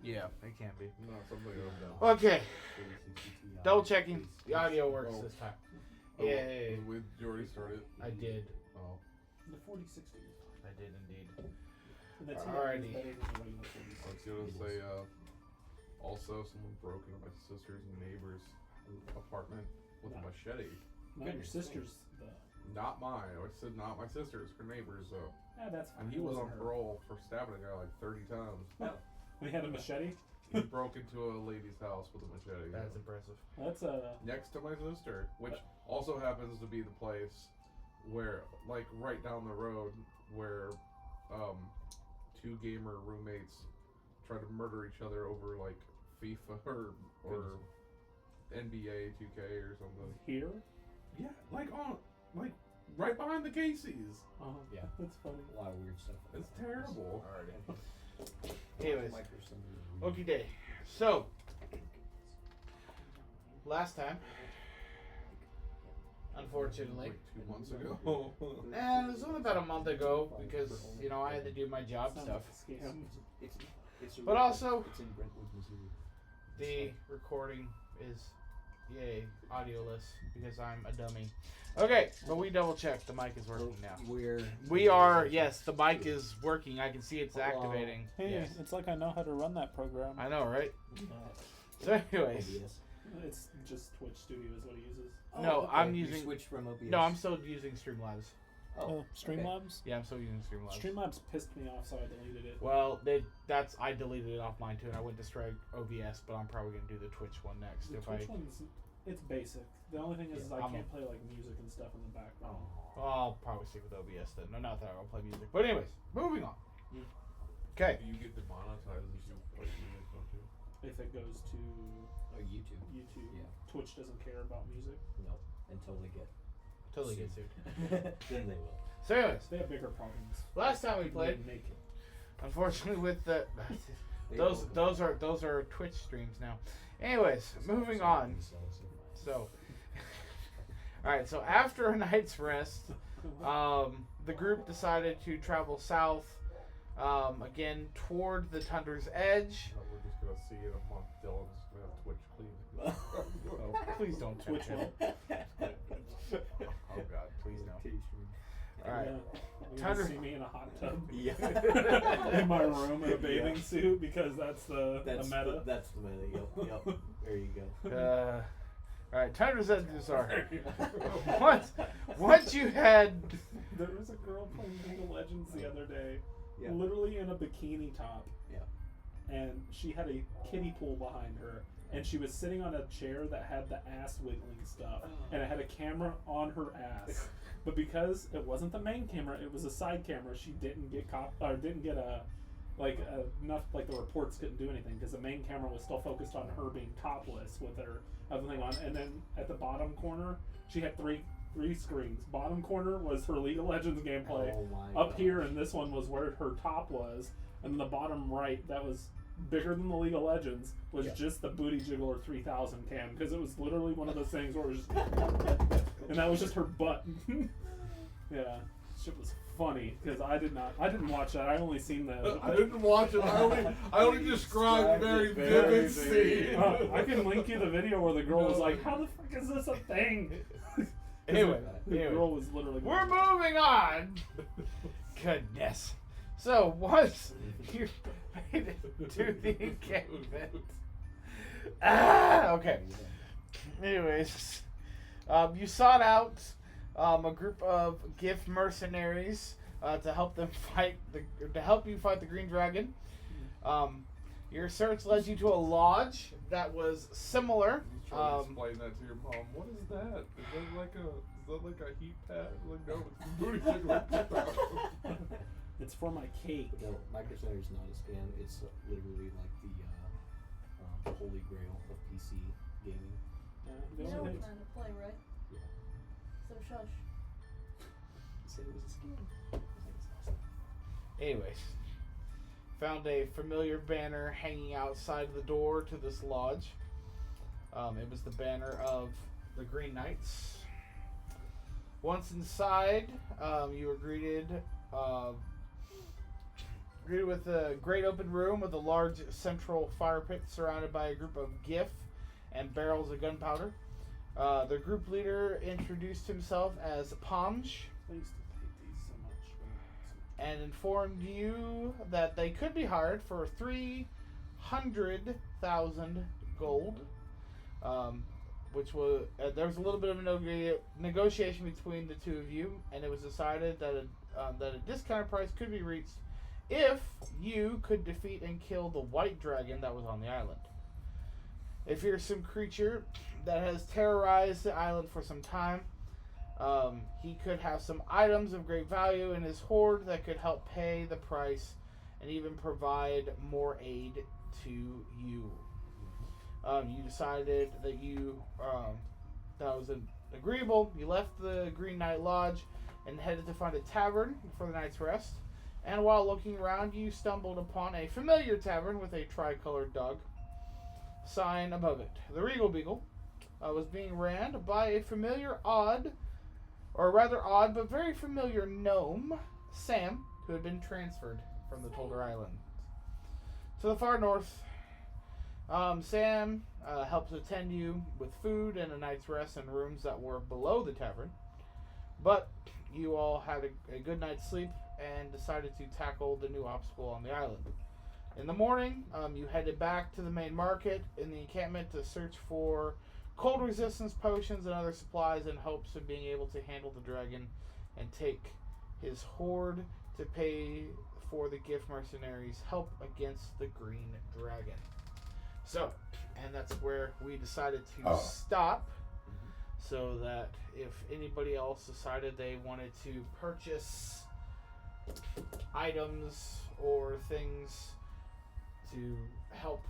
Yeah, it can be. No, something else. Okay. Double checking. The audio works this time. Yay. You already started? I did. Oh. The 4060 is fine. I did indeed. And that's Alrighty. better than the regular 4060. I was gonna say, also someone broke into my sister's neighbor's apartment with a machete. Not your sister's, though. Not mine. I said not my sister's, her neighbor's, though. Yeah, that's fine. And he was on parole for stabbing a guy like 30 times. He had a machete? He broke into a lady's house with a machete. That's impressive. That's next to my sister, which also happens to be the place where, like, right down the road, where two gamer roommates try to murder each other over, like, FIFA or NBA 2K or something. here? Yeah, like right behind the Casey's. Yeah. That's funny. A lot of weird stuff. It's terrible. Anyways. Okie day. So, last time, unfortunately. Like 2 months ago. It was only about a month ago because, you know, I had to do my job Sounds stuff. like a scam. But also, it's in Brentwood, Missouri. the recording is, yay, audioless because I'm a dummy. Okay, but we double checked. The mic is working now. We are, yes, the mic is working. I can see it's activating. Hey, Yes. it's like I know how to run that program. I know, right? So anyways. It's just Twitch Studio is what he uses. No, I'm using... Switch from OBS. No, I'm still using Streamlabs. Streamlabs? Yeah, I'm still using Streamlabs. Streamlabs pissed me off, so I deleted it. Well, I deleted it off mine too, and I went to strike OBS, but I'm probably gonna do the Twitch one next. The Twitch one's, it's basic. The only thing is I can't play like music and stuff in the background. Well, I'll probably stick with OBS then. No, not that I won't play music. But anyways, moving on. Okay. You get demonetized if you play music, don't you? If it goes to YouTube. Yeah. Twitch doesn't care about music. No, until they get sued. Then they will. So anyways, they have bigger problems. Last time we played, unfortunately with the those are Twitch streams now. Anyways, moving on. So, all right. So after a night's rest, the group decided to travel south, again toward the tundra's edge. We're just gonna see in a month. Dylan's gonna have Twitch clean. Please don't Twitch him. Oh God, please no. All right. Yeah. You see me in a hot tub. Yeah. In my room in a bathing suit because that's the meta. That's the meta. Yep. There you go. All right, Tundra's edges are. Once you had. There was a girl playing League of Legends the other day, Yeah. literally in a bikini top. Yeah. And she had a kiddie pool behind her. And she was sitting on a chair that had the ass wiggling stuff, and it had a camera on her ass. But because it wasn't the main camera, it was a side camera. She didn't get enough. Like the reports couldn't do anything because the main camera was still focused on her being topless with her other thing on. And then at the bottom corner, she had three screens. Bottom corner was her League of Legends gameplay. Up here, and this one was where her top was, and then the bottom right that was bigger than the League of Legends was just the Booty Jiggler 3000 cam because it was literally one of those things where it was just and that was just her butt. Yeah, shit was funny because I didn't watch that. I only seen the. I didn't watch it. I only described very vivid scene. I can link you the video where the girl was like, "How the fuck is this a thing?" Anyway, the girl was literally. We're moving on. Goodness. So once you made it to the encampment, okay. Anyways, you sought out a group of Gif Mercenaries to help you fight the Green Dragon. Your search led you to a lodge that was similar. Try to explain that to your mom. What is that? Is that like a heat pad? Like, no, it's the Booty Jiggler. It's for my cake. No, Micro Center is not a scam. It's literally like the holy grail of PC gaming. You know we're trying to play, right? Yeah. So shush. You said it was a scam. Anyways, found a familiar banner hanging outside the door to this lodge. It was the banner of the Green Knights. Once inside, you were greeted Greeted with a great open room with a large central fire pit surrounded by a group of Gif and barrels of gunpowder. The group leader introduced himself as Pomj I used to hate these so much. and informed you that they could be hired for 300,000 gold. Which was there was a little bit of a negotiation between the two of you, and it was decided that a discounted price could be reached if you could defeat and kill the white dragon that was on the island. A fearsome creature that has terrorized the island for some time. He could have some items of great value in his horde that could help pay the price and even provide more aid to you. You decided that that was agreeable. You left the Green Knight Lodge and headed to find a tavern for the night's rest. And while looking around, you stumbled upon a familiar tavern with a tricolored dog sign above it. The Reagle Beagle was being ran by a odd but very familiar gnome, Sam, who had been transferred from the Tolder Islands. To the far north, Sam helps attend you with food and a night's rest in rooms that were below the tavern. But you all had a good night's sleep and decided to tackle the new obstacle on the island. In the morning, you headed back to the main market in the encampment to search for cold resistance potions and other supplies in hopes of being able to handle the dragon and take his horde to pay for the Gif Mercenary's help against the green dragon. So, and that's where we decided to stop, so that if anybody else decided they wanted to purchase items or things to help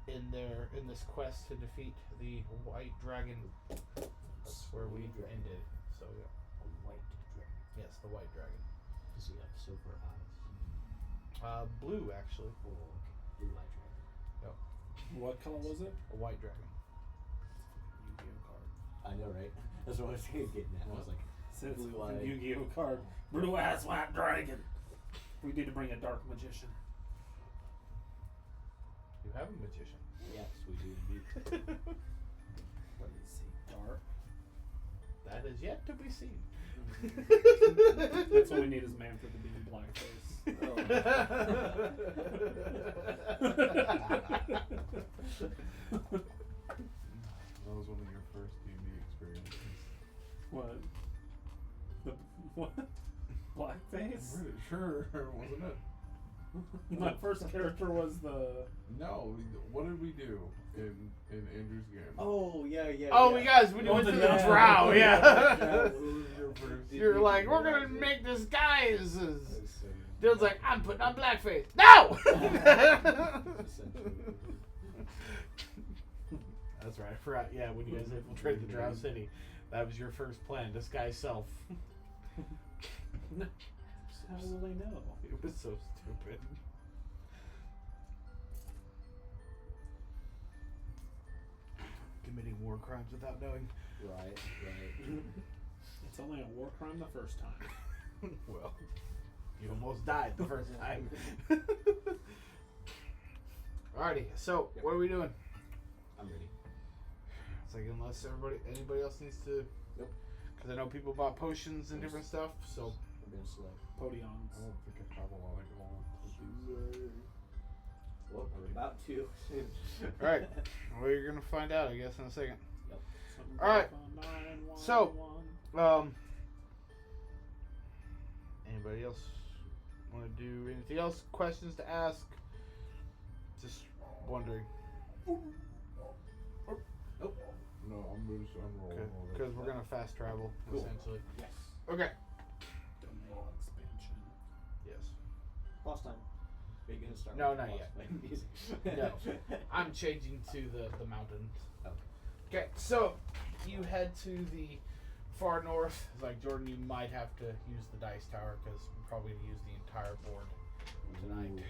in this quest to defeat the white dragon, that's where we ended. So yeah. A white dragon. Yes, the white dragon. Does he have silver eyes? Blue actually. Oh, okay. Blue white dragon. What color was it? A white dragon. Yu-Gi-Oh card. I know, right? That's what I was getting at. I was like, Says blue eyed. Yu-Gi-Oh card. Blue ass white dragon. We need to bring a dark magician. You have a magician. yes, we do indeed. What is he? Dark. That is yet to be seen. That's what we need is Manfred to be in blackface. That was one of your first D&D experiences. What? What? Blackface? I'm pretty sure, wasn't it? My first character was the. No, what did we do in Andrew's game? Oh, yeah. Oh, we went to the drow, yeah. What was your first? You're like, we're gonna make disguises. Dylan's like, I'm putting on blackface. No! That's right, I forgot. Yeah, when you guys infiltrated the Drow City, that was your first plan, disguise self. How will they know? It was so stupid. Committing war crimes without knowing. Right. It's only a war crime the first time. Well, you almost died the first time. Alrighty, so what are we doing? I'm ready. It's like unless anybody else needs to. Nope. Because I know people bought potions and different stuff. So I'm gonna select. Podions. I don't think I have a lot of gold. Well, we're about to. all right, well you're gonna find out, I guess, in a second. Yep. All right. So, anybody else want to do anything else? Questions to ask? Just wondering. No, I'm rolling. Because we're gonna fast travel Cool. essentially. Yes. Okay. Domain expansion. Yes. Last time. Are you gonna start? No, with not boss yet. fight music? No, I'm changing to the mountains. Okay. Okay, so you head to the far north. Like Jordan, you might have to use the dice tower because we're probably gonna use the entire board tonight.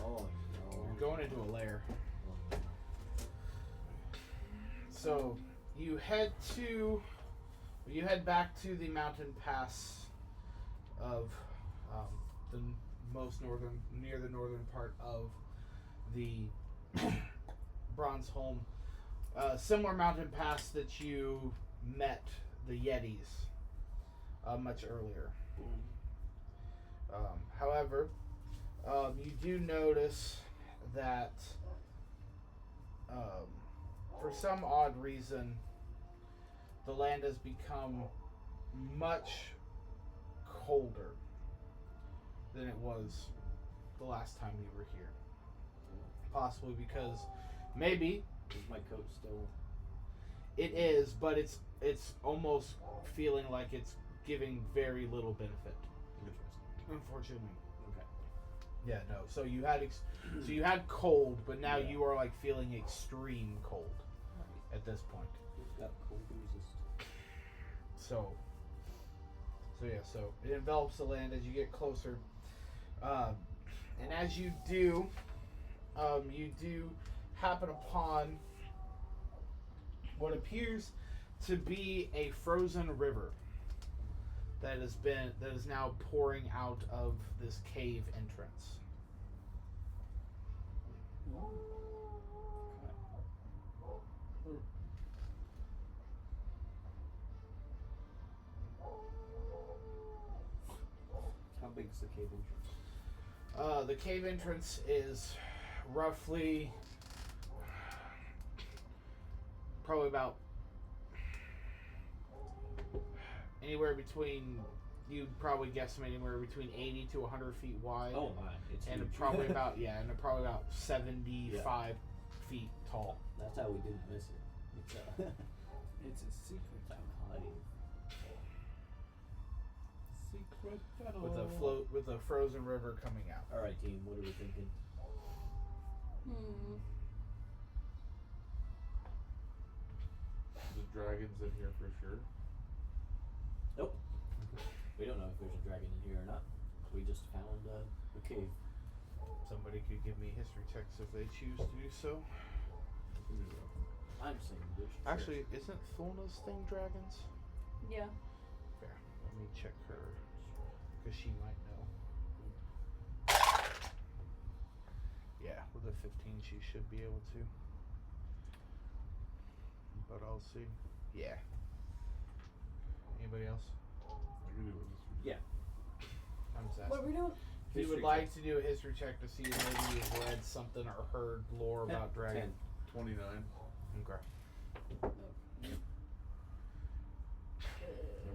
Ooh, oh no. You're going into a lair. Oh, no. So you head back to the mountain pass of the near the northern part of the Bronze Holm. Similar mountain pass that you met the Yetis much earlier. However, you do notice that for some odd reason, the land has become much colder than it was the last time you were here. Possibly because maybe Is my coat still? it is, but it's almost feeling like it's giving very little benefit. Interesting. Unfortunately. Okay. Yeah, no. So you had cold, but now Yeah. you are like feeling extreme cold Right. at this point. We've got cold resist. So it envelops the land as you get closer, and as you do happen upon what appears to be a frozen river that is now pouring out of this cave entrance. How big is the cave entrance? The cave entrance is roughly probably about anywhere between, you'd probably guesstimate anywhere between 80 to 100 feet wide. Oh my, it's and huge. probably about 75 feet tall. That's how we didn't miss it. It's a secret Hiding. secret tunnel. With a frozen river coming out. All right, team. What are we thinking? The dragons in here for sure. Nope. We don't know if there's a dragon in here or not. We just found a cave. Somebody could give me history checks if they choose to do so. We can do that. I'm saying there's. Actually, isn't Thulna's thing dragons? Yeah. Fair. Let me check her, because she might know. Yeah, with a 15 she should be able to. But I'll see. Yeah. Anybody else? I can do it. Yeah. I'm just What are asking. we doing? If you would History like to do a history check to see if maybe you've read something or heard lore about dragons. 29. Okay. I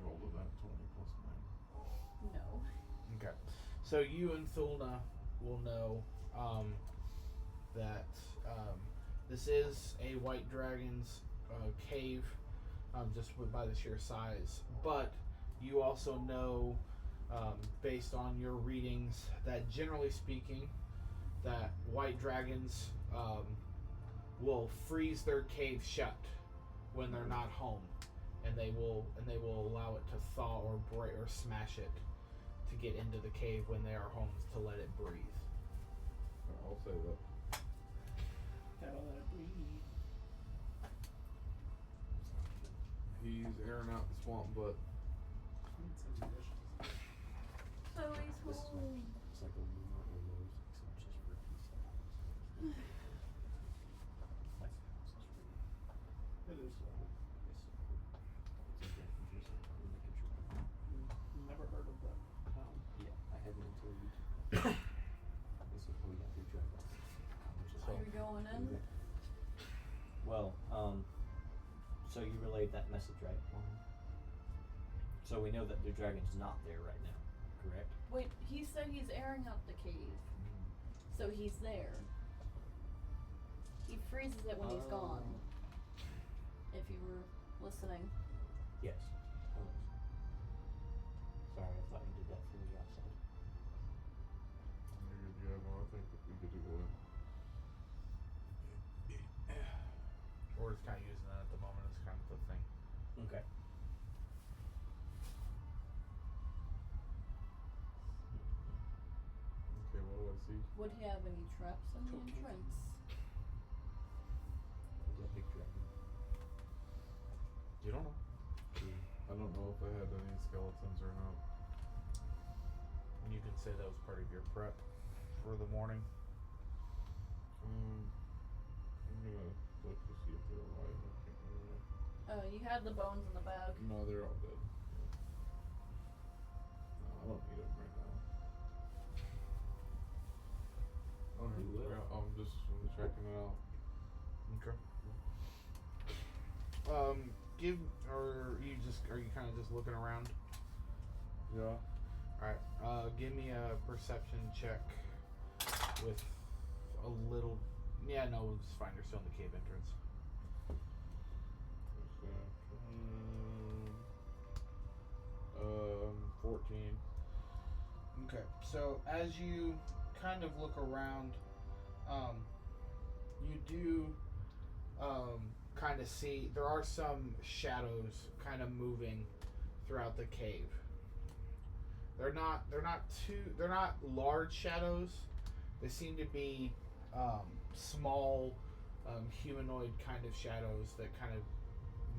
rolled a that 20 plus 9. No. Okay. So you and Thulna will know that this is a white dragon's cave, just by the sheer size. But you also know, based on your readings, that generally speaking, that white dragons will freeze their cave shut when they're not home, and they will allow it to thaw or break or smash it to get into the cave when they are home, to let it breathe. I'll say that. Gotta let it breathe. He's airing out the swamp, but It's some dishes. So he's This is home. It's like a Luna or Rose, except just for peace. It is. Never heard of that town. Yeah, I haven't until you. This is how we got through dragons. Are we going in? Well, so you relayed that message, right? So we know that the dragon's not there right now, correct? Wait, he said he's airing out the cave. So he's there. He freezes it when he's gone. If you were listening. Yes. I was. Sorry, I thought you did that from the outside. yeah, no, I think that we could go in. We're just kind of using that at the moment as kind of the thing. Okay. Okay, what do I see? Would he have any traps in the entrance? Is that big dragon? You don't know. I don't know if I had any skeletons or not. And you could say that was part of your prep for the morning. I'm gonna look to see if they're alive. I can't remember. Oh, you had the bones in the bag. No, they're all dead. No, I don't need them right now. You will. I'm just checking it out. Okay. Are you kind of just looking around? Yeah. Alright, give me a perception check with a little... Yeah, no, it's fine. You're still in the cave entrance. 14. Okay, so as you kind of look around, you do kind of see there are some shadows kind of moving throughout the cave. They're not large shadows. They seem to be small humanoid kind of shadows that kind of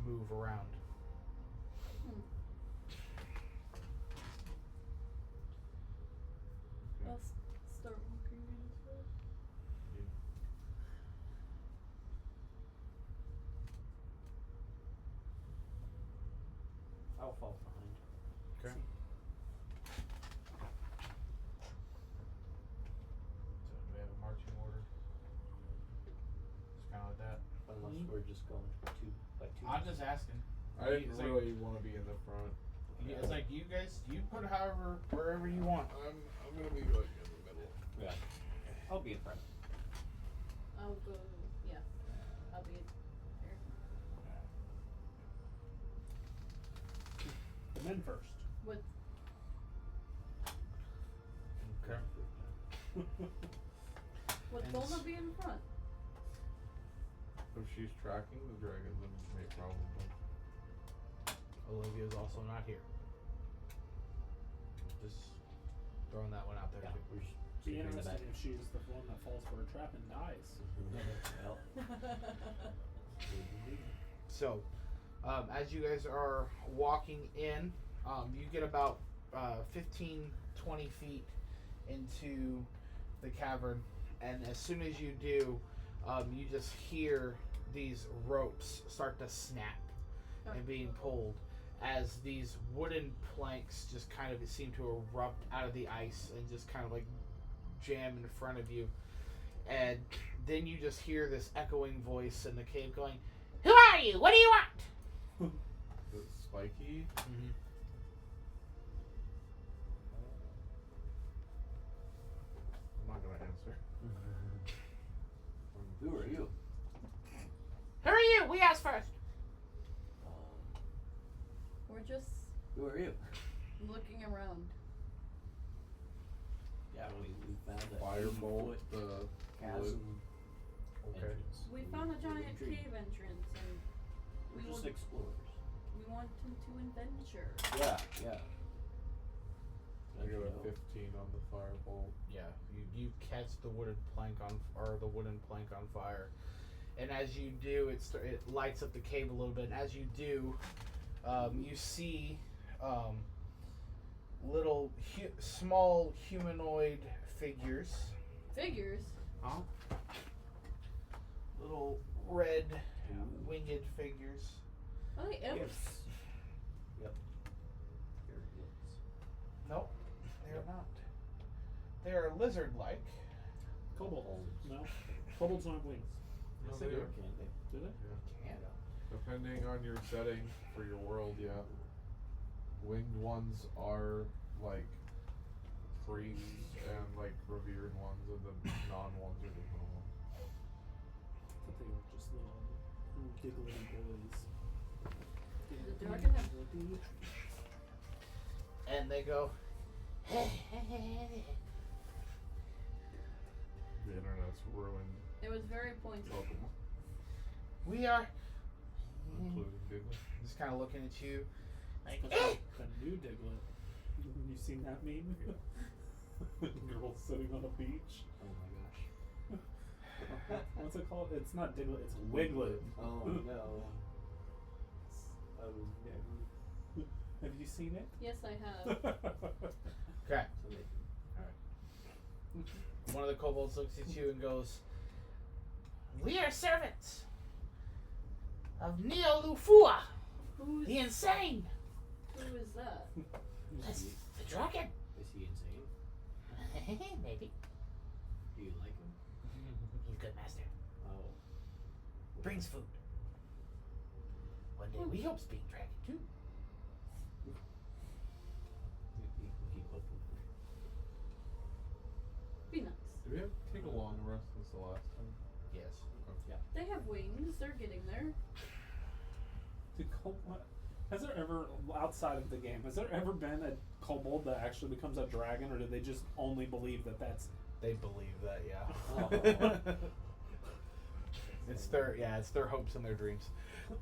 move around. I'll start walking in as well. I'll fall behind. Okay. So do we have a marching order? Just kind of like that. Unless we're just going two by two. I'm just asking. I didn't It's like- really want to be in the front. Yeah, it's like you guys, you put however wherever you want. I'm gonna be like in the middle. Yeah. I'll be in front. I'll go. Yeah. I'll be here. The men first. With Okay. would And Bulma be in front? If she's tracking the dragon, then maybe probably. Olivia's also not here. Just throwing that one out there. Yeah, too. we're just Be keeping the interesting back. if she's the one that falls for a trap and dies. Well, So, as you guys are walking in, you get about 15, 20 feet into the cavern, and as soon as you do, you just hear these ropes start to snap and being pulled as these wooden planks just kind of seem to erupt out of the ice and just kind of like jam in front of you. And then you just hear this echoing voice in the cave going, "Who are you? What do you want?" Is it spiky? Mm-hmm. I'm not gonna answer. who are you? Who are you? We asked first. We're just Who are you? looking around. Yeah, we found a Firebolt 8-foot the chasm. Okay. Entrance. We found a giant Intrigued. cave entrance, and We're we just want explorers. to adventure. Yeah. I got a 15 on the firebolt. Yeah, you catch the wooden plank on fire, and as you do, it lights up the cave a little bit. And as you do, you see little small humanoid figures. Figures. Huh? Little red winged figures. Are they imps? Yep. Very good. Nope, they're not. They are lizard-like. Kobolds. No. Kobolds don't have wings. Yes, they they do. do. Can they? Do they? Can. Depending on your setting for your world, yeah. Winged ones are like priests and like revered ones, and the non-ones are the normal. I thought they were just little giggly boys. Does the dragon have? And they go, The internet's ruined It was very pointy. Pokemon, "We are," including Diglett. just kind of looking at you. Like, That's like the new Diglett. You seen that meme? Girl sitting on a beach. Oh my gosh. What's it called? It's not Diglett, it's Wiglet. Oh no. Oh no. Have you seen it? Yes, I have. Okay. So they One of the kobolds looks at you and goes, "We are servants of Neo Lufua, Who's the insane. who is that? That's the dragon." Is he insane? Maybe. Do you like him? He's a good master. Oh. Brings food. One day we hope to be dragon too. Keep up with him. Be nice. Do we have to take a long rest since the last time? Yes. They have wings. They're getting there. Has there ever, outside of the game, has there ever been a kobold that actually becomes a dragon, or do they just only believe that that's... They believe that, yeah. Oh. It's their hopes and their dreams.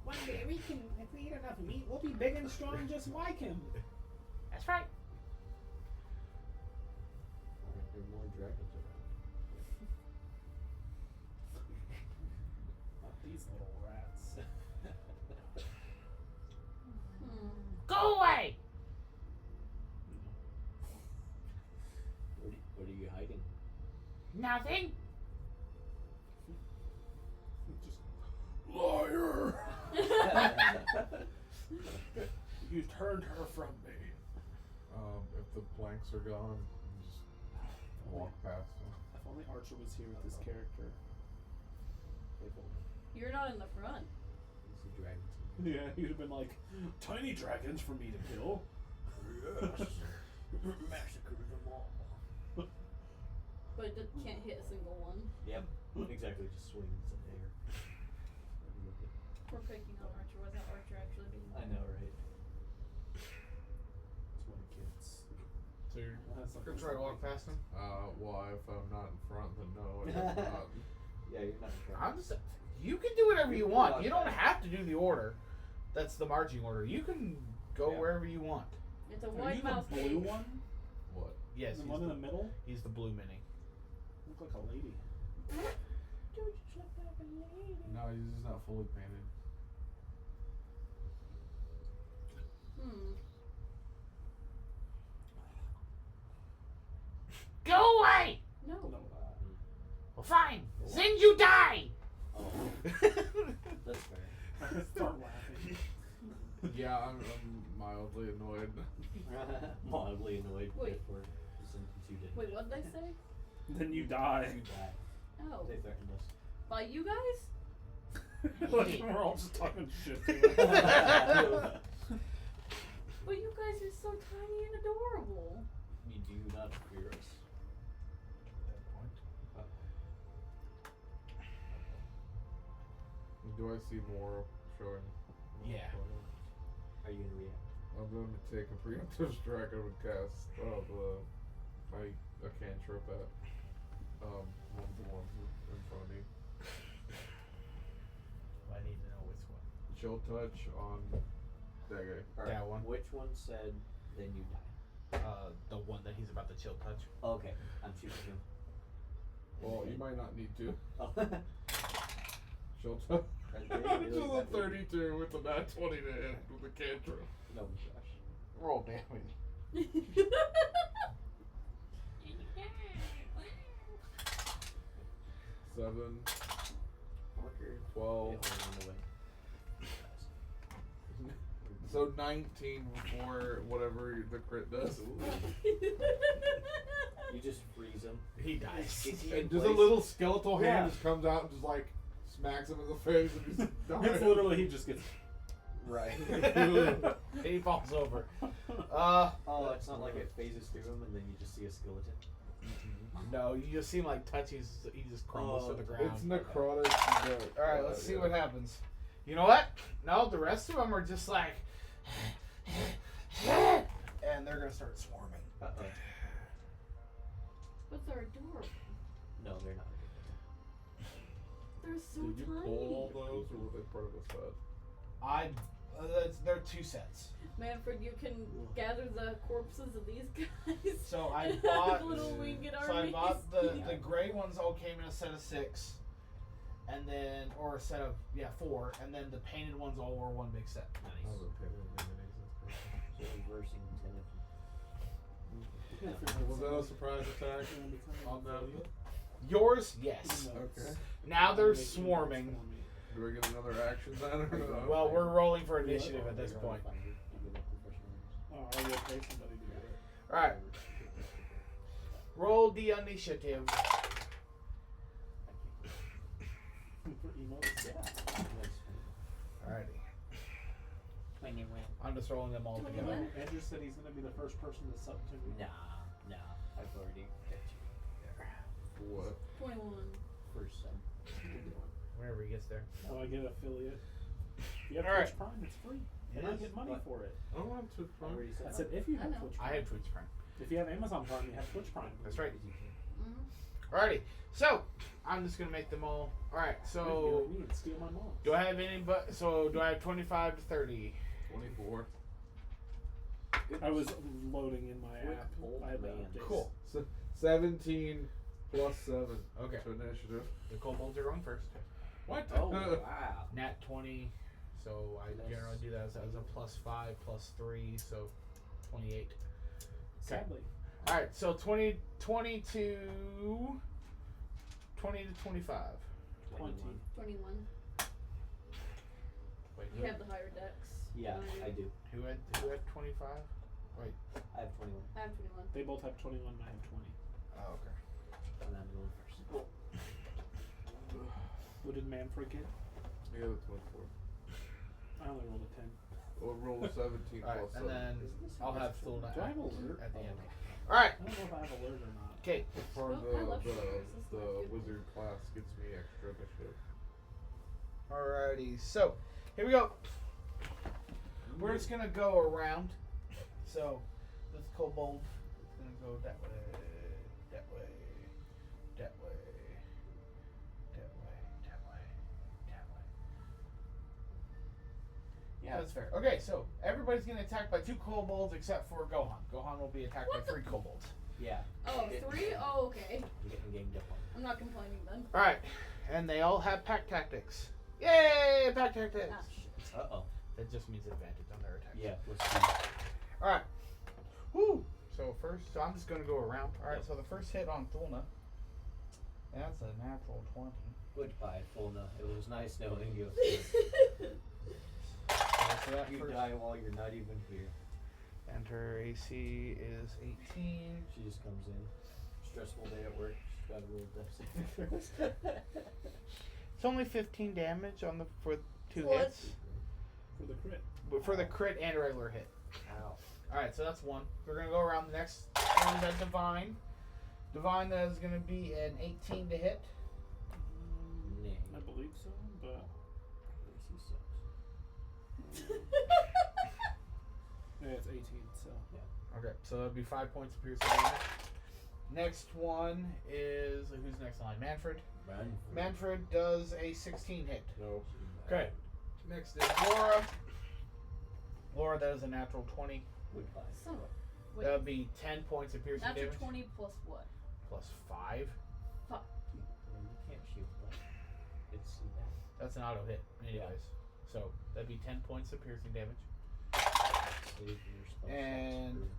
One day we can, if we eat enough meat, we'll be big and strong just like him. That's right. Alright, there are more dragons around. Not these little rats. Go away! What are you hiding? Nothing. Just, Liar! you turned her from me. If the planks are gone, just walk past them. If only Archer was here with this character. You're not in the front. It's the dragons. Yeah, he'd have been like, tiny dragons for me to kill. Yes. Massacre them all. But it can't hit a single one. Yep. Exactly. Just swings in the air. We're picking on Archer. Why that Archer actually being I know, right? It's one of kids. So you're That's like Try to walk past him. well, if I'm not in front, then no, I guess not. Yeah, you're not in front. I'm just. You can do whatever you want. You don't have to do the order. That's the marching order. You can go wherever you want. It's a Are you wide mouth the blue one? What? Yes, The he's one in the middle? he's the blue mini. Look like a lady. Don't you look like a lady? No, he's just not fully painted. Go away! No. No. Well, fine. Then you die! Oh, that's fair. Start laughing. Yeah, I'm mildly annoyed. Mildly annoyed Wait. for the sentence you did. Wait, what'd they say? Then you die. You die. Oh. They threatened us. By you guys? Like, we're all just talking shit to him. But you guys are so tiny and adorable. You do not fear us. Do I see more showing? Yeah. Are you gonna react? I'm going to take a preemptive strike and cast a cantrip at one of the ones in front of me. I need to know which one. Chill touch on that guy. Alright, That one. Which one said, then you die? The one that he's about to chill touch. Okay, I'm shooting him. Well, you might not need to. Oh. Chill touch. Really? Which is a 32 with a nat 20 to hit with a cantrip. No, gosh. Roll damage. 7, Marker. 12. It went away. So 19 before whatever the crit does. You just freeze him. He dies. Is he in And just a place? little skeletal hand Yeah. just comes out and just like smacks him in the face and he's It's dying. literally, he just gets... Right. He falls over. Oh, it's not like it phases through him and then you just see a skeleton. No, you just seem like he just crumbles to the ground. It's necrotic. But, Alright, let's see what happens. You know what? No, the rest of them are just like... and they're gonna start swarming. Uh-oh. But they're adorable. No, they're not. They're so Did you tiny. pull all those or were they part of a set? They're two sets. Manfred, you can gather the corpses of these guys. So I and bought. have little winged So I armies. bought the gray ones. All came in a set of 6, and then or a set of 4, and then the painted ones all were one big set. I haven't painted any minis. So reversing 10 of them. Was that a surprise attack on them? Yours, yes. Okay. Now they're swarming. Do I get another action then? Or no? Well, we're rolling for initiative at this point. Oh, I will pay somebody to do it. Alright. Roll the initiative. For emotes, yeah. Alrighty. When you win. I'm just rolling them all together. Andrew said he's going to be the first person to sub to me. Nah. I've already got you What? 21. first sub. Whenever he gets there. Oh, I get affiliate. If you have All right. Twitch Prime, it's free. It And I is, get money but- for it. I don't have to. I said if you I have know. Twitch I Prime. have Twitch Prime. If you have Amazon Prime, you have Twitch Prime. That's right. Mm-hmm. Alrighty. So, I'm just going to make them all. Alright, You're so. like me and steal my mom. Do I have any but. So, do I have 25 to 30? 24. I was loading in my Quick app. old I had the man. updates. Cool. 17 plus 7. Okay. To initiative. The kobolds are going first. What? Oh wow. Nat 20. So, I Nice. generally do that as a plus 5, plus 3, so 28. Sadly. Alright, so 20 to 25. 20. 21. Wait, You have the higher decks. Yeah, than I do. who had 25? Wait. I have 21. I have 21. They both have 21 and I have 20. Oh, okay. And I'm going first. What did Manfred get? Yeah, that's 24. I only rolled a 10. We'll roll 17 Alright, plus 7. and then I'll have Thulna Do I have alert? at the end. Oh, Alright, I don't know if I have alert or not. okay. Part of Oh, I love shooters. This is the my wizard class gets me extra initiative. Alrighty, so here we go. We're just gonna go around. So this kobold is gonna go that way, that way, that way, that way, that way, that way. Yeah, that's fair. Okay, so everybody's getting attacked by 2 kobolds except for Gohan. Gohan will be attacked by 3 kobolds. Yeah. Oh, 3? Oh, okay. I'm getting ganged up on. I'm not complaining then. Alright, and they all have pack tactics. Yay, pack tactics! Ah, shit. Uh oh. That just means advantage on their attacks. Yeah. Let's see. Alright. Woo! So I'm just gonna go around. Alright, so the first hit on Thulna. That's a natural 20. Goodbye, Fulna. It was nice knowing you. So that You first, die while you're not even here. and her AC is 18. She just comes in. Stressful day at work. She's got to roll death. It's only 15 damage on the for 2 What? hits. For the crit. But for the crit and a regular hit. Ow. Alright, so that's 1. We're gonna go around the next one. That's Divine. Divine, that is gonna be an 18 to hit. Nay. I believe so, but She sucks. yeah, it's 18, so. Okay, so that'd be 5 points of piercing damage. Next one is who's next on line? Manfred. Run. Manfred does a 16 hit. No. Okay. Next is Laura. Laura, that is a natural 20. Goodbye. Son of a- That Wait, would be 10 points of piercing natural damage. 20 plus what? Plus 5. You can't shield, but it's see that. That's an auto hit, anyways. So that'd be 10 points of piercing damage. Save your spell And- slots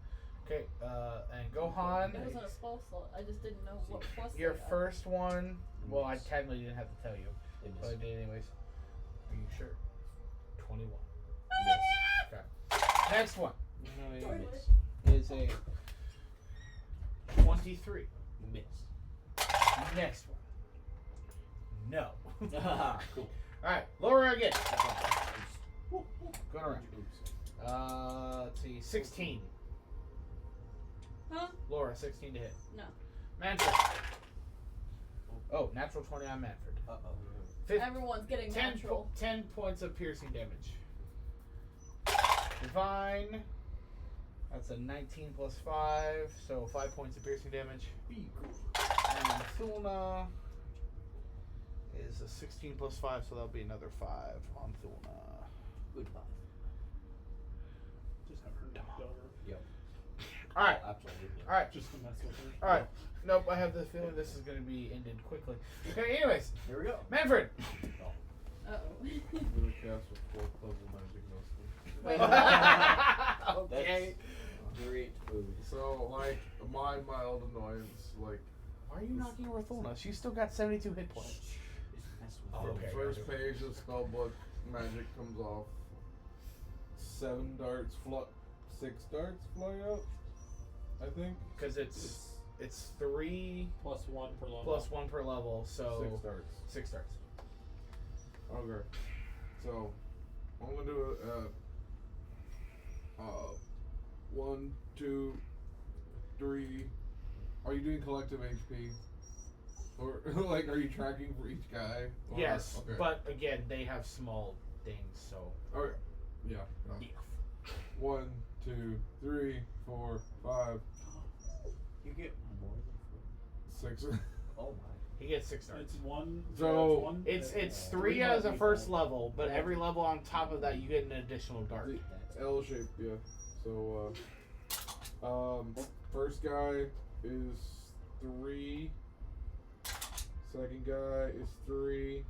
Okay, and Gohan, It wasn't a spell slot. I just didn't know what plus your they got. first one. for Well, I miss. technically didn't have to tell you, They but I miss. did anyways. Are you sure? 21. Miss. Okay. Next one No, miss. is a 23. Miss. Next one. No. Cool. Alright, Laura again. Woo, Going around. Let's see, 16. Huh? Laura, 16 to hit. No. Manfred. Oh, natural 20 on Manfred. Uh-oh. Everyone's getting 10, natural. 10 points of piercing damage. Divine. That's a 19 plus 5, so 5 points of piercing damage. And Thulna is a 16 plus 5, so that'll be another 5 on Thulna. Goodbye. Just have her knocked over. Yep. Alright, Oh, absolutely. alright, Just to mess with her. alright. Nope, I have the feeling this is going to be ended quickly. Okay, anyways, Here we go. Manfred. Uh-oh. I'm gonna cast a 4th level magic missile. Wait. Okay. Great move. So, like, my mild annoyance, like, Why are you knocking her with Ulna? She's still got 72 hit points. from okay, first gotcha. page of spellbook, magic comes off. 6 darts fly out, I think. Because it's 3 Plus 1 per level. plus 1 per level, so 6 darts. 6 darts. Okay. So, I'm gonna do 1, 2, 3. Are you doing collective HP? Or, like, are you tracking for each guy? Or, Yes, okay. but again, they have small things, so. Okay. Yeah. No. 1, 2, 3, 4, 5, You get more than 6. Oh my. He gets 6 darts. It's 1. So, It's Three 3 as a default. first level, but every level on top of that, you get an additional dart. The L shape, yeah. So, first guy is 3. Second guy is 3.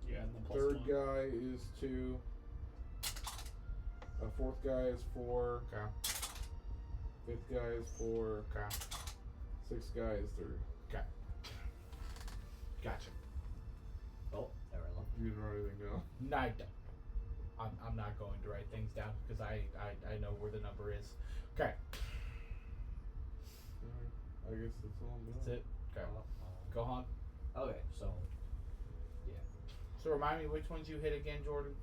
Yeah, and then plus Third 1. guy is 2. Fourth guy is 4. Okay. Fifth guy is 4. Okay. Sixth guy is 3. Gotcha. Oh, there we go. You didn't write anything down. No, I don't. I'm not going to write things down because I know where the number is. Okay. I guess that's all. That's it. Okay. Go on. Okay, so yeah. So remind me which ones you hit again, Jordan.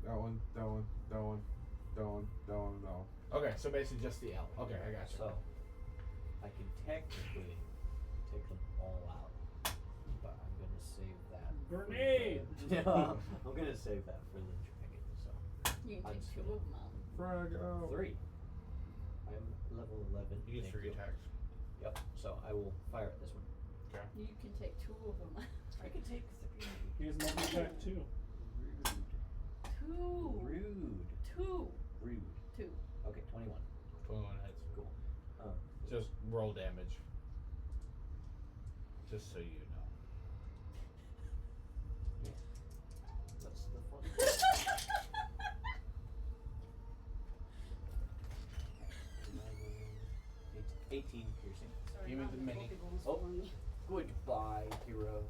That one, that one, that one, that one, that one, and that one. Okay, so basically just the L. Okay, I got you. So I can technically take them all out, but I'm gonna save that. for Grenade! the- I'm gonna save that for the dragon. So You can I'm take just 2 gonna- of them out. Frag out. 3. I'm level 11. You get thank 3 attacks. Yep. So I will fire at this one. Okay. You can take 2 of them out. I can take 3. He has multi-attack too. Two. Rude. Two. Rude. 2. Okay, 21. 21 hits. Cool. Just roll damage. Just so you know. That's the fun. It's 18 piercing. Sorry, Give me not the the mini. Pokeballs Oh. for me. Goodbye, hero.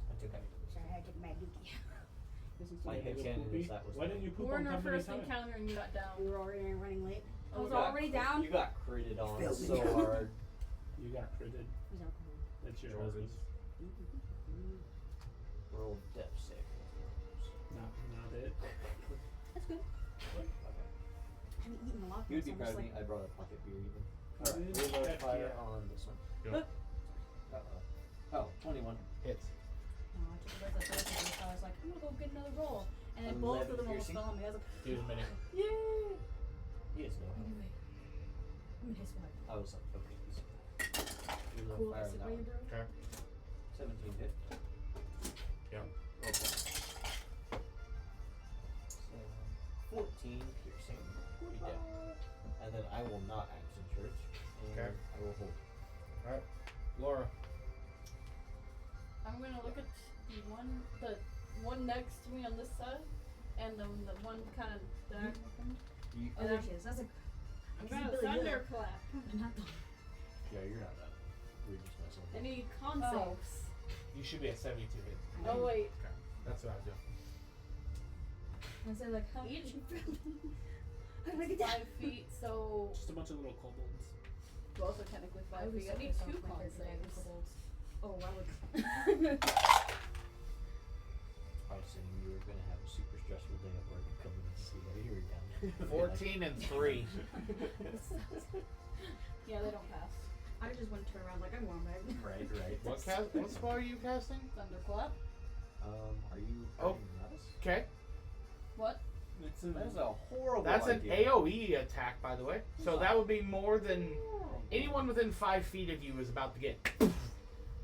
That's okay. Sorry, I get mad dookie. My head canon is that was Why didn't you poop We're on in our company first time? encounter and you got down. We were already running late. I I was was already down. You got critted on Failed me. so hard. You got critted. It was alcohol. That's your Jordan. husband. Roll death save. Not it. That's good. Okay. I haven't eaten a lot. You'd be so I'm proud of just me. I brought a pocket beer even. Oh, Alright, really? reload Heck fire yeah. on this one. Go. Uh-oh. Oh, 21. Hits. No, I took the first one, so I was like, I'm gonna go get another roll. And then both of them almost piercing. fell on me. I was like, Give it a minute. yay! He has no health. Anyway, I'm in his wife. I was like, okay, easy. Reload Cool, fire I on said, that wait, one. bro. Okay. 17 hit. Yep. Okay. So, 14 piercing. Pretty dead. And then I will not action church. And Okay. I will hold. Alright. Laura. I'm gonna look at the one next to me on this side, and the one kind of diagonal from me. You, Oh, there she is. I was like, I'm I can gonna see Billy thunderclap. But not the. yeah, you're not that. We're just messing with it. Any con Oh. saves? You should be at 72 hit. Oh wait, Okay. That's what I was doing. I said like, how Each- did you feel? How did I get down? 5 feet, so Just a bunch of little kobolds. both are technically 5 feet. I need 2 con saves. Oh, I would. I was saying you were going to have a super stressful day at work and come in and see that you were down. 14 and 3. Yeah, they don't pass. I just went to turn around like I'm going back. Right. What spell are you casting? Thunderclap. Are you Oh. fighting us? Okay. What? It's That is a horrible That's an idea. AoE attack, by the way. So that would be more than anyone within 5 feet of you is about to get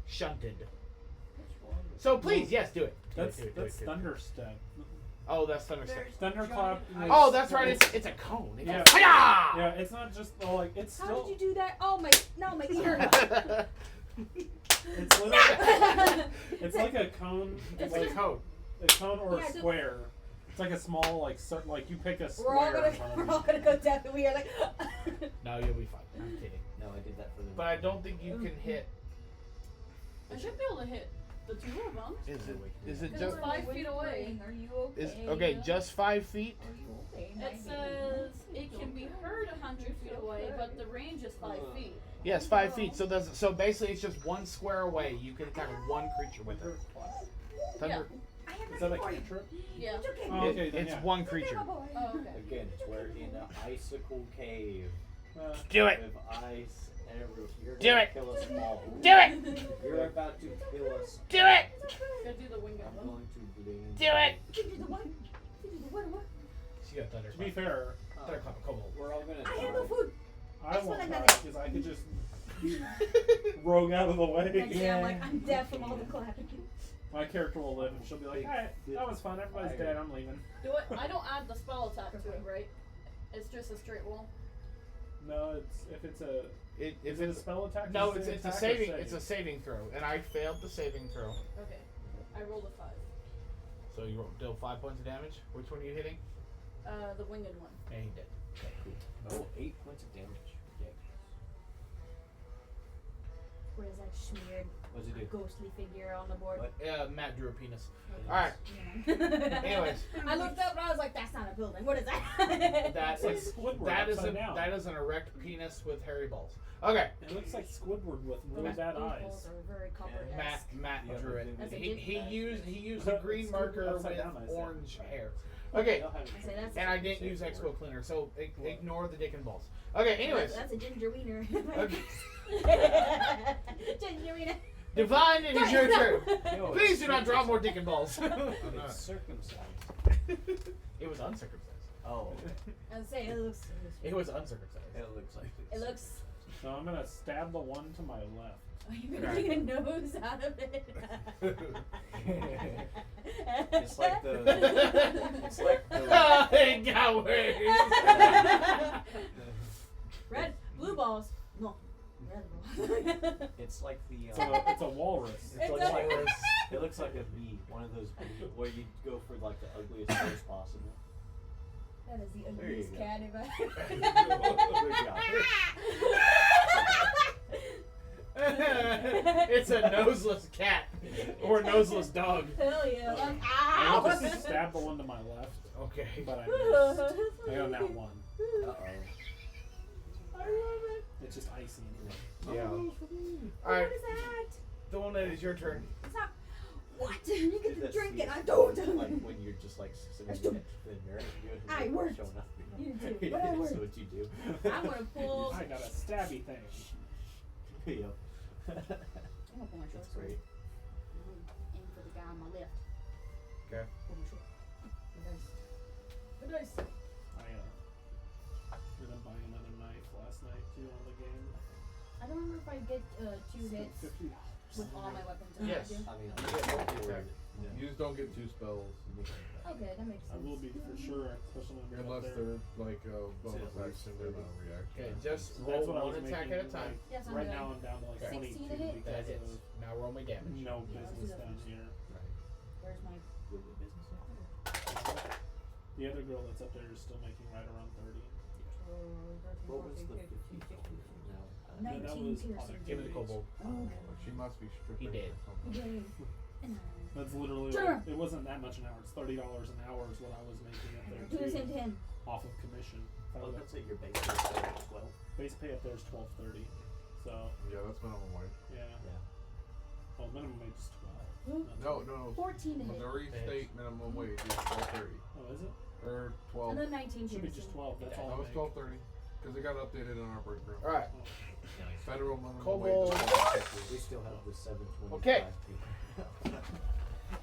shunted. Which one? So please, yes, do it. Do That's it, do it, do that's it, do it. thunderstep. Oh, that's thunderstep. Thunderclap. is- Oh, that's right. It's a cone. It's Yeah. Hi-ya! Yeah, it's not just like it's How still. did you do that? Oh my! No, my ear. It's literally. It's like a cone. It's like a cone. a cone or Yeah, a so- square. It's like a small, like you pick a We're all square. gonna in front of we're all you. gonna go deaf and we are like. No, you'll be fine. I'm kidding. No, I did that for the. But I don't think you can hit. I should be able to hit the two of them. Is it Because just? it's 5 feet away. Are you okay? Is okay? Just 5 feet. Are you okay? my It baby? says it can be heard 100 feet away, but the range is 5 feet. Yes, 5 feet. So basically, it's just one square away. You can attack one creature with it. Thunder. I have Is that a nothing for you. cantrip? Yeah. It's okay. Oh, okay, then It's yeah. one It's okay, creature. my boy. Oh, okay. Again, we're in an icicle cave Do it. with ice and everything. You're Do gonna it. kill us all. Do it. You're about to kill us. Do it. Gotta do the wing I'm one. going to bleed. Do it. You can do the one. You can do the one. She got thunder. To be fair, Thunderclap kobold. We're all gonna I have no die. food. I That's won't what I die meant. because I could just rogue out of the way. Next day I'm like, I'm deaf from all the clapping. My character will live and she'll be like, alright, that was fun, everybody's dead, I'm leaving. Do it. I don't add the spell attack to it, right? It's just a straight roll. No, it's if it's a If is it a it's spell attack? no, Is it it's a attack or saving. save? It's a saving throw, and I failed the saving throw. Okay. I rolled a 5. So you deal 5 points of damage. Which one are you hitting? The winged one. And he did. Okay, cool. Oh, 8 points of damage. What is that smeared What's it do? ghostly figure on the board? What? Matt drew a penis. Okay. All right. Yeah. Anyways. I looked up and I was like, that's not a building. What is that? That like is Squidward that is upside down. that is an erect penis with hairy balls. Okay. It looks like Squidward with really bad eyes. Balls are very copper-esque. Matt Yeah, drew it. That's a He gift. used a green It's marker upside with down, I said. orange hair. Okay. They'll have it. I say that's And I didn't use Expo Cleaner, so ignore the dick and balls. Okay. Anyways. That's a ginger wiener. Okay. Ginger wiener. Divine, it is your turn. No, Please it's do not draw more dick and balls. I'm not. It's circumcised. It was uncircumcised. Oh, I say it looks. It was uncircumcised. it looks like It looks. So I'm gonna stab the one to my left. Are you making a nose out of it? It's like the. It's like the. It got worse. Red, blue balls. No, red balls. It's like the. It's a walrus. It's looks a- like it looks like a bee. One of those bees where you go for like the ugliest face possible. That is the There you ugliest go. cat Good ever. It's a noseless cat or noseless dog. Hell yeah. Like, I ow! will just stab the one to my left, Okay. but I missed. I got that one. Uh I love it. It's just icy anyway. Yeah. What All right, is that? Dawn, it is your turn. It's not. What? You get to That's drink the- it. I don't. Like when you're just like sitting I don't- in the mirror, I you're worked. showing up. You do, but I That's worked. what you do. I'm gonna pull. I got a stabby thing. Yep. I'm gonna pull my short That's sword. great. Aim for the guy on my left. Okay. Pull my short. Good dice. I didn't buy another knife last night too on the game. I don't remember if I get 2 hits $50. with all my weapons. Yes. I do. I mean, You get multi attack. You just don't get 2 spells. Okay, that makes I sense. will be for sure, especially when I'm Unless up there. they're like bonus It's action, they're not reaction. Okay, just So roll that's what I one was attack making, at a time. like, Yes, I'm right doing. now I'm down to like 16 22 to hit? because That hits. of Now roll me damage. no Yeah, let's do business that down first. here. Where's my? The other girl that's up there is still making right around 30. What was the 50? No. Yeah, that 19 was piercing. Give it a kobold. She must be stripping. He did. or something. That's literally Sure. like, it wasn't that much an hour. It's $30 an hour is what I was making up there Do the same too, to him. off of commission. If I I was would- gonna say your base is 12. base pay up there is $12.30. So Yeah, that's minimum wage. yeah. Yeah. Well, minimum wage is 12. No. 14 to hit. Missouri state minimum wage is 12.30 Oh, is it? or 12. And then 19 Should be piercing. just 12. That's all. That I was make. 12.30 because it got updated in our break room. All right. Oh. Federal minimum Kobold. wage is 12.50. We still have the 725 Okay. people.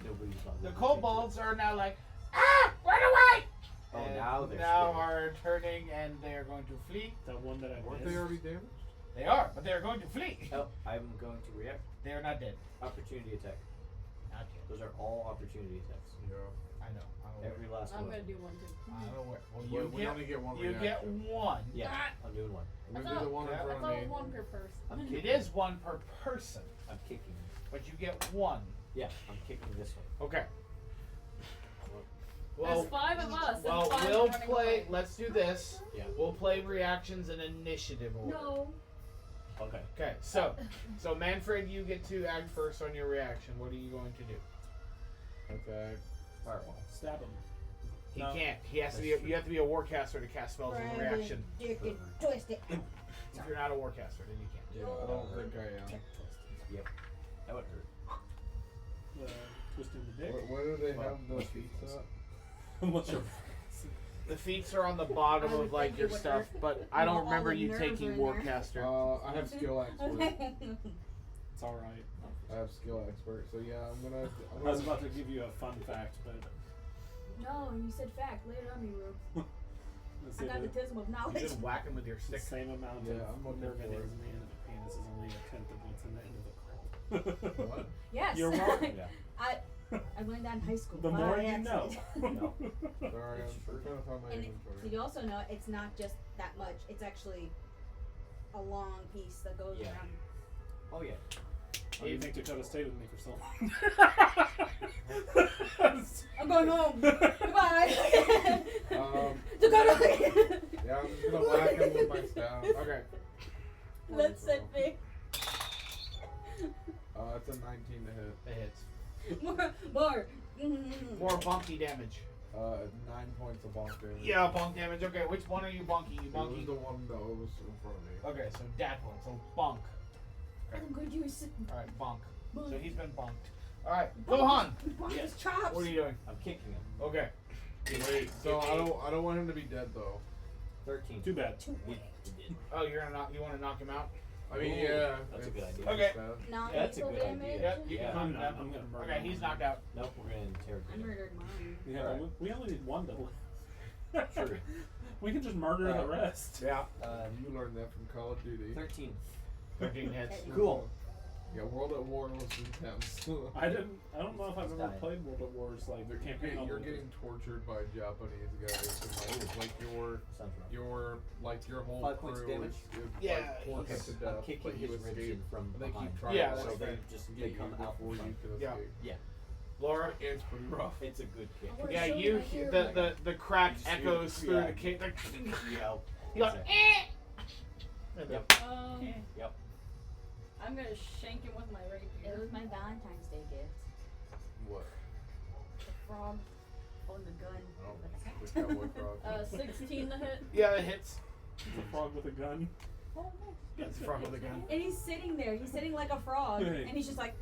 Nobody's on The the kobolds are now like, ah, run away! Oh, And now they're now scared. are turning and they are going to flee. That one that I Weren't missed. they already damaged? They are, but they are going to flee. Oh, I'm going to react. They are not dead. Opportunity attack. Not yet. Those are all opportunity attacks. Yeah. I know. I'm aware. Every last I'm one. gonna do one too. I'm aware. Well, But you we get, only get one you get reaction. one. Yeah, Ah. I'm doing one. I'm I gonna do the one in thought- I front thought of it me. was one per person. I'm It kicking. is one per person, I'm kicking. but you get one. Yeah, I'm kicking this one. Okay. Well, There's 5 of us. well, and 5 we'll running play. away. Let's do this. Yeah. We'll play reactions in initiative order. No. Okay. Okay, so Manfred, you get to act first on your reaction. What are you going to do? Attack. Fireball. Stab him. He No. can't. He has to be. That's You have to be a warcaster to cast spells as a reaction. Dick it, twist it. If you're not a warcaster, then you can't. Yeah, I don't think I am. Yep. That would hurt. Twisting the dick. Where do they have the feet at? Unless you're. The feats are on the bottom I would of like think your it would stuff, hurt. but I No, don't all remember the you nerves are taking in there. warcaster. I have skill expert. It's alright. I have skill expert, so yeah, I'm gonna. I was about to give you a fun fact, but No, you said fact. Lay it on me, Rue. let's I see got the the tism of You knowledge. just whack him with your stick. same amount Yeah, of I'm looking nerve for endings it. in the end of the penis is only a tenth of what's in the end of the curl. What? Yes. You're welcome. Yeah. I learned that in high school. The by more you know. accident. No. Sorry, I'm trying to find my And so inventory. you also know it's not just that much. It's actually a long piece that goes Yeah. around. Oh yeah. Why do you think Dakota stayed with me for so long? I'm going home. Goodbye. Dakota. Yeah, I'm just gonna whack him with my staff. Okay. Let's set big. It's a 19 to hit. It hits. More. More bonky damage. 9 points of bonk damage. Yeah, bonk damage. Okay, which one are you bonking? You It was bonking. the one that was in front of me. Okay, so that one. So bonk. I'm going to use All right, bonk. bonk. So he's been bonked. All right, Gohan. Bonk Yes. his chops. What are you doing? I'm kicking him. Okay. Wait, so I don't want him to be dead though. 13. Too bad. He did. Oh, you're gonna knock. You want to knock him out? I mean, Ooh, yeah. that's a good it's- idea. Okay. it's bad. Not That's a lethal good damage. idea. Yep. You Yeah. can I'm knock not. him I'm gonna out. murder Okay, him. he's knocked out. Nope, we're gonna interrogate I him. murdered mine. Yeah, Alright. but we only need one double. True. We can just murder the rest. Yeah. You learned that from Call of Duty. 13. 13 hits. Cool. Yeah, World at War was intense. I don't know if I've ever Dying. played World at Wars like their campaign. You're getting tortured by Japanese guys, and like your Sounds right. your whole 5 points crew damage? is Yeah, like tortured he's- to I'm death, kicking but you his ribs escape. in from And they behind. keep trying Yeah, to that's so fair. they just get they you come out before from you front. can Yeah. escape. Yeah. Laura. It's pretty rough. It's a good kick. I wanna Yeah, show you. my hair. The crack You see it? echoes through Yeah. the cave. Like, Yep. you go, Exactly. And Yep. Yep. I'm gonna shank him with my It rapier. was my Valentine's Day gift. What? The frog on the gun. Oh, the cowboy frog. 16 to hit. Yeah, it hits. The frog with a gun. That's the front of the gun. And he's sitting there. He's sitting like a frog. Hey. And he's just like.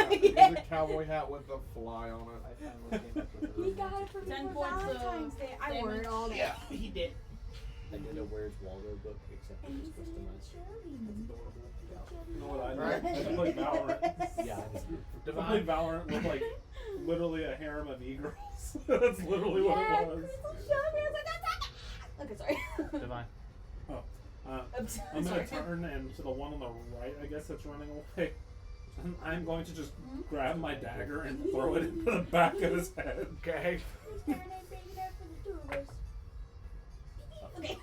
He has a cowboy hat with a fly on it. I finally came up with a He got it for me 10 for points of Valentine's Day. I wore it damage. all day. Yeah, he did. I did a Where's Waldo book, except it And was he's sitting customized. cherry. You know what I Right. did? I played Valorant. Yeah, I know. I Divine. played Valorant with like literally a harem of e-girls. That's literally what Yeah, it was. Crystal showed me. I was like, that's okay, sorry. Divine. I'm gonna Sorry. turn and to the one on the right, I guess that's running away. I'm going to just grab my dagger and throw it into the back of his head. Okay. Okay.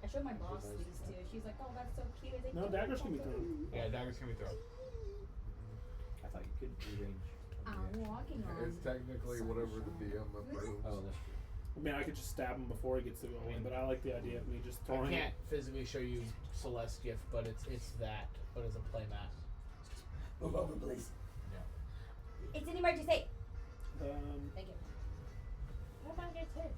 I showed my boss these two. She's like, "Oh, that's so cute." I was like, No, daggers can be thrown. Yeah, daggers can be thrown. I thought you could rearrange. I'm walking on. It's technically whatever the DM approves. Oh, that's true. I mean, I could just stab him before he gets to go in, but I like the idea of me just I throwing can't physically show you Celeste gift, but it's that, but as a playmat. Move over, please. It's an emergency. it. Thank you. What about his head?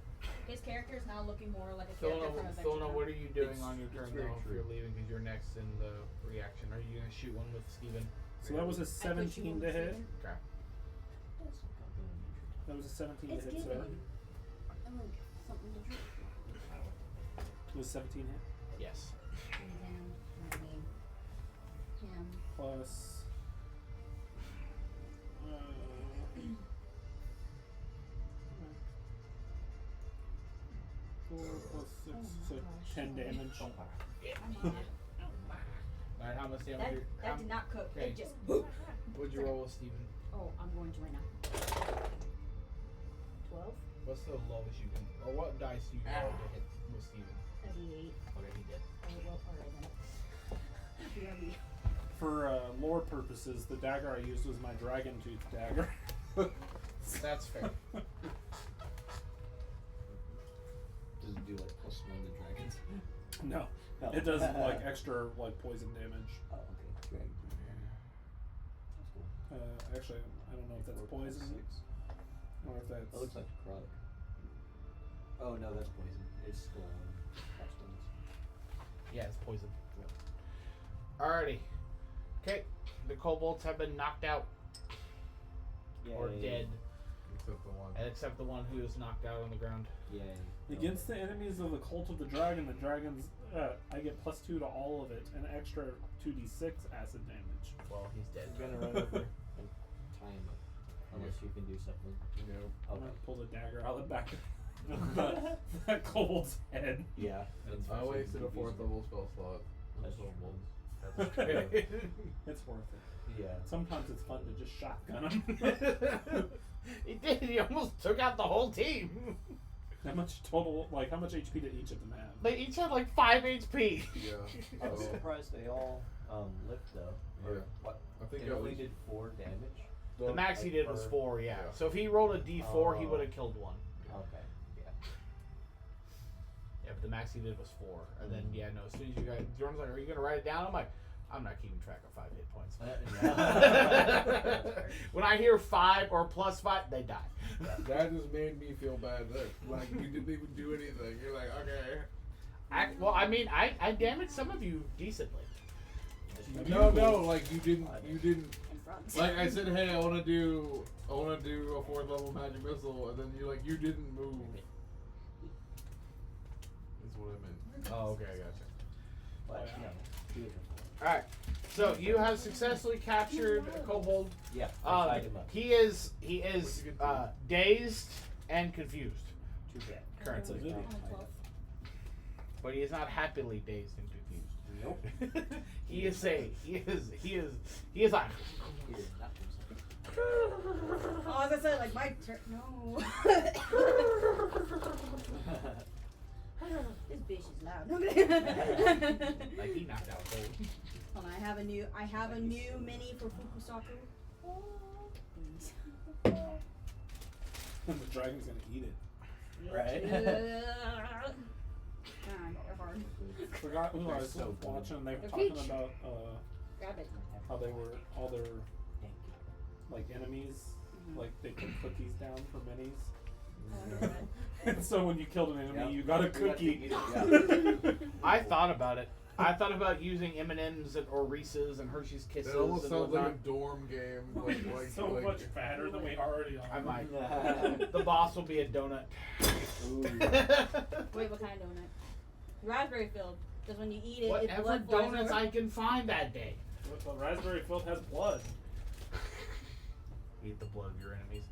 His character is now looking more like a Philna, character from Adventure Philna, Time. what are you doing It's- on your turn it's very though if true. you're leaving because you're next in the reaction? Are you gonna shoot one with Steven? So that was a I put you 17 on to hit. Steven. Okay. That was a 17 It's to hit, sir. giving. I like something to drink. It was 17 hit. Yes. And then I mean, him. Plus. 4 plus 6, Oh so my gosh. 10 damage. I'm Alright, how much damage? that you- how- that did not cook. okay. It just. What'd you roll with Steven? Oh, I'm going to right now. 12. What's the lowest you can, or what dice do you roll to hit with Steven? A D8. Okay, he did. Oh, well, alright then. We are me. For lore purposes, the dagger I used was my dragon tooth dagger. That's fair. Does it do like +1 to dragons? No. No. It does like extra like poison damage. Oh, okay. Dragon. That's cool. Actually, I don't know if that's poison or if that's. That looks like necrotic. Oh no, that's poison. It's still crossbones. Yeah, it's poison. Alrighty. Okay, the kobolds have been knocked out or Yay. dead, Except the one. except the one who is knocked out on the ground. Yay. Against the enemies of the cult of the dragons, I get +2 to all of it, and extra 2d6 acid damage. Well, he's dead. I'm gonna run over and tie him up. Unless you can do something. Nope. I'm Okay. gonna pull the dagger out of the back of that kobold's head. Yeah. I wasted a 4th level spell slot. That's That's okay. It's worth it. Yeah. Sometimes it's fun to just shotgun him. He did. He almost took out the whole team. How much HP did each of them have? They each had like 5 HP. Yeah. I was Oh. surprised they all lived though. Or Yeah. what? I think It at only least did 4 damage. The max he like did was per- 4, yeah. yeah. So if he rolled a d4, he Oh. would have killed one. Okay. Yeah. Yeah, but the max he did was 4. And then, yeah, no, as soon as you guys, Jordan's like, are you going to write it down? I'm like, I'm not keeping track of 5 hit points. Yeah. When I hear 5 or +5, they die. That just made me feel bad. That, like, you didn't even do anything. You're like, okay. I damaged some of you decently. No, like, you didn't. In front. Like, I said, hey, I want to do a 4th level magic missile, and then you didn't move. Is what I meant. Oh, okay, I gotcha. But no. Beautiful. Alright, so you have successfully captured a kobold. Yeah. I tied him up. He is dazed and confused Too bad. currently, but he is not happily dazed and confused. Nope. He is like. He did not himself. Oh, as I said, like my turn. No. This bitch is loud. No, I'm kidding. Like he knocked out cold. Hold on, I have a new mini for Fukusaku. The dragon's gonna eat it. Right. They're hard. Forgot who I was So good. watching. They were They're talking peach. about Grab it. how they were all their Thank you. like enemies. Like they put cookies down for minis. Oh, And so when you killed an enemy, Yeah. you got a You got cookie. cookies, yeah. I thought about it. I thought about using M&Ms or Reese's and Hershey's Kisses That almost and sounds like a whatnot. dorm game. Like, So much fatter than we already are. I might. The boss will be a donut. Ooh. Wait, what kind of donut? Raspberry filled. Because when you eat it, it's Whatever blood flies donuts over. I can find that day. The raspberry filled has blood. Eat the blood of your enemies.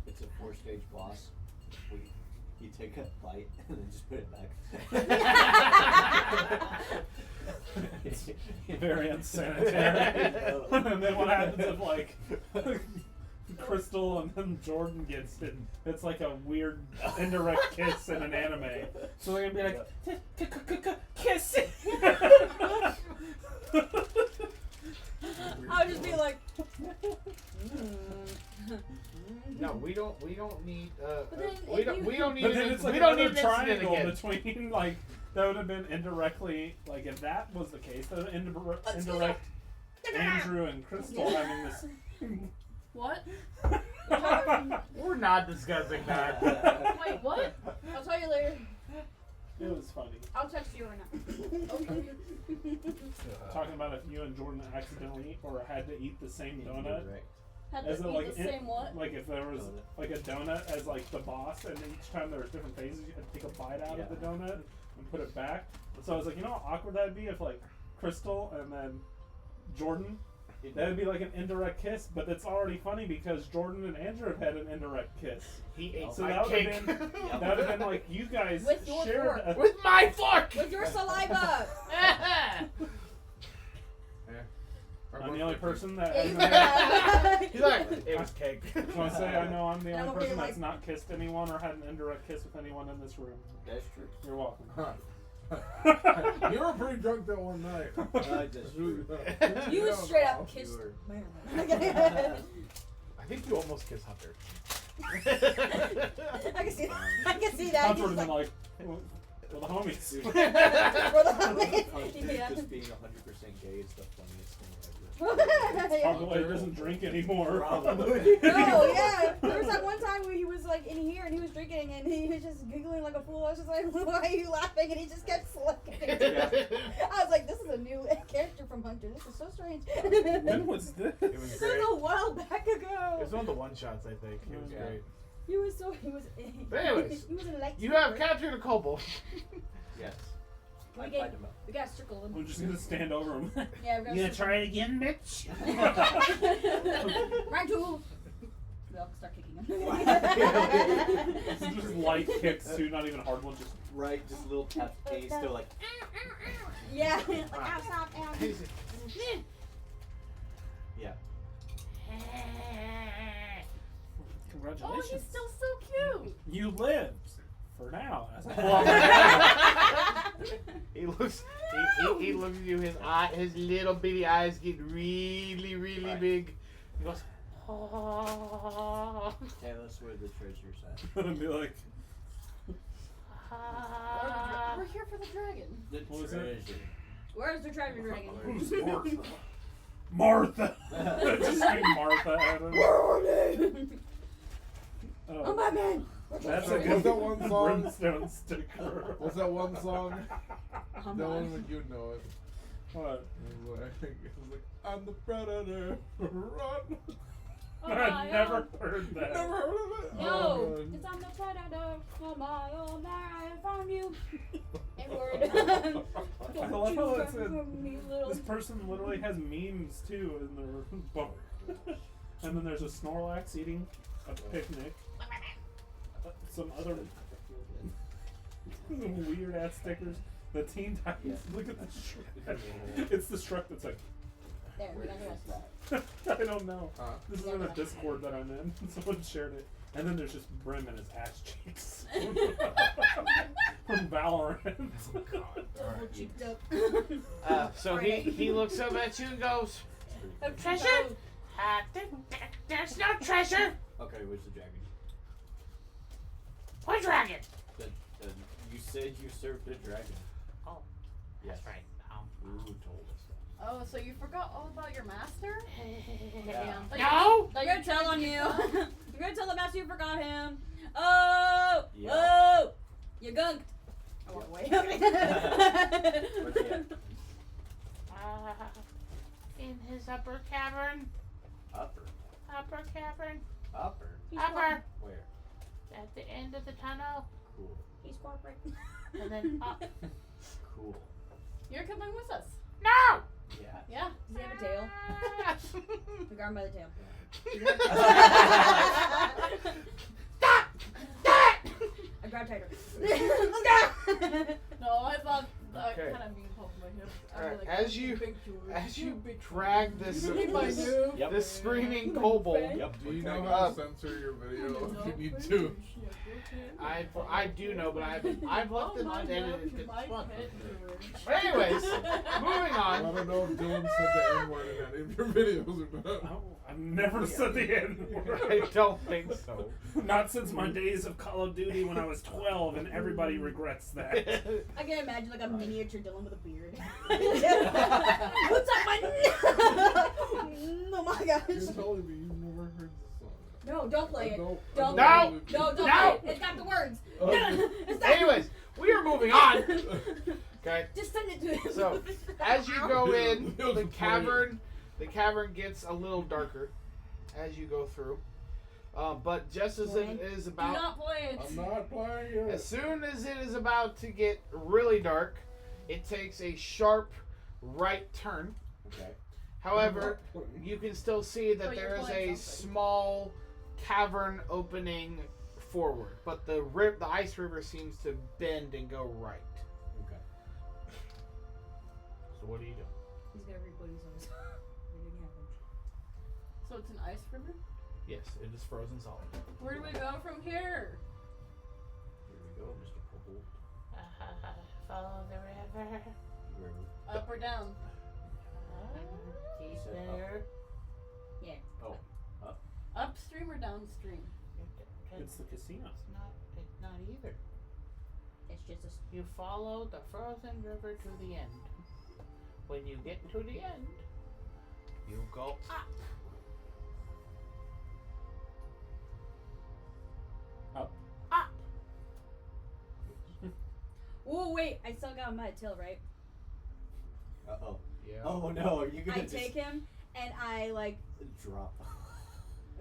It's a 4-stage boss. You take a bite and then just put it back. It's very unsanitary. And then what happens if like Crystal and then Jordan gets it? It's like a weird indirect kiss in an anime. So they're gonna be like, kiss it. I would just be like, No, we don't need. But then We if don't. you- We don't need. But then an- it's like we don't another need an incident triangle again. between like that would have been indirectly like if that was the case, that would indirect Andrew and Crystal having this. What? We're not discussing that. Wait, what? I'll tell you later. It was funny. I'll text you right now. Okay. Talking about if you and Jordan accidentally or had to eat the same donut. Had As to in, eat like, the same what? Like if there was Donut. like a donut as like the boss, and each time there was different phases, you had to take a bite out of the donut and put it back. So I was like, you know how awkward that'd be if like Crystal and then Jordan. That'd be like an indirect kiss, but it's already funny because Jordan and Andrew have had an indirect kiss. He ate So my that would cake. have been that would have been like you guys With your shared fork. With my fork. With your saliva. I'm the only person that. He's like, it was cake. So I say I know I'm the And I'm only over here person that's like- not kissed anyone or had an indirect kiss with anyone in this room. That's true. You're welcome. You were pretty drunk that one night. That's true. You straight up kissed. Sure. Man. I think you almost kissed Hunter. I can see that. I can see that. Hunter He's would have been like, like, we're the homies. we're the Hunter homies. Yeah. just being 100% gay is the funniest thing ever. Yeah. Probably why he doesn't drink anymore. Probably. No, yeah. There was that one time where he was like in here and he was drinking and he was just giggling like a fool. I was just like, why are you laughing? And he just kept slicking. I was like, this is a new character from Hunter. This is so strange. When was this? It was This was great. a while back It ago. was one of the one shots, I think. It was Yeah. great. He was so But anyways, he was a light You have sleeper. captured a kobold. Yes. We I'd get- fight him up. We gotta circle him. I'm just gonna stand over him. Yeah, we gotta You gonna circle try it again, bitch? Right to. We all start kicking It's him. just light kicks too, not even hard ones. Just Right, just little taps of pace, still like. Yeah. Like, ow, stop, ow. Yeah. Oh, congratulations. he's still so cute. You lived for now. He looks at you, his little bitty eyes get really, really Right. big. He goes, oh. Tell us where the treasure's at. And be like, We're here for the dragon. The What was it? treasure. Where's the dragon dragon? who's Martha? Martha! Just scream Martha at him. Oh my man! That's a What's good that one song? brimstone sticker. What's that one song? Oh That my. one when you know it. What? It was like, I'm the predator. Run. Oh, I've never heard that. Never heard of it? No, Oh, because I'm the predator. On my own, I found you. N-word. I love how it said, Me little. this person literally has memes too in their book. And then there's a Snorlax eating a picnic. Some other weird ass stickers. The Teen Titans. Look at the Shrek. It's the Shrek that's like, There, we got the rest of that. I don't know. Huh? This is in a Discord that I'm in. Someone shared it. And then there's just Brim and his ass cheeks. From Valorant. Double cheeked up. So he looks up at you and goes, treasure? There's no treasure. Okay, where's the dragon? What dragon? You said you served a dragon. Oh, Yes. that's right. Who told us that? Oh, so you forgot all about your master? Yeah. Like, No. I'm gonna tell on you. I'm gonna tell the master you forgot him. Oh! Yeah. Oh! You gunked. I walk away. Where's he at? In his upper cavern. Upper. Upper cavern. Upper. Upper. Where? At the end of the tunnel. Cool. He's corporate. And then up. Cool. You're coming with us. No! Yeah. Yeah. Does he have a tail? We got him by the tail. Stop! Stop! I grabbed tighter. No, I thought Okay. kind of being pulled by him. Alright, Like, as you drag this Yep. this screaming kobold, Yep. Do you know Okay. how to censor your video if you need to? I do know, but I've left Oh them my unedited. God, It's my fun. pet doer. But anyways, moving I on. don't know if Dylan said the N-word in any of your videos or not. Oh, I've never said the N word. I don't think so. Not since my days of Call of Duty when I was 12, and everybody regrets that. I can imagine like a miniature Dylan with a beard. What's up, my? Oh my You're gosh! telling me you've never heard this song. No, don't play it. Don't. Don't. No! No, don't No! play it. It's got the words. Okay. It's not- Anyways, we are moving on. Okay. Just send it to him. So, as you go in, He'll the just play cavern gets a little darker as you go through. But just as it is Do about, not play it. I'm not playing it. as soon as it is about to get really dark, it takes a sharp right turn. Okay. However, you can still see that Oh, you're there is playing a something. small cavern opening forward, but the ice river seems to bend and go right. Okay. So what do you do? He's gonna read what he says. Reading happens. So it's an ice river? Yes, it is frozen solid. Where do we go from here? Here we go, Mr. Kobold. Follow the river. River. Up or down? Deep Said there. Yeah. Oh. Upstream or downstream? It's the casino. It's not either. It's just a. You follow the frozen river to the end. When you get to the end, you go up. Up. Up. Oh wait, I still got my tail, right? Uh-oh. Yeah. Oh no, are you gonna I just take him and I like. drop?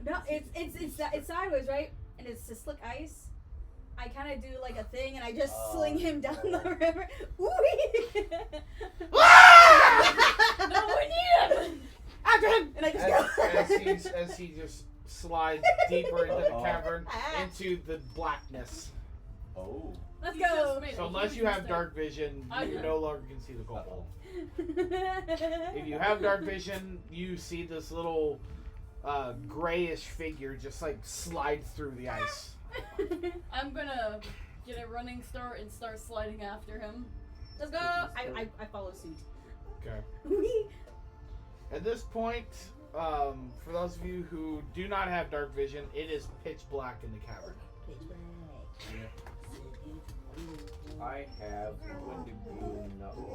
No, it's sideways, right? And it's just slick ice. I kind of do like a thing, and I just sling him down the river. Whee! No, we need him! After him, and I just go. As he just slides deeper into the cavern, into the blackness. Oh. Let's You go. just made a So unless huge you have mistake. dark vision, I you do. no longer can see the kobold. If If you have dark vision, you see this little grayish figure just like slide through the ice. I'm gonna get a running start and start sliding after him. Let's go. I follow suit. Okay. Whee! At this point, for those of you who do not have dark vision, it is pitch black in the cavern. I have Wendigo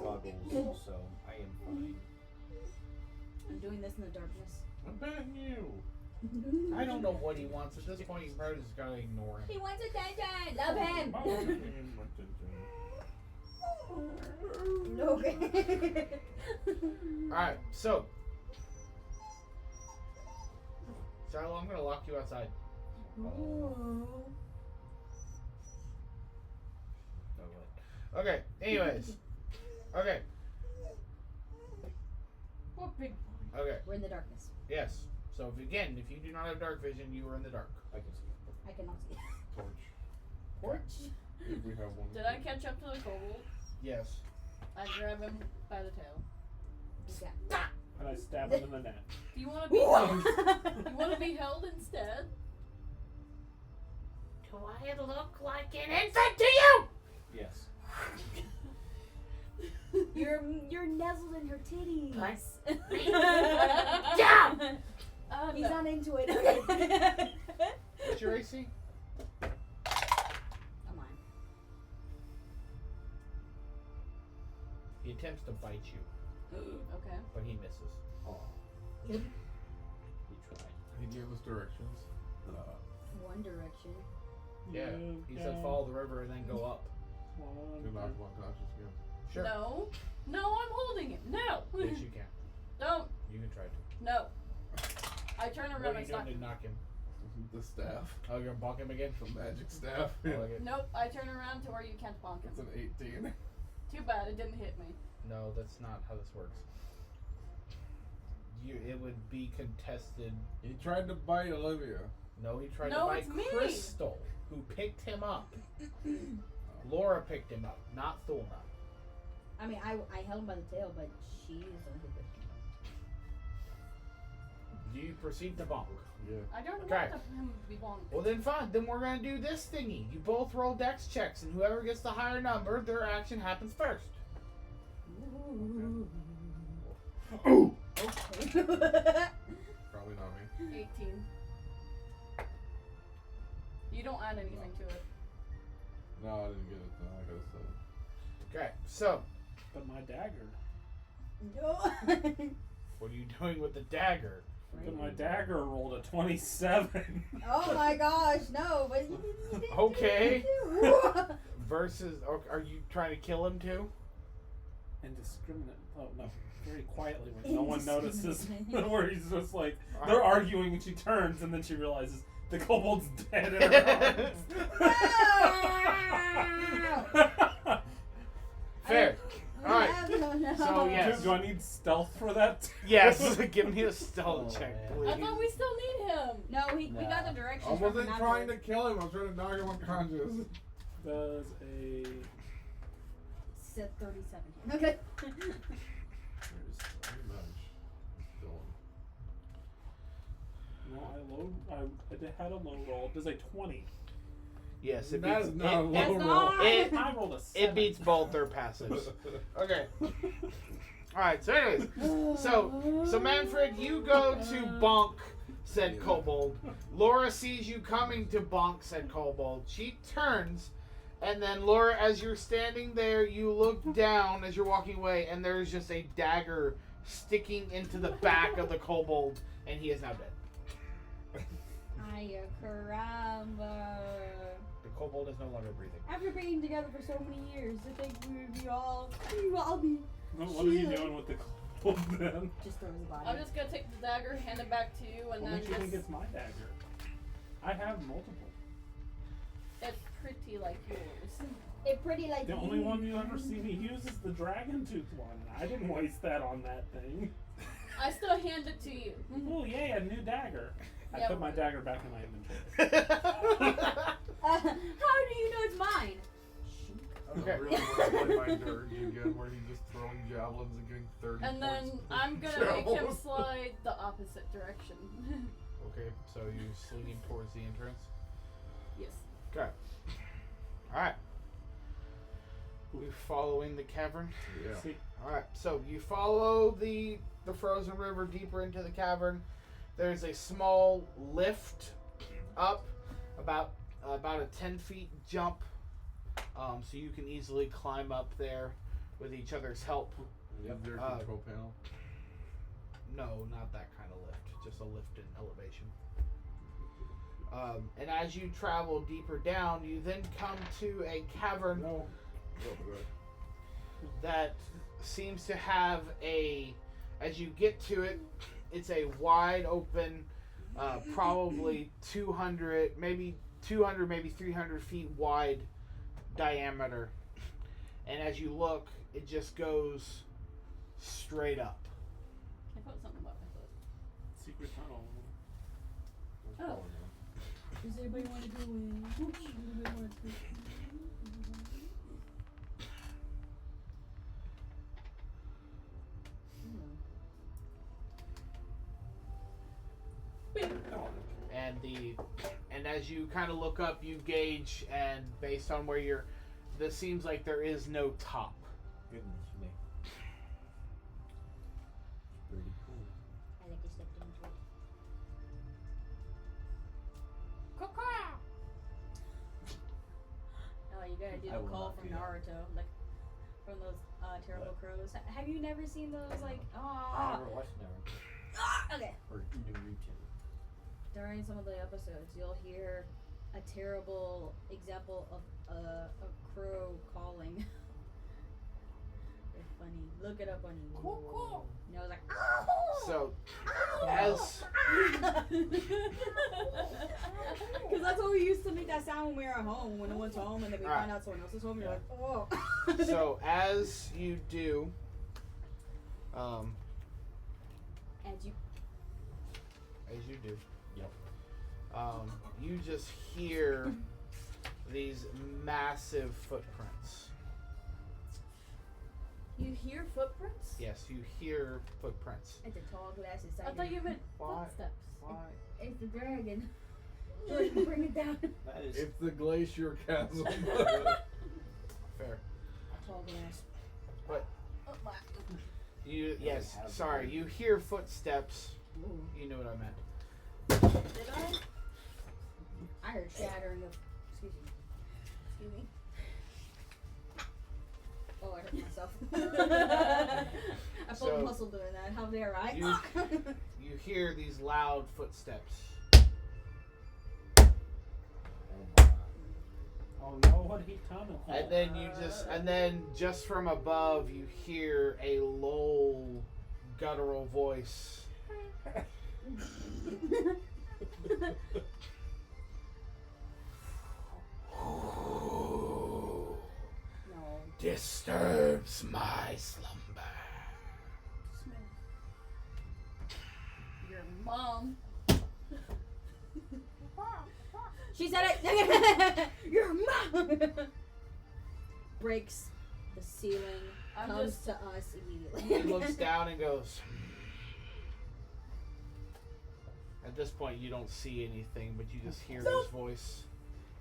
goggles, so I am fine. I'm doing this in the darkness. I'm betting you. I don't know what he wants. At this point, you probably just gotta ignore him. He wants attention. Love him. Okay. Alright, so. Shiloh, I'm gonna lock you outside. Ooh. Okay, anyways. Okay, What big okay, We're in the darkness. yes. So, if you do not have dark vision, you are in the dark. I can see. I cannot see. Torch. Torch. If we have one. Did I catch up to the kobold? Yes. I grab him by the tail. Yeah. And I stab him in the neck. Do you want to be held? You want to be held instead? Do I look like an infant to you? Yes. You're nuzzled in her titties. Yeah. He's No. not into it. What's your AC? Come on. He attempts to bite you, Okay. but he misses. Oh. Good. He tried. He gave us directions. One Direction. Yeah. He said follow the river and then go up. To knock him unconscious again. Sure. No. No, I'm holding him. No. Yes, you can. Don't. You can try to. No. I turn What around are and you doing stop. to knock him? The staff. Oh, you're gonna bonk him again? The magic staff. I like it. Nope. I turn around to where you can't bonk It's him. an 18. Too bad it didn't hit me. No, that's not how this works. It would be contested. He tried to bite Olivia. No, he tried No, to bite it's me. Crystal, who picked him up. Laura picked him up, not Thulna. I mean, I held him by the tail, but she is the one who pushed him. Do you proceed to bonk? Yeah. I don't Okay. want him to be bonked. Well then fine, then we're gonna do this thingy. You both roll dex checks, and whoever gets the higher number, their action happens first. Ooh. Probably not me. 18. You don't add anything to it. No, I didn't get it. No, I got a 7. Okay, so But my dagger. No. what are you doing with the dagger? But my dagger rolled a 27. Oh my gosh, no! But you didn't Okay. do. Versus, are you trying to kill him too? Indiscriminate. Oh, no. Very quietly when no one notices. Indiscriminate. Where he's just like, Alright. they're arguing and she turns and then she realizes the kobold's dead in her arms. Fair. All right. No. So, yes. Do I need stealth for that? Yes. Give me a stealth Oh, check, man. please. I thought we still need him. No, we got the directions. I from wasn't the trying to map. kill him. I was trying to knock him unconscious. Does a... Said 37. Okay. Pretty much. Dylan. No, I had a low roll. Does a 20. Yes, it That beats. is not a low That's roll. not. It, I rolled a 7. it beats both their passives. Okay. All right. So, anyways, so Manfred, you go to bonk said Yeah. Kobold. Laura sees you coming to bonk, said Kobold. She turns, and then Laura, as you're standing there, you look down as you're walking away, and there's just a dagger sticking into the back of the Kobold, and he is now dead. Ay, caramba. The Kobold is no longer breathing. After being together for so many years, I think we would be all be What are you doing with the cold then? just throws the body. I'm just gonna take the dagger, hand it back to you, and What then makes you think just. it's my dagger? I have multiple. It's pretty like yours. It pretty like The only one you ever see me use is the dragon tooth one. I didn't waste that on that thing. I still hand it to you. Oh yay, a new dagger. I Yeah. put my dagger back in my inventory. How do you know it's mine? I Okay. really want to play my dirge again, where he's just throwing javelins and getting 30 And then points per I'm gonna make him javelin. slide the opposite direction. Okay, so you swinging towards the entrance? Yes. Okay. Alright. We're following the cavern. Yeah. See, Alright, so you follow the frozen river deeper into the cavern. There's a small lift up, about a 10 feet jump, so you can easily climb up there with each other's help. Is there a control panel? No, not that kind of lift, just a lift in elevation. And as you travel deeper down, you then come to a cavern No. Oh, good. that seems to have as you get to it, it's a wide open, probably 200, maybe 300 feet wide diameter. And as you look, it just goes straight up. Can I put something about my foot? secret tunnel. Oh. Does anybody want to go in? Does anybody want to? And as you kind of look up, you gauge, and based on where you're, this seems like there is no top. Goodness me. Pretty cool. I like to step into it. Oh, you gotta do I the will call not from do that. Naruto, like from those terrible crows. Have you never seen those like? I Oh, never watched Naruto okay. or Naruto. During some of the episodes, you'll hear a terrible example of a crow calling. They're funny. Look it up on YouTube. Cool. You know, it's like. So, as Because that's what we used to make that sound when we were at home. When no one's home, and then we Alright. find out someone else is home, and you're like, oh. so as you do, As you do, Yep. you just hear these massive footprints. You hear footprints? Yes, you hear footprints. It's a tall glass I inside. thought you meant Why? footsteps. Why? It's the dragon. Jordan, bring it down. That is. It's the glacier chasm. Fair. Tall glass. But Oh, my. you, yes, have sorry, one. you hear footsteps. Ooh. You know what I meant. Did I? I heard shattering of. Excuse me. Excuse me. Oh, I hurt myself. I pulled So, a muscle doing that. How dare I? you- You hear these loud footsteps. Oh my. Oh no, what he tunnel? And then just from above you hear a low guttural voice. No. Disturbs my slumber. Your mom. She said it. Your mom breaks the ceiling. I'm Comes just- to us immediately. He looks down and goes. At this point, you don't see anything, but you just hear his voice.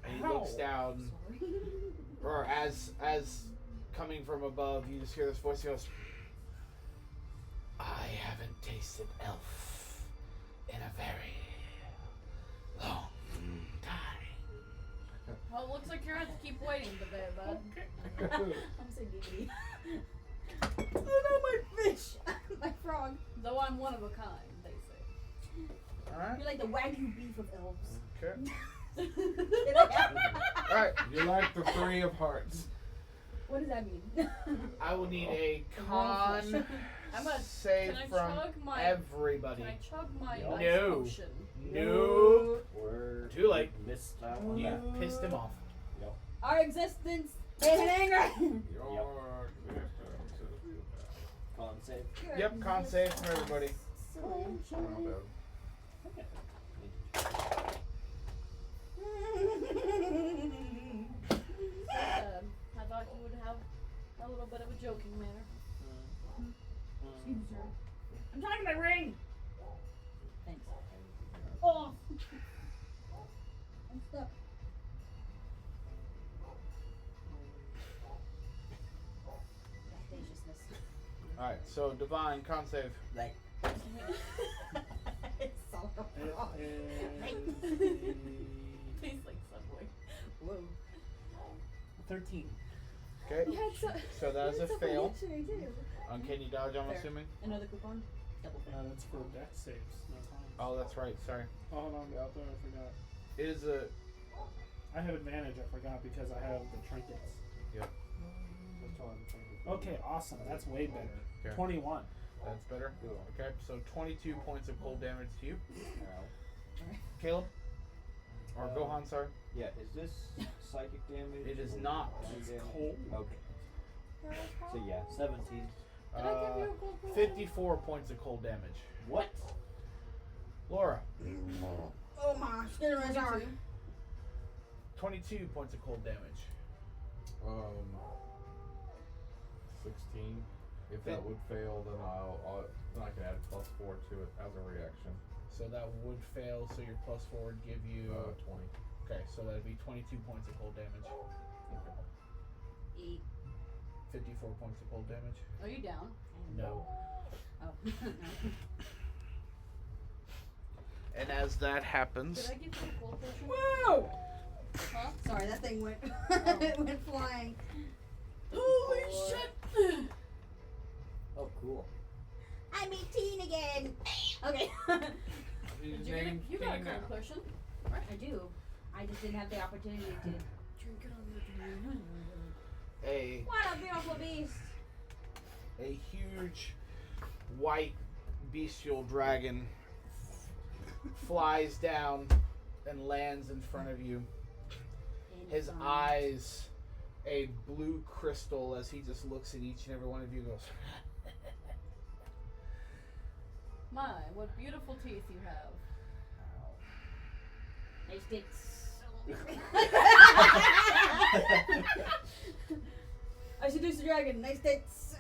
And he looks down, Sorry. or as coming from above, you just hear this voice. He goes, "I haven't tasted elf in a very have to keep waiting today, bud. I'm so giggity. Oh no, my fish! My frog. Though I'm one of a kind, they say. Alright. You're like the Wagyu beef of elves. Okay. What Alright. You like the 3 of hearts. does that mean? I will need a con I'm a- save can I from chug my- everybody. Can I chug my No. ice No. potion? No. We're Too late. Missed out on You that. pissed him off. Yep. Our existence is an anger. Your Con save. Yep, con save from everybody. Not bad. Okay. I thought you would have a little bit of a joking manner. I'm talking my ring. Thanks. Oh. I'm stuck. Audaciousness. Alright, so Divine, con save. Like, It's so wrong. Tastes like Subway. Whoa. 13. Okay. You had So that is you a had fail. dictionary too. Uncanny dodge, I'm Fair. assuming. Another coupon. Double fail. That's for dex saves, no con. Oh, that's right. Sorry. Oh, hold on, I forgot. It is a. I have advantage, I forgot, because I have the trinkets. Yep. Okay, awesome. That's way better. Okay. 21. That's better. Okay, so 22 points of cold damage to you. ow. Caleb? Or Gohan, sorry. Yeah, is this psychic damage? It is or not. cold It's damage? cold. Okay. So yeah, 17. Did I give you a gold coin? 54 points of cold damage. What? Laura, Oh my, skin my arm. 22 points of cold damage. 16. If that would fail, then then I can add +4 to it as a reaction. So that would fail, so your +4 would give you. 20. Okay, so that'd be 22 points of cold damage. 8. 54 points of cold damage. Are you down? No. Oh. And as that happens. Did I give you a gold potion? Whoa! Huh? Sorry, that thing went it went flying. Holy shit! Oh, cool. I'm 18 again. Okay. Did you got a gold potion? I do. I just didn't have the opportunity to. Drink it on the What a beautiful beast! A huge white bestial dragon flies down and lands in front of you. His eyes a blue crystal as he just looks at each and every one of you and goes, My, what beautiful teeth you have. Nice tits. I seduce the dragon. Nice tits.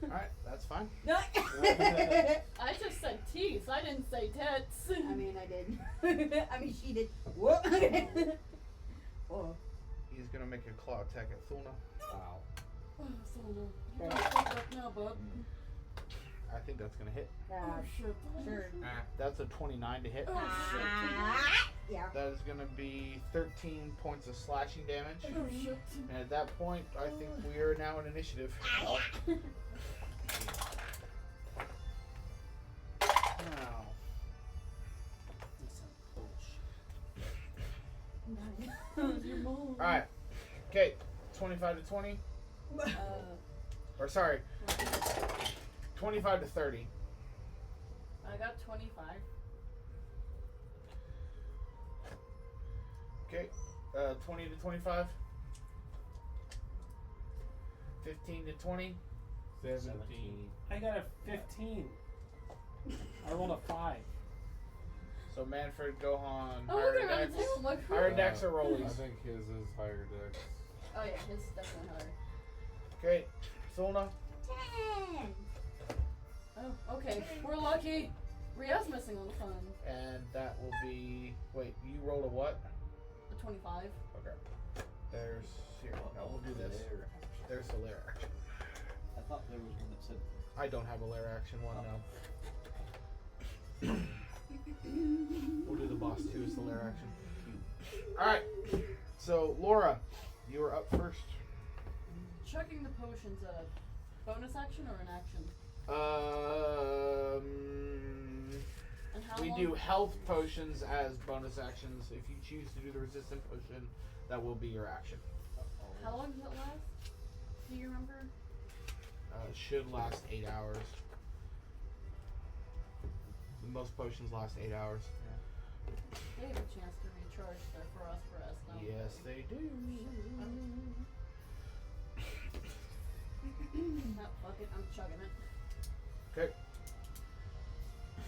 alright, that's fine. I just said teeth. I didn't say tits. I mean, I did. I mean, she did. Whoa. Whoa. He's gonna make a claw attack at Thulna. Wow. Oh, Sona, you gotta fuck up now, bub. I think that's gonna hit. Oh shit. Sure. That's a 29 to hit. Oh shit. Yeah. That is gonna be 13 points of slashing damage. Oh shit. And at that point, I think we are now in initiative. Wow. Your mom. Alright. Okay. 25 to 20. Or sorry. 25 to 30. I got 25. Okay. 20 to 25. 15 to 20. 17. I got a 15. I rolled a 5. So Manfred, Gohan, Oh, look at him. Look. higher decks or I rollies. think his is higher dex. Oh yeah, his is definitely higher. Okay. Thulna. 10. Oh, okay. We're lucky. Ria's missing on the fun. And that will be. Wait, you rolled a what? A 25. Okay. There's. Here. No, we'll do this. There's the lair action. thought there was one that said. I don't have a lair action one now. We'll do the boss 2 as the lair action. Alright. So, Laura, you are up first. Chugging the potions a bonus action or an action? And how We long? do health potions as bonus actions. If you choose to do the resistant potion, that will be your action. How long does it last? Do you remember? It should last 8 hours. Most potions last 8 hours. They have a chance to recharge there for us, no? Yes, they do. No, fuck it, I'm chugging it. Okay.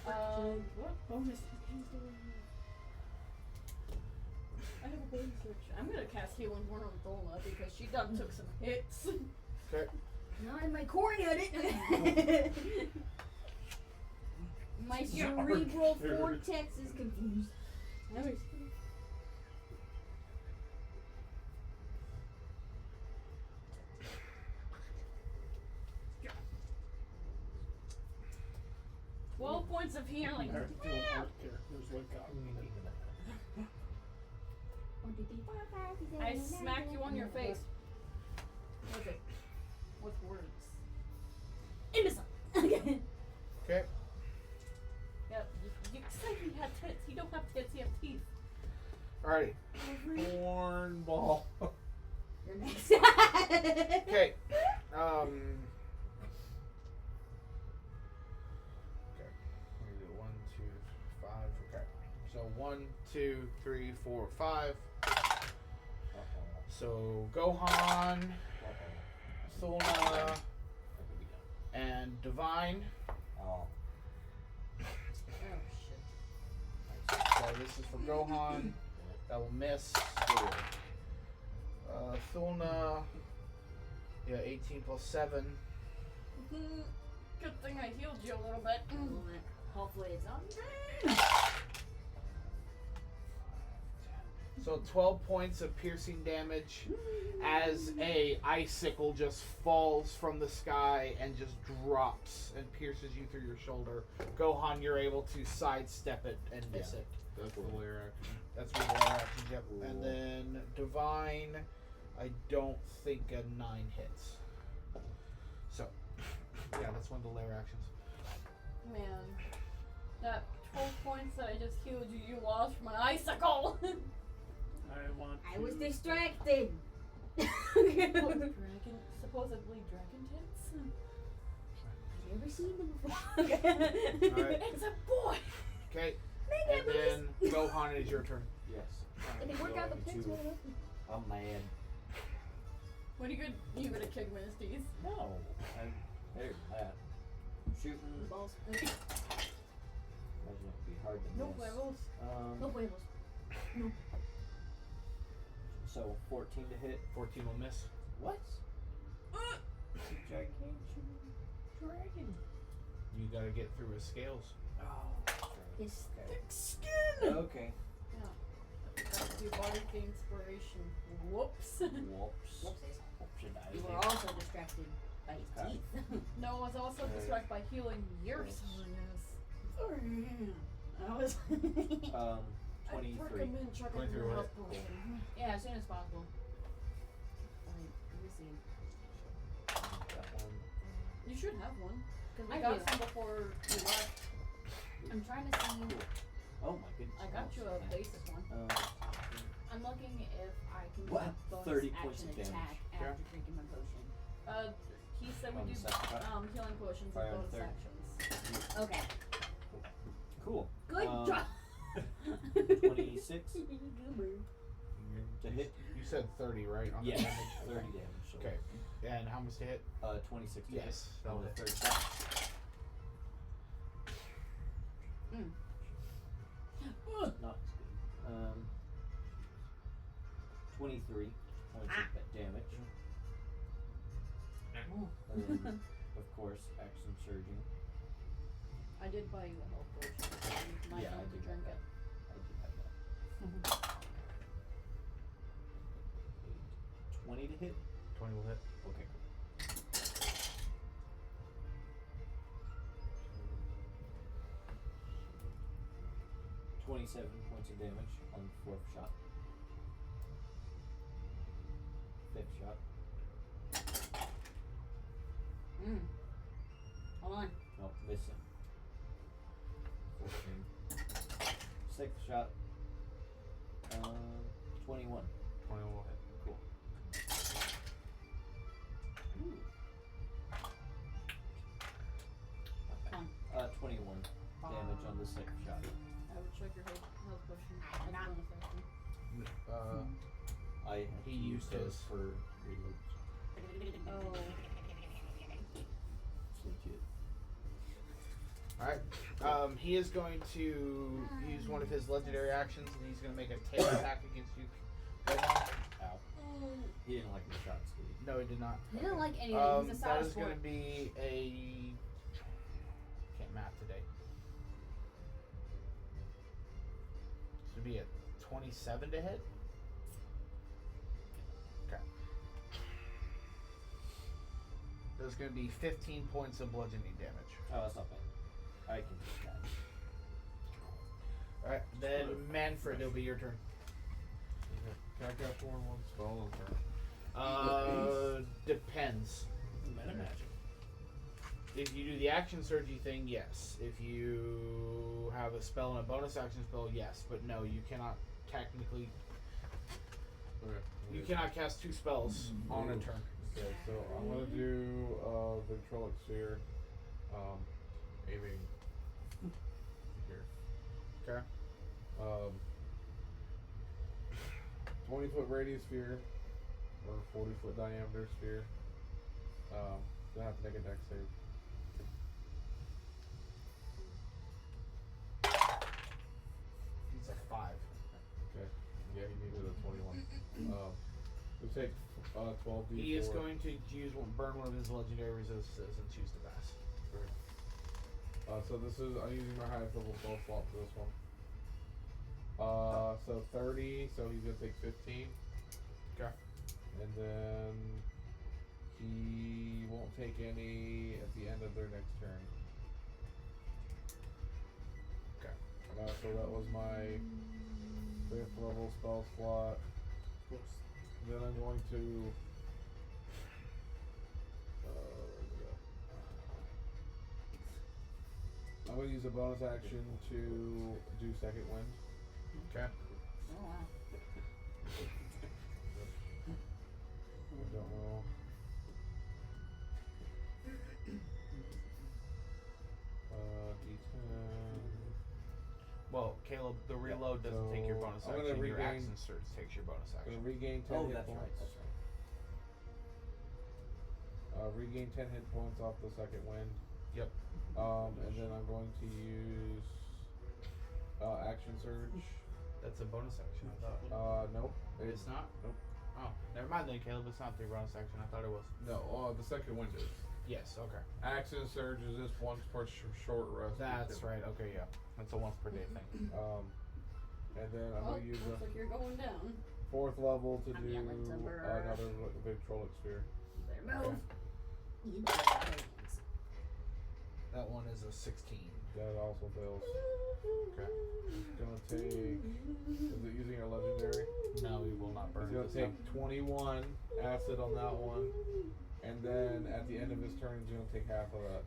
What bonus actions do I have a bonus action. I'm gonna cast Healing Word on Dolma because she done took some hits. Okay. Not in my core unit. My cerebral vortex is confused. Twelve points of healing. There's like 1, 2, 3, 4, 5, 6, 7, I 8, 9, smack 10, you on your 11, face. Okay. With words. Imbecile. Okay. Okay. Yep. You said he had tits. He don't have tits. He have teeth. Alrighty. Corn ball. You're next. Okay. Okay. We do 1, 2, 5. Okay. So 1, 2, 3, 4, 5. So Gohan, Thulna, and Divine. Oh. Oh shit. So this is for Gohan. That will miss. Thulna. Yeah, 18 plus 7. Good thing I healed you a little bit. Hopefully it's on. So 12 points of piercing damage as a icicle just falls from the sky and just drops and pierces you through your shoulder. Gohan, you're able to sidestep it and miss it. That's the layer action. That's where the lair action, yep. And then Divine, I don't think a 9 hits. So, yeah, that's one of the lair actions. Man, that 12 points that I just healed you, you lost from an icicle. I was distracted. Supposedly dragon tits. I've never seen them before. Alright. It's a boy. Okay. And then Gohan, it is your turn. Yes. Did they work out the pigs really well? I'm mad. What are you gonna kick Ministries? No. There's that. Shooting. Balls. Imagine it would be hard to No miss. huevos. No huevos. No. So 14 to hit. 14 will miss. What? Gigantic dragon. You gotta get through his scales. Oh. His Okay. thick skin. Okay. Yeah. That's the bardic inspiration. Whoops. Whoops. Whoopsies. Whoopsie You were daisy. also distracted by his Okay. teeth. No, I was also distracted by healing your soreness. I was. 23. I recommend checking 23 your will health hit. potion. Yeah, as soon as possible. Alright, let me see. That one. You should have one. Because we I got do. some before you left. I'm trying to see. Oh my goodness. I got you a basic one. I'm looking if I can do What? a bonus 30 action points of attack damage. after drinking my potion. He said On we the do second part? healing potions Fire and on bonus third. actions. Okay. Cool. Good job. 26 to hit. You said 30, right? On the Yes. damage? 30 damage. So Okay. And how much to hit? 26 to hit. Yes, that On will the hit. third shot. Not as good. 23 points of damage. And then, of course, action surging. I did buy you a health potion. So you might Yeah, I need to do drink have it. I do have that. 20 to hit. 20 will hit. Okay. 27 points of damage on the fourth shot. Fifth shot. Hold on. Nope, missing. 14. Sixth shot. 21. 21 will hit. Cool. Ooh. Fun. 21 damage on the sixth shot. I would check your health potion. That's bonus action. He He used those his. for reloads. Oh. Legit. Alright. He is going to use one of his legendary actions, and he's going to make a tail attack against you. Right now. Ow. He didn't like the shots, did he? No, he did not. He doesn't like anything. He's a sour That is going sport. to be a. Can't math today. This would be a 27 to hit. Okay. There's going to be 15 points of bludgeoning damage. Oh, that's not bad. I can do that. Alright, then Manfred, it'll be your turn. Can I cast more than one spell in turn? Depends. Meta magic. If you do the action surgery thing, yes. If you have a spell and a bonus action spell, yes. But no, you cannot technically. Okay. You cannot cast two spells on a turn. Okay, so I'm gonna do Ventrolic Sphere, aiming here. Okay. 20-foot radius sphere, or 40-foot diameter sphere. So I have to make a dex save. It's a 5. Okay. Yeah, he needed a 21. We'll take 12d4. He is going to burn one of his legendary resistances and choose to pass. So this is, I'm using my highest level spell slot for this one. So 30, so he's gonna take 15. Okay. And then he won't take any at the end of their next turn. Okay. So that was my 5th level spell slot. Of course. Then I'm going to where did it go? I'm going to use a bonus action to do second wind. Okay. Oh wow. I don't know. D10. Well, Caleb, the reload doesn't take your bonus I'm gonna action. Your regain- action surge takes your bonus I'm action. going to regain 10 Oh, hit that's points. right. That's right. Regain 10 hit points off the second wind. Yep. And then I'm going to use action surge. That's a bonus action, I thought. Nope. It's not? Nope. Oh, never mind then, Caleb. It's not the bonus action. I thought it was. No, the second wind is. Yes, okay. Action surge is just once per short rest. That's right. Okay, yeah. That's a once per day thing. And then I'm Oh, going to use looks a like you're going down. 4th level to I'm do yelling timber. another Victrolic Sphere. There, Okay. move. You better things. That one is a 16. That also fails. Okay. Gonna take. Is it using a legendary? No, we will not burn He's gonna this take time. 21 acid on that one, and then at the end of his turn, he's gonna take half of that.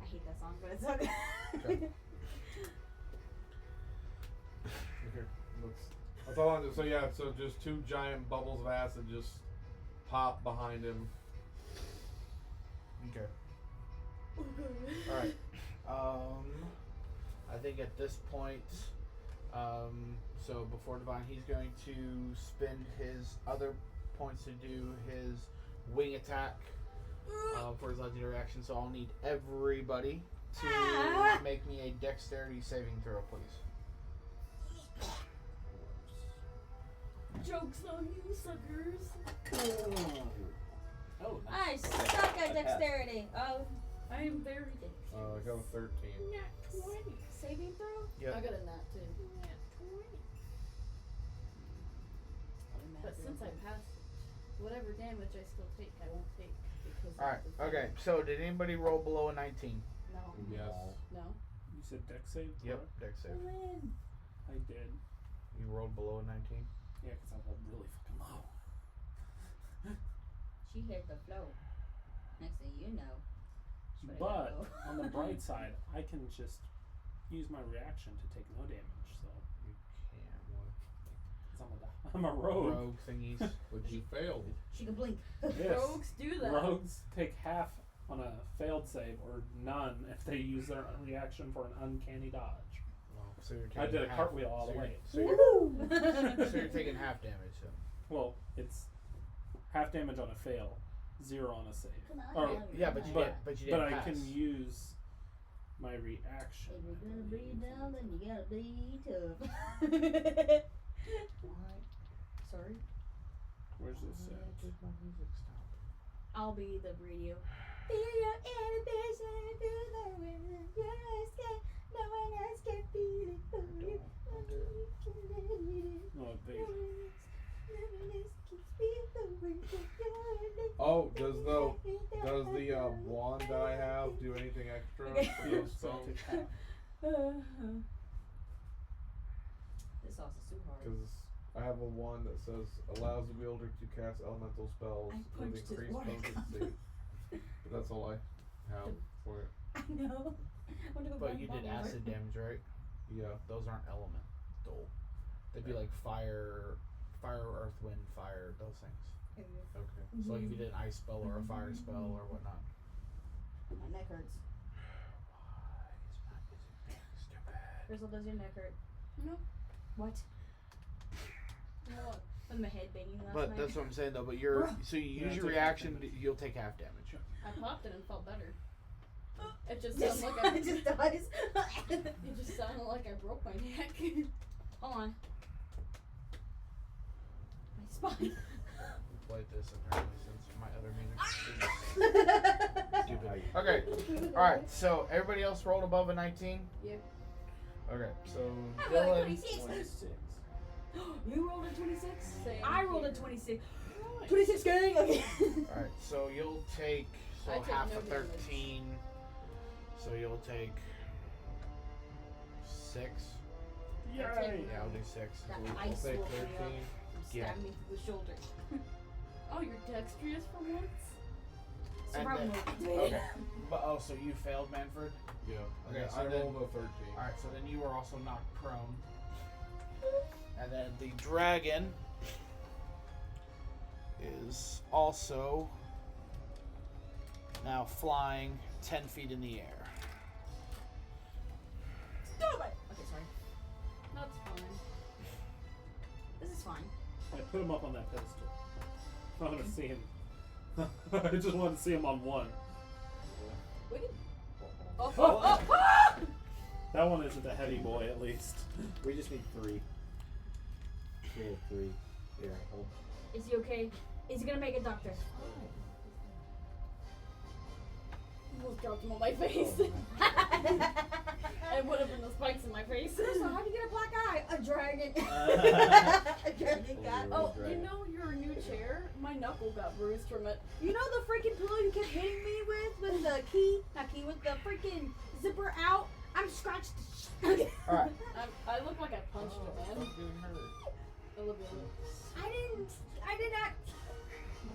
I hate that song, but it's okay. Okay. Okay. That's all I'm doing. So yeah, so just 2 giant bubbles of acid just pop behind him. Okay. Alright. I think at this point, so before Divine, he's going to spend his other points to do his wing attack for his legendary action. So I'll need everybody to make me a dexterity saving throw, please. Joke's on you, suckers. Oh, I nice. suck at I passed. dexterity. Oh, I am very dexterous. I got a 13. Nat 20. saving throw? Yep. I got a nat too. Nat 20. But since I passed, whatever damage I still take, I won't take because. Alright, of the okay. So did anybody roll below a 19? No. Yes. No. You said dex save? Yep, correct? dex save. Win. I did. You rolled below a 19? Yeah, because I rolled really fucking low. She hit the flow. Next thing you know. she ready to But go. on the bright side, I can just use my reaction to take no damage. So You can't. What? 'cause I'm a rogue. Rogue thingies. But you failed. She can blink. Yes. Rogues do that. Rogues take half on a failed save or none if they use their reaction for an uncanny dodge. Well, so you're taking I did a half- cartwheel all so the you're- way. So you're, Woo! so you're taking half damage. So. Well, it's half damage on a fail, 0 on a save. Come on, Or- now, Yeah, but you But- didn't. But you But didn't I pass. can use my reaction. If you're gonna be down, then you gotta be tough. Sorry. Where's this Where at? did my music stop? I'll be the radio. Feel your inhibition through the wind. Your escape. No one else can feel it for you. No evasion. Oh, does the wand that I have do anything extra for Yeah, those so spells? take half. This sauce is too hard. Because I have a wand that says allows the wielder to cast elemental spells I with punched his increased water potency. But that's all I have for it. I know. I want to go But back you to did bottom, acid right? damage, right? Yeah. Those aren't elemental. They'd be like fire, earth, wind, fire, those things. Okay. So like if you did an ice spell or a fire spell or whatnot. My neck hurts. Why is my music being stupid? Crystal, does your neck hurt? No. What? You know what? With my head banging last But night. that's what I'm saying though. But you're Bruh. so you Yeah, use your take half reaction, damage. you'll take half damage. I popped it and felt better. It just Just, sounded like it just dies. it just sounded like I broke my neck. Hold on. My spine. We've played this apparently since my other music. Stupid. Okay. Alright, so everybody else rolled above a 19? Yep. Okay, so I rolled a Dylan. 26. 26. You rolled a 26? Same I rolled a here. 26. 26 gang? Okay. Alright, so you'll take I take half no of damage. 13. So you'll take 6. Yay! Yeah, I'll do 6. That I'll ice take will be up 13. and Yeah. stab me through the shoulder. Oh, you're dexterous for once? Survival then- mode. Okay. But oh, so you failed, Manfred? Yeah. Okay, I so then- rolled a 13. Alright, so then you were also knocked prone. And then the dragon is also now flying 10 feet in the air. Stop it! Okay, sorry. That's fine. This is fine. I put him up on that pedestal. I want to see him. I just wanted to see him on one. Wait. Oh, Oh. oh, oh! That one isn't a heavy boy, at least. We just need 3. We have 3. Here, hold. Is he okay? Is he gonna make it, doctor? Almost dropped him on my face. And would have been the spikes in my face. Crystal, how'd you get a black eye? A dragon. A dragon got. Oh, you Dragon. know your new chair? My knuckle got bruised from it. You know the freaking pillow you kept hitting me with the key? Not key, with the freaking zipper out? I'm scratched. Okay. Alright. I look like I punched it, man. Stop getting hurt. Olivia. I did not.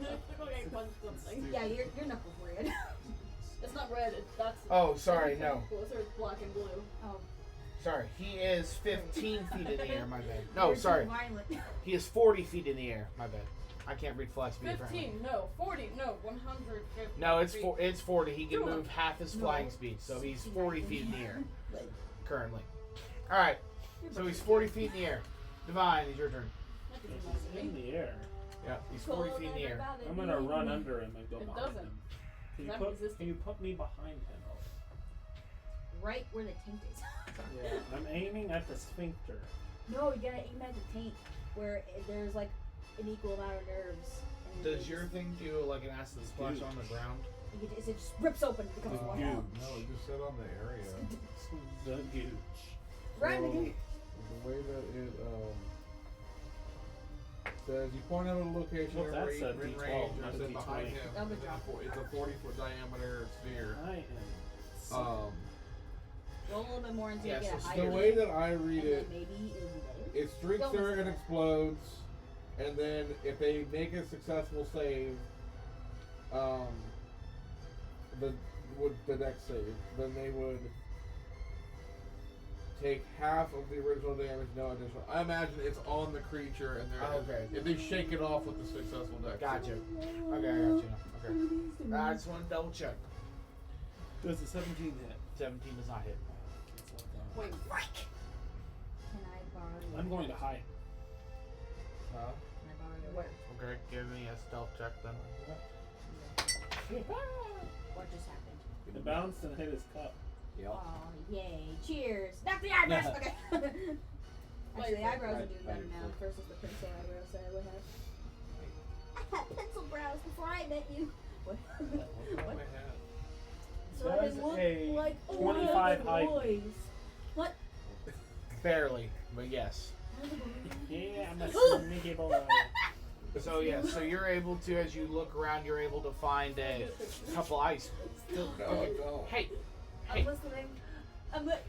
I look like I punched something. Yeah, your knuckles red. It's not red, that's. Oh, sorry, no. Closer, it's black and blue. Oh. Sorry, he is 15 feet in the air, my bad. No, You're too sorry. violent. He is 40 feet in the air, my bad. I can't read flash speed. 15, no. 40, no. 150. No, it's feet. it's 40. He can Come on. move half his No. flying speed, so he's 40 feet in the air Like, currently. All right, so he's 40 feet in the air. Divine, it's your turn. That doesn't He's matter to in me. the air. Yeah, he's 40 feet in the air. I'm gonna run under him and go It behind doesn't. him. Can I'm resisting. you put me behind him? right where the taint is. Yeah, I'm aiming at the sphincter. No, you gotta aim at the taint where there's like an equal amount of nerves. And Does it your just- thing do like an acid splash Dude. on the ground? It just rips open and becomes one. Goo. No, it just said on the area. The gooch. Right in the So, goo. the way that it says, you point out a location Well, in that's range, a in D12, range not or a sit behind D20. him. That'll be It's drop. a 40-foot diameter sphere. I am. Um, Roll a little bit more until Yes, you get a it's higher. The way that I read and it, then maybe in it drinks Don't there listen and to that. explodes, and then if they make a successful save, the next save, then they would take half of the original damage, no additional. I imagine it's on the creature, and they're Okay. If they shake it off with the successful deck. Gotcha. Okay, I got you now. Okay. I just want to double check. Does the 17 hit? 17 does not hit. Wait, what? Can I borrow your I'm going to hide. Huh? Can I borrow your Where? Okay, give me a stealth check then. What just happened? It bounced and hit his cup. Yep. Oh, yay. Cheers. Not the eyebrows. Okay. Actually, the eyebrows are doing better now versus the pencil eyebrows that I would have. I had pencil brows before I met you. What? What? So I Does can look a like 25 height. boys. What? Barely, but yes. Yeah, I'm a sneaky boy. So yeah, so you're able to, as you look around, you're able to find a couple ice. No. Hey, I'm listening. I'm like,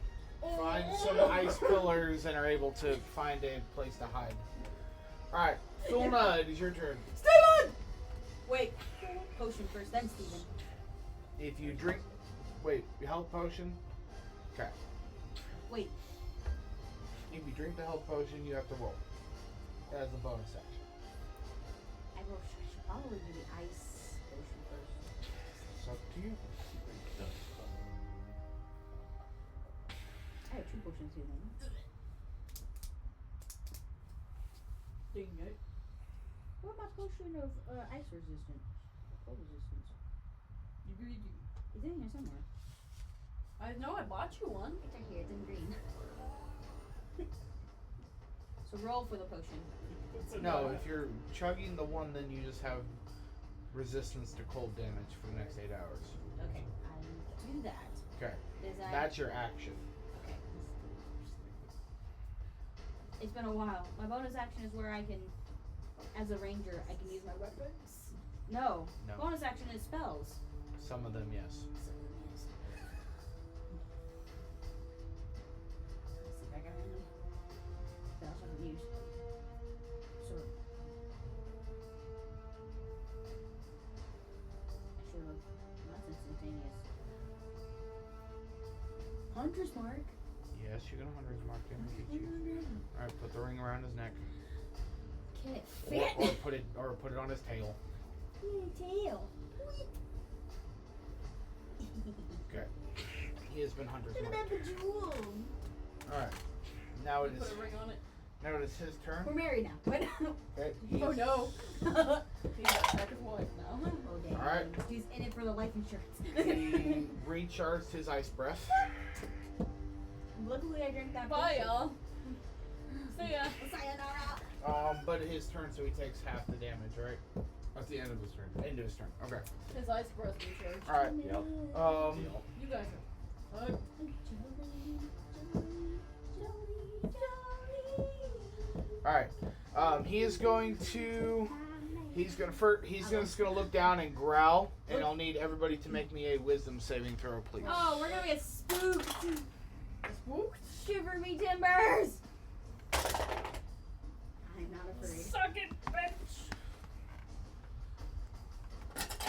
find some ice pillars and are able to find a place to hide. All right, Thulna, it is your turn. Steven! Wait. Potion first, then Steven. If you drink, wait, your health potion. Okay. Wait. If you drink the health potion, you have to roll as a bonus action. I should probably do the ice potion first. It's up to you. I have 2 potions here then. Dang it. What about potion of ice resistance? Cold resistance. It's in here somewhere. I know I bought you one. It's right here. It's in green. So roll for the potion. No, if you're chugging the one, then you just have resistance to cold damage for the next 8 hours. Okay. I do that. Okay. Is that That's your action. okay? It's been a while. My bonus action is where I can, as a ranger, I can use my weapons. No. No. Bonus action is spells. Some of them, yes. Let's see if I got any spells I can use. Sword. Actually, look, that's instantaneous. Hunter's mark. Yes, you're gonna Hunter's Mark him and get you. Alright, put the ring around his neck. Can it Or fit? put it on his tail. Tail. Okay. He has been Hunter's Look at Marked. that bejeweled. Alright. Now it Put is a ring on it. his turn. We're married now. What? Okay. Oh he's- no. He's got a second wife now. Oh, dang. Alright. He's in it for the life insurance. He recharged his ice breath. Luckily, I drank that. Bye, potion. y'all. See ya. Sayonara. But his turn, so he takes half the damage, right? At the end of his turn. Into his turn. Okay. His ice breath recharged. Alright. Yep. You guys are. Alright. He's just gonna look down and growl, and I'll need everybody to make me a wisdom saving throw, please. Oh, we're gonna get spooked. Spooked? Shiver me timbers. I'm not afraid. Suck it, bitch.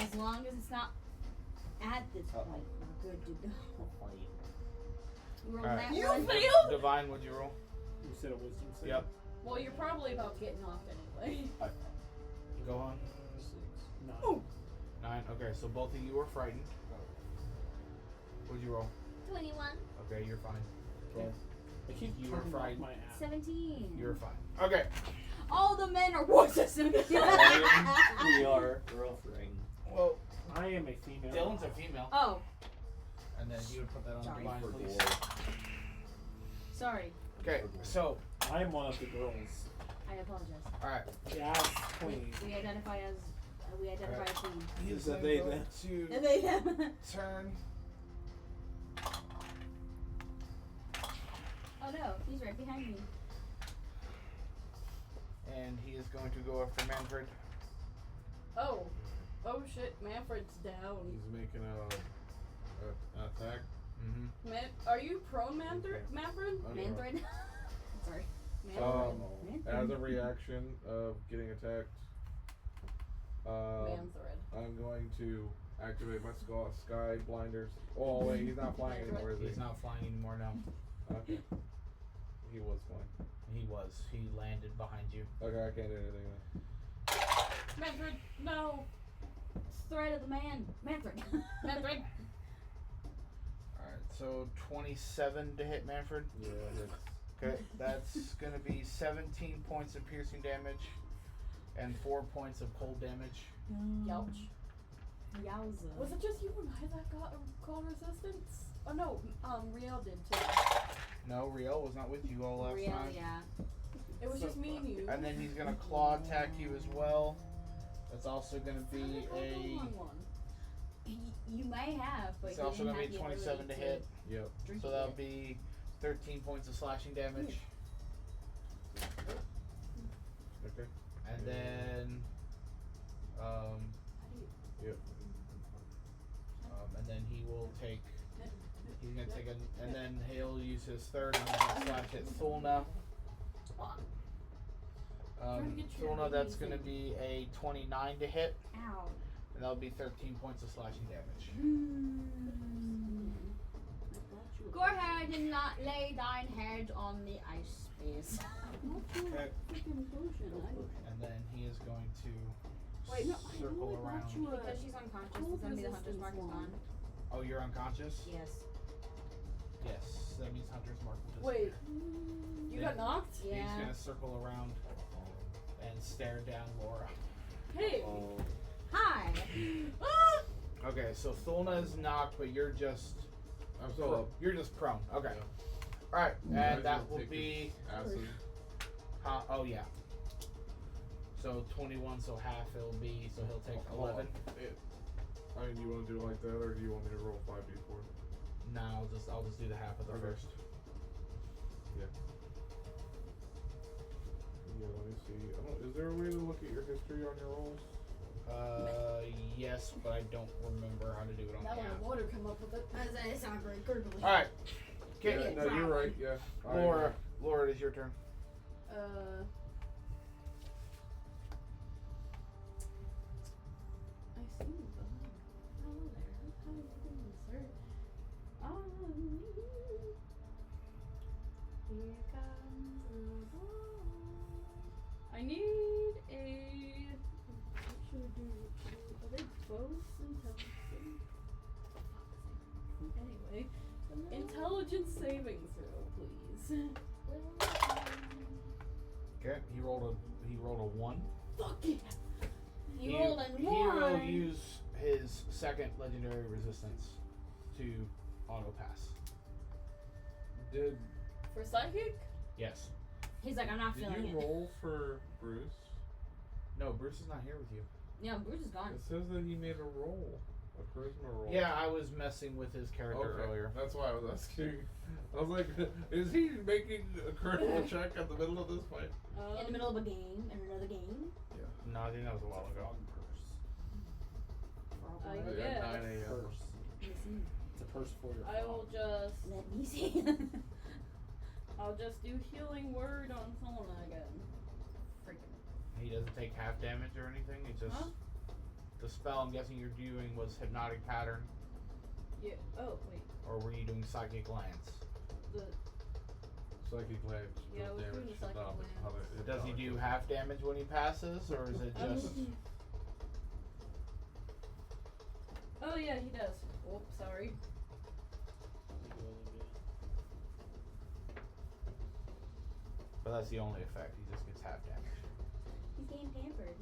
As long as it's not at this point, we're good to go. Roll Alright. that You one. failed? Divine, would you roll? You said a wisdom save. Yep. Well, you're probably about to get knocked anyway. Go on. 9. 9. Okay, so both of you are frightened. What'd you roll? 21. Okay, you're fine. I keep You were turning off frightened. my app. 17. You're fine. Okay. All the men are wusses. We are. We're all frightened. Well, I am a female. Dylan's a female. Oh, And then you would put that on Sorry. Divine, please. sorry. Okay, so, I am one of the girls. I apologize. alright. Yes, queen. We identify as queen. He's that going they then? to And they turn. Oh no, he's right behind me. And he is going to go after Manfred. Oh. Oh shit, Manfred's down. He's making an attack. Are you prone, Manfred? Manfred. Sorry. As a reaction of getting attacked, Manfred. I'm going to activate my sky blinders. Oh wait, he's not flying anymore, is he? He's not flying anymore now. Okay. He was flying. He was. He landed behind you. Okay, I can't do anything then. Manfred, no. Threat of the man. Manfred. Manfred. Alright, so 27 to hit Manfred. Yeah, that's... Okay, that's gonna be 17 points of piercing damage and 4 points of cold damage. Youch. Yowza. Was it just you and I that got a cold resistance? Oh no, Riel did too. No, Riel was not with you all last time. Yeah. It was just me and you. And then he's gonna claw attack you as well. That's also gonna be a. You may have, but It's you also didn't gonna be have the 27 to ability hit. Yep. drink So it that'll yet. be 13 points of slashing damage. Okay. And then. Yep. And then he will take. He's gonna take a, and then he'll use his third and he's gonna slash at Thulna. Thulna, that's gonna be a 29 to hit, Ow. and that'll be 13 points of slashing damage. Go ahead and not lay thine head on the ice space. Okay. And then he is going to Wait, no, circle around. Because she's unconscious, it's gonna be the hunter's mark is gone. Oh, you're unconscious? Yes. Yes, that means hunter's mark will just. Wait, you got knocked? He's Yeah. gonna circle around and stare down Laura. Hey. Hi. Ah! Okay, so Thulna is knocked, but you're just. I'm still up. You're just prone. Okay. Yeah. Alright, Guys and that will will take be. Acid. Oh, yeah. So 21, so half it'll be. So he'll take 11. I mean, you want to do it like that, or do you want me to roll 5d4? No, I'll just do the half of the Okay. first. Yeah. Yeah, let me see. Is there a way to look at your history on your rolls? Yes, but I don't remember how to do it on That the one app. water come up with it. It sounds very gurgly. Alright. Yeah, Okay, no, you're right. Yeah. Laura, it is your turn. I see them. Hello there. How are you doing, sir? Here comes the ball. I need a. What should I do? Are they both intelligent? Anyway, intelligence saving throw, please. Okay, he rolled a 1. Fuck yeah! You rolled a He will 1. use his second legendary resistance to auto pass. Did For psychic? Yes. He's like, I'm not feeling you it. roll for Bruce? No, Bruce is not here with you. Yeah, Bruce is gone. It says that he made a roll, a charisma roll. Yeah, I was messing with his character Okay, earlier. that's why I was asking. I was like, is he making a critical check at the middle of this fight? In the middle of a game, and another game. No, I think that was a while ago. I Yeah, guess. 9 a.m. Purse. It's a purse for your I will just. Let me see. I'll just do healing word on Thulna again. Freaking. He doesn't take half damage or anything. It's just Huh? the spell I'm guessing you're doing was hypnotic pattern, Yeah. Oh wait. or were you doing psychic lance? The Psychic glance Yeah, does we're doing damage the to psychic knob- glance. how it- Does he do half damage when he passes, or is it just? Oh yeah, he does. Oops, sorry. But that's the only effect. He just gets half damage. He's getting pampered.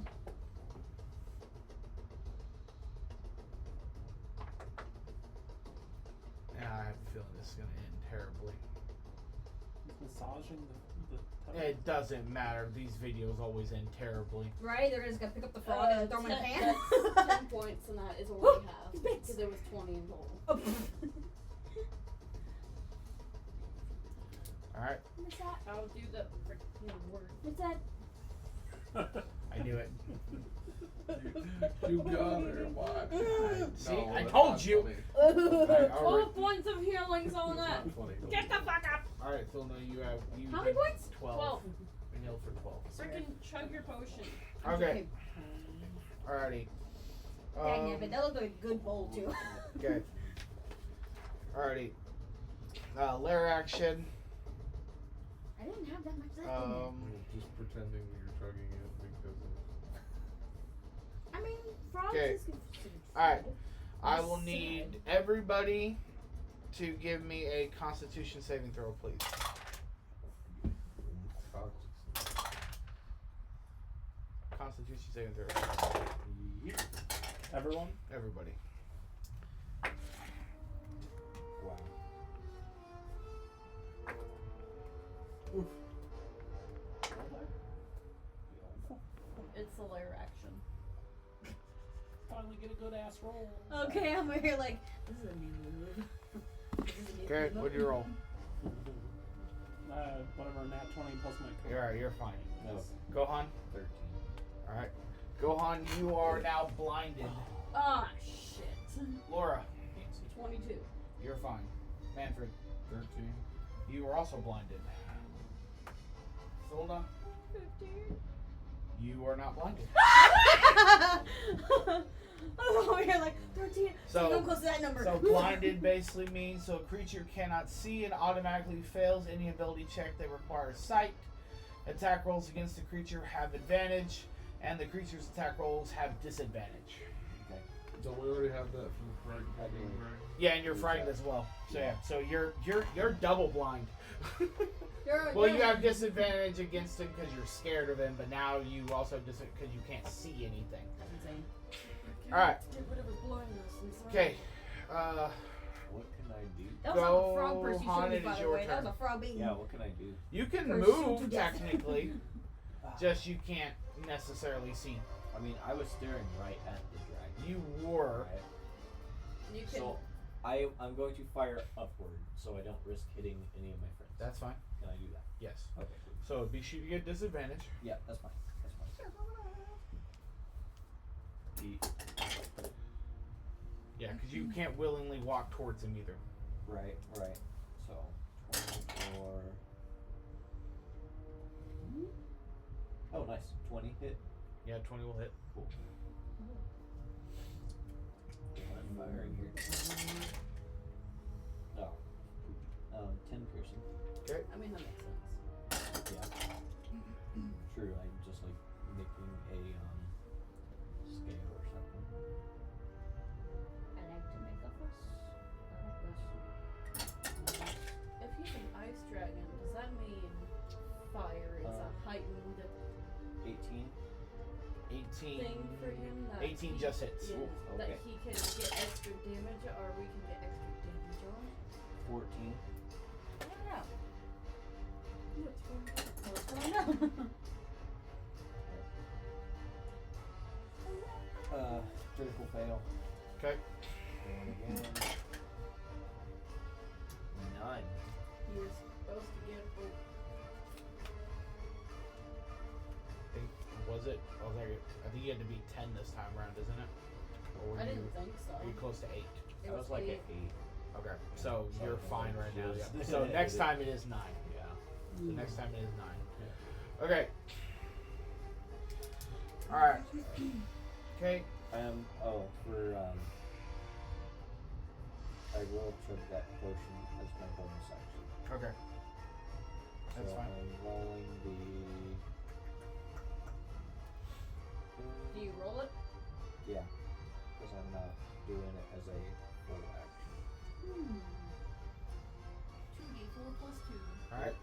And I have a feeling this is gonna end terribly. He's massaging the It doesn't matter. These videos always end terribly. Right? They're just gonna pick up the frog and throw him in a pan. That's 10 points, and that is only half because there was 20 in total. Oh, All right. what's that? I'll do the freaking word. What's that? I knew it. You got her. Why? See, No, I that's told not you. funny. Alright, 12 points of healings on That's that. not funny. Get the fuck up! Alright, so now you have How many points? 12. 12. And heal for 12. Freaking chug your potion. Okay. Alrighty. Dang it, but that looked like a good bowl too. Okay. Alrighty. Lair action. I didn't have that much left in there. Just pretending you're chugging it because of... I mean, frogs Okay. is considered Alright. food. I will need everybody to give me a Constitution saving throw, please. Constitution saving throw. Everyone? Everybody. Wow. It's a lair action. Finally get a good ass roll. Okay, I'm over here like, this is a new move. This is a new Okay, move. what'd you roll? Whatever, nat 20 plus my code. Alright, you're fine. No. Gohan? 13. Alright. Gohan, you are now blinded. Ah, shit. Laura, 22. you're fine. Manfred, 13. you are also blinded. Solda, 15. you are not blinded. I was over here like, 13. So- Don't close to that number. So blinded basically means so a creature cannot see and automatically fails any ability check that requires sight. Attack rolls against the creature have advantage, and the creature's attack rolls have disadvantage. Okay. Don't we already have that from the frag? Yeah, and you're frightened as well. So yeah, so you're double blind. You're Well, you have disadvantage against him because you're scared of him, but now you also because you can't see anything. That's insane. All right. Get rid of his blindness. I'm sorry. Okay. What can I do? That was not a frog Go, purse you Han, showed me, it by is the your way. That turn. was a frog being. Yeah, what can I do? You can Pursue to move death. technically, just you can't necessarily see. I mean, I was staring right at the dragon. You were. Right? You can. So, I'm going to fire upward, so I don't risk hitting any of my friends. That's fine. Can I do that? Yes. Okay, cool. So be sure you get disadvantage. Yeah, that's fine. That's fine. Yeah, because you can't willingly walk towards him either. Right. So, 24. Oh, nice. 20 hit. Yeah, 20 will hit. Cool. I'm firing here. Oh. 10 piercing. Okay. I mean, that makes sense. Yeah. True, I'm just like making a scale or something. I like to make a fuss. If he's an ice dragon, does that mean fire is a heightened 18. 18. thing for him? That 18 he, just hits. Yeah, Ooh, that okay. he can get extra damage, or we can get extra damage on it. 14. I don't know. What's I don't know. Critical fail. Okay. Rolling again. 9. He was supposed to get. Was it? I think you had to be 10 this time around, isn't it? Or were I you, didn't think so. Are you close to 8? It I was like eight. at 8. Okay. So So you're it's fine like right now. just- Yeah. So next time it is 9. Yeah. So next time it is 9. Okay. Alright. Okay. I will chug that potion as my bonus action. Okay. That's so fine. I'm rolling the. Do you roll it? Yeah, because I'm not doing it as a full action. 2d4 plus 2. Alright.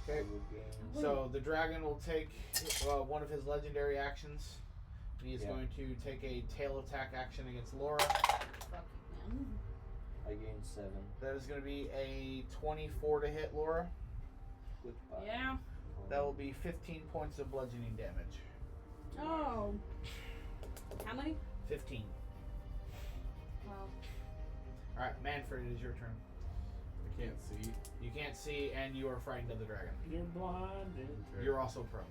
I Okay. will gain. So the dragon will take one of his legendary actions. He is Yeah. going to take a tail attack action against Laura. Fuck you, man. I gain 7. That is going to be a 24 to hit Laura. Goodbye. Yeah. That will be 15 points of bludgeoning damage. Oh. How many? 15. Wow. Alright, Manfred, it is your turn. I can't see. You can't see, and you are frightened of the dragon. You're blinded. Okay. You're also prone.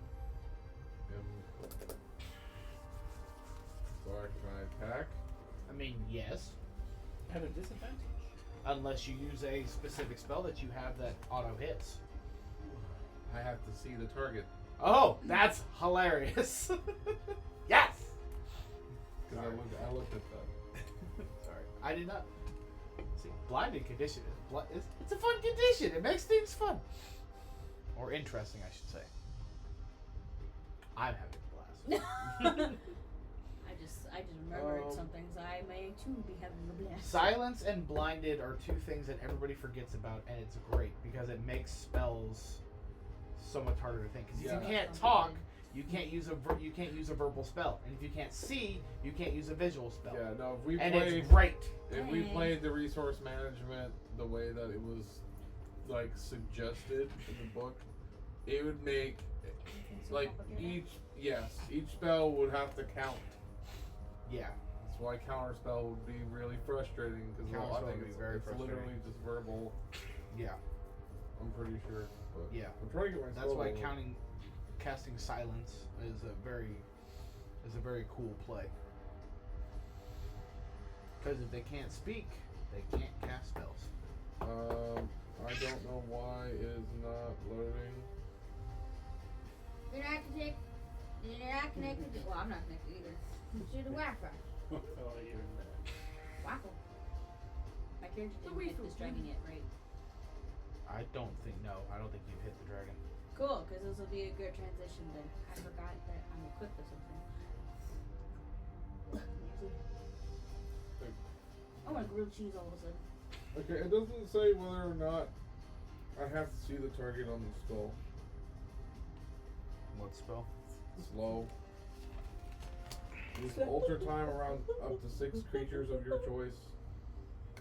So can I attack? I mean, yes. At a disadvantage. Unless you use a specific spell that you have that auto hits. I have to see the target. Oh, that's hilarious. Yes! Because I looked at that. Sorry. I did not. See, blinded condition it's a fun condition. It makes things fun. Or interesting, I should say. I'm having a blast. I just remembered some things. I may too be having a blast. Silence and blinded are two things that everybody forgets about, and it's great because it makes spells so much harder to think. Because if you can't talk, you can't use a verbal spell, and if you can't see, you can't use a visual spell. Yeah, no. It's great. If we played the resource management the way that it was like suggested in the book, it would make like each spell would have to count. Yeah. That's why counterspell would be really frustrating because I think it's literally just verbal. Yeah. I'm pretty sure. But Yeah. I'm trying to get my That's spell why level. casting silence is a very cool play. Because if they can't speak, they can't cast spells. I don't know why it is not loading. You're not connected to, well, I'm not connected either. To the Wi-Fi. Oh, you're in there. Wi-Fi. My character didn't hit this dragon yet, right? I don't think you've hit the dragon. Cool, because this will be a good transition then. I forgot that I'm equipped with something. I want grilled cheese all of a sudden. Okay, it doesn't say whether or not I have to see the target on the skull. What spell? Slow. Use alter time around up to 6 creatures of your choice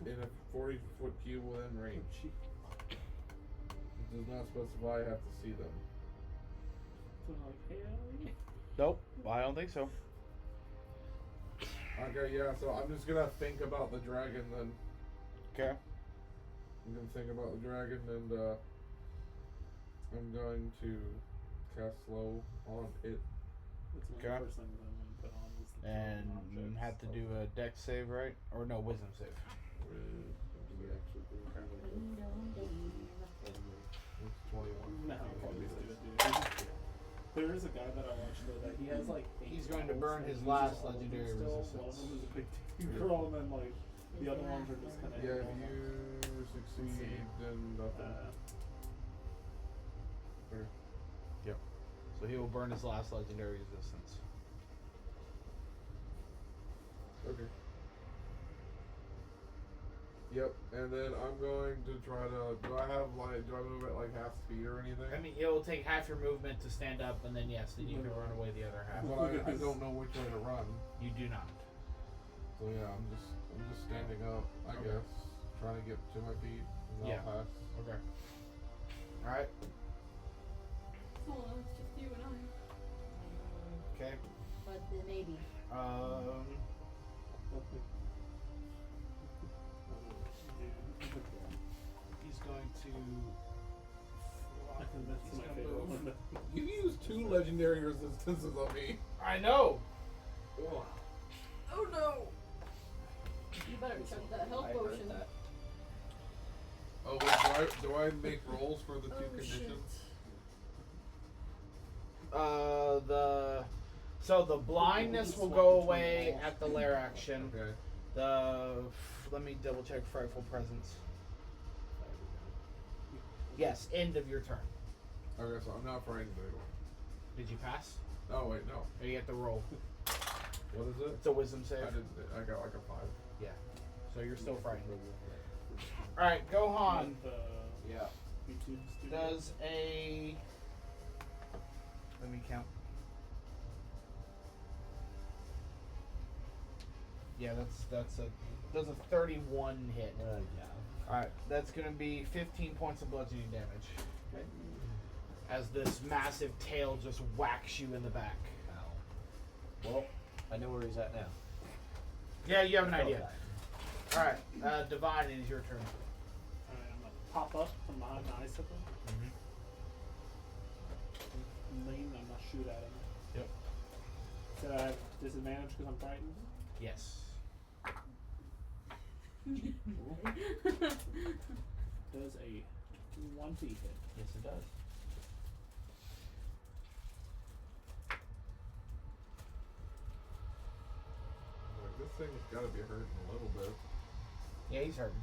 in a 40-foot cube within range. It does not specify I have to see them. So I'm like, hell yeah. Nope. I don't think so. Okay, yeah, so I'm just gonna think about the dragon then. Okay. I'm gonna think about the dragon and I'm going to cast slow on it. That's one of the first things I'm going to put on is the And objects. have to do a dex save, right? Or no, wisdom save. It's 21. No, probably do. There is a guy that I watched though that he has like 8 He's going to rolls, burn and his he last uses all of them legendary still. resistance. One of them is a big girl, and then like the other ones are just kind of. Yeah, if you succeed, then nothing. So he will burn his last legendary resistance. Okay. Yep, and then I'm going to try to. Do I move at like half speed or anything? I mean, it will take half your movement to stand up, and then yes, then you can run away the other half. But I don't know which way to run. You do not. So yeah, I'm just standing up, I guess, trying to get to my feet, and Yeah. I'll pass. Okay. All right. Oh, it's just you and I. Okay. But then maybe. He's going to. That's He's my gonna favorite move. one. You used 2 legendary resistances on me. I know. Ugh. Oh no! You better check that health I heard potion. that. Oh, wait, do I make rolls for the 2 conditions? So the blindness will go away at the lair action. Okay. Let me double check frightful presence. Yes, end of your turn. Okay, so I'm not frightened anymore. Did you pass? Oh wait, no. Or you get the roll. What is it? It's a wisdom save. I got like a 5. Yeah. So you're still frightened. Alright, Gohan Yeah. does a. Let me count. Yeah, does a 31 hit. Yeah. Alright, that's gonna be 15 points of bludgeoning damage. Okay. As this massive tail just whacks you in the back. Ow. Well, I know where he's at now. Yeah, you have an Felt idea. that. Alright, Divine, it is your turn. Alright, I'm gonna pop up from behind the icicle. Mm-hmm. Lean, I'm gonna shoot at him. Yep. So I have disadvantage because I'm frightened. Yes. Does a 20 hit? Yes, it does. Like, this thing's got to be hurting a little bit. Yeah, he's hurting.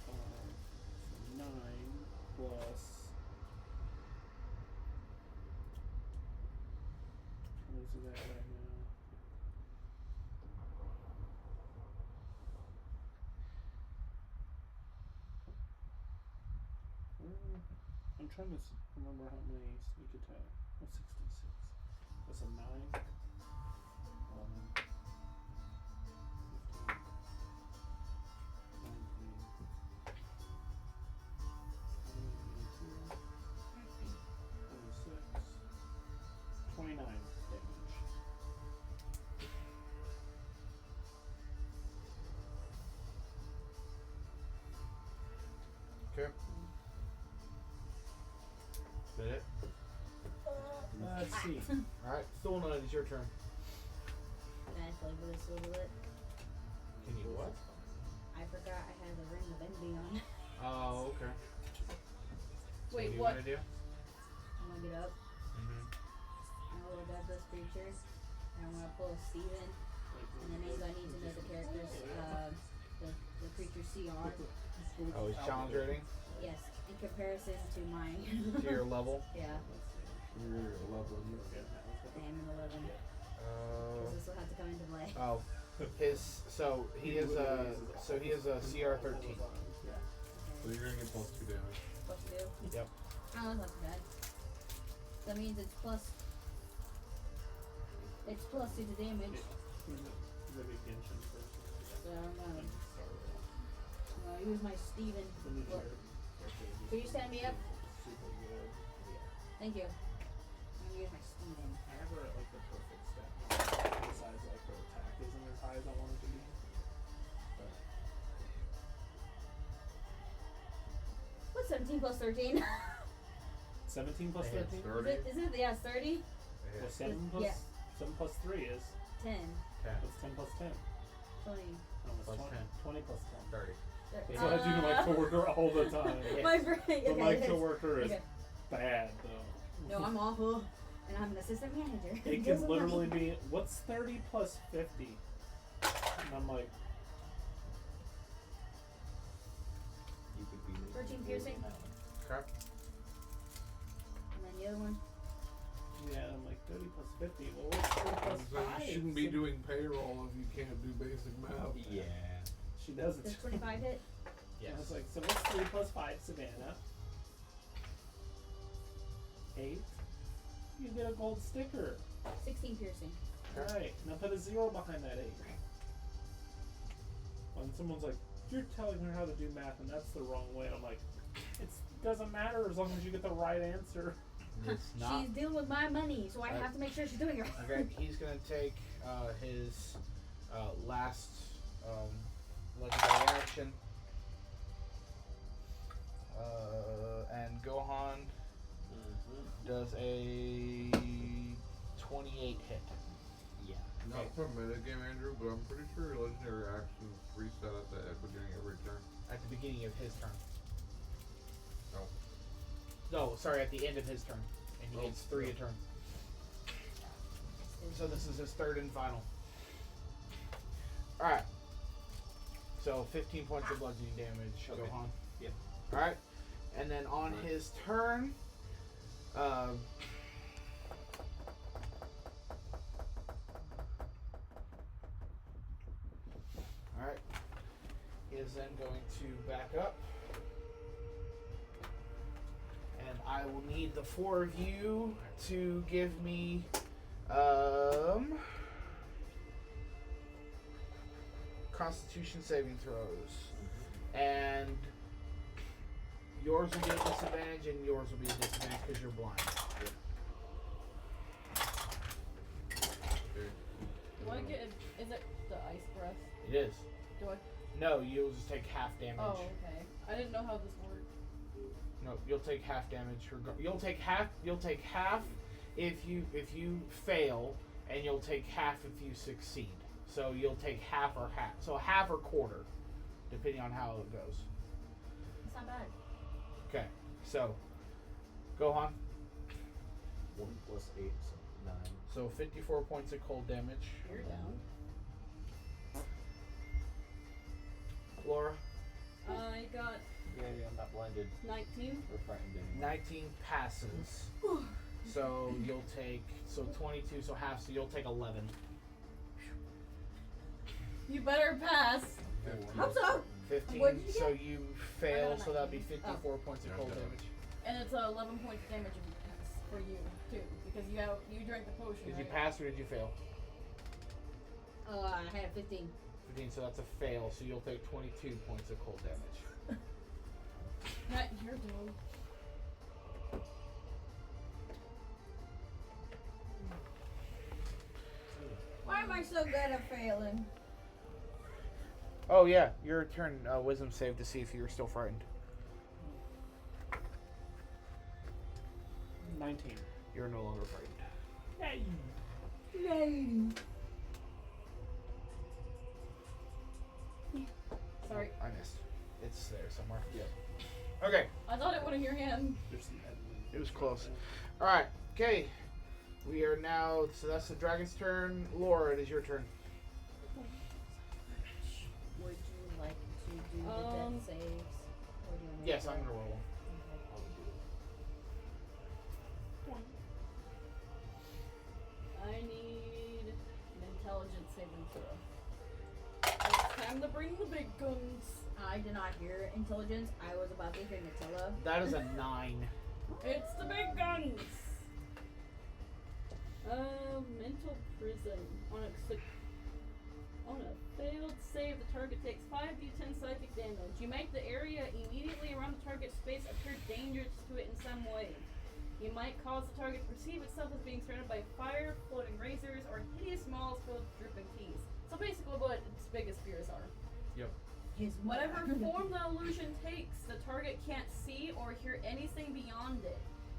So 9 plus. What is it at right now? I'm trying to remember how many sneak attack. Oh, 66. That's a 9. 11. 15. 19. 26. 29 damage. Okay. Is that it? Let's see. Alright, Thulna, it's your turn. Can I play with this a little bit? Can you what? I forgot I had the ring of envy on. Oh, okay. Wait, So what? What do you want to do? I'm gonna get up. Mm-hmm. I'm gonna look at this creature. And I'm gonna pull a Steven. And the names I need to know the characters, the creature CR. Oh, he's challenge rating Yes, in comparison to my. to your level. Yeah, You're 11. I am an 11. Because this will have to come into play. Oh, he is a CR 13. So you're going to get plus 2 damage. Plus 2. Yep. Oh, that's not too bad. That means it's plus. It's plus 2 to damage. The big Genshin person. So I'm gonna use my Steven. Look. Can you stand me up? Super good. Thank you. I'm gonna use my Steven. I have her at like the perfect stat. Besides, like her attack isn't as high as I want it to be. But What's 17 plus 13? 17 plus I hit 13? 30. Is it? Yeah, it's 30? Well, 7 plus, Yeah. 7 plus 3 is. 10. 10. What's 10 plus 10? 20. No, it's Plus 20, 10. 20 plus 10. 30. That's what I do to my coworker all the time. My brain. But my Okay. coworker is Okay. bad, though. No, I'm awful. And I'm an assistant manager. It Deals can with literally money. be, what's 30 plus 50? And I'm like, You could be 13 piercing. Okay. And then the other one. yeah, I'm like 30 plus 50. Well, what's 30 plus So 5? you shouldn't be doing payroll if you can't do basic math. Yeah. She does it. Does 25 hit? Yes. I was like, so what's 3 plus 5, Savannah? 8. You get a gold sticker. 16 piercing. Alright, now put a 0 behind that 8. When someone's like, you're telling her how to do math and that's the wrong way, and I'm like, it doesn't matter as long as you get the right answer. It's not. She's dealing with my money, so I have to make sure she's doing it right. Okay, he's gonna take his last legendary action, and Gohan does a 28 hit. Yeah. Not for metagame, Andrew, but I'm pretty sure legendary actions reset at the beginning of every turn. At the beginning of his turn. Oh. No, sorry, at the end of his turn, and he Oh. gets 3 a turn. So this is his third and final. Alright. So 15 points of bludgeoning damage, Okay. Gohan. Yep. Alright. And then on his turn, alright. He is then going to back up. And I will need the 4 of you to give me Constitution saving throws. And yours will be a disadvantage and yours will be a disadvantage because you're blind. Okay. Do I get? Is it the ice breath? It is. Do I? No, you'll just take half damage. Oh, okay. I didn't know how this worked. No, you'll take half damage. You'll take half. You'll take half if you fail, and you'll take half if you succeed. So you'll take half or half. So half or quarter, depending on how it goes. It's not bad. Okay. So, Gohan. 1 plus 8, so 9. So 54 points of cold damage. You're down. Laura. I got Yeah, I'm not blinded 19. or frightened anymore. 19 passes. So you'll take 22. So half. So you'll take 11. You better pass. Hope so. 15. What did you So get? you I fail. got a So that'd be 19. 54 points of cold Yeah. damage. And it's 11 points of damage if you pass for you too, because you drank the potion. Did you right? pass or did you fail? I had a 15. 15. So that's a fail. So you'll take 22 points of cold damage. Not your dog. Why am I so good at failing? Oh yeah, your turn. Wisdom save to see if you're still frightened. 19. You're no longer frightened. Sorry, I missed. It's there somewhere. Yep. Okay. I thought it would have your hand. There's some editing. It was close. All right. Okay. We are now. So that's the dragon's turn. Laura, it is your turn. Would you like to do the death saves? Or do you want me Yes, to I'm gonna roll one. I need an intelligence saving throw. It's time to bring the big guns. I did not hear intelligence. I was about to hear Nutella. That is a 9. It's the big guns. Mental prison. On a failed save, the target takes 5d10 psychic damage. You make the area immediately around the target's space appear dangerous to it in some way. You might cause the target to perceive itself as being surrounded by fire, floating razors, or hideous malls filled with dripping teeth. So basically what its biggest fears are. Yep. Whatever form the illusion takes, the target can't see or hear anything beyond it,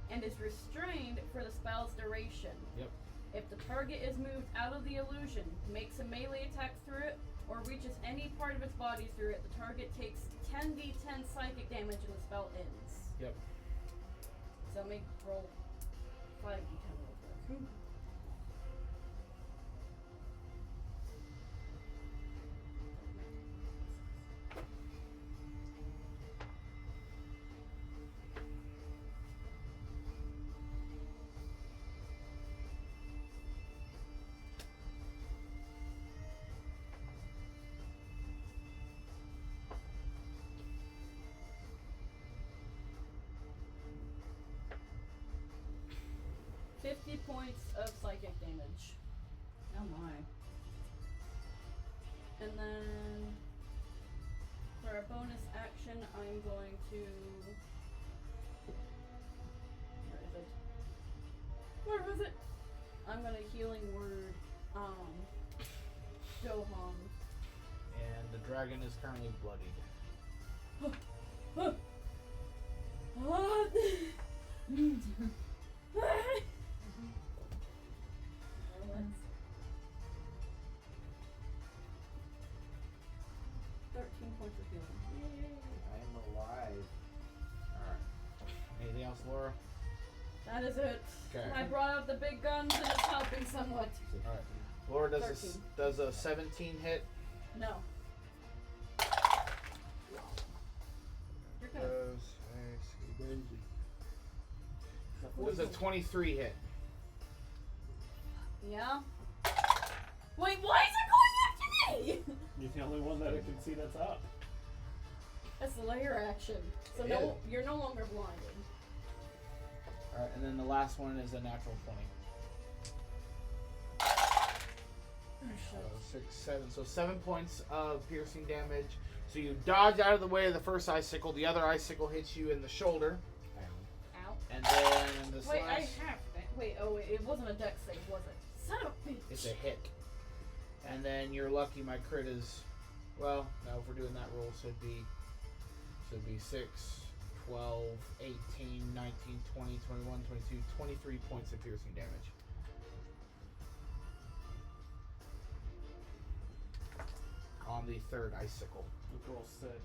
and is restrained for the spell's duration. Yep. If the target is moved out of the illusion, makes a melee attack through it, or reaches any part of its body through it, the target takes 10d10 psychic damage and the spell ends. Yep. So make roll 5d10 real quick. 50 points of psychic damage. Oh my. And then for a bonus action, I'm going to. Where is it? Where was it? I'm gonna healing word, Gohan. And the dragon is currently bloodied. That's 13 points of healing. I am alive. Alright. Anything else, Laura? That is it. Okay. I brought out the big guns and it's helping somewhat. Alright. Laura does 13. does a 17 hit. No. You're gonna. Does a 23 hit. Yeah. Wait, why is it going after me? You're the only one that I can see that's up. That's the layer action. So Yeah. no, you're no longer blinded. Alright, and then the last one is a natural 20. So 6, 7. So 7 points of piercing damage. So you dodge out of the way of the first icicle. The other icicle hits you in the shoulder. Ow. And then the Wait, I slash. have. Wait, oh wait, it wasn't a dex save, was it? Son of a bitch. It's a hit. And then you're lucky my crit is. Well, no, if we're doing that roll, so it'd be 6, 12, 18, 19, 20, 21, 22, 23 points of piercing damage. On the third icicle. The girl said,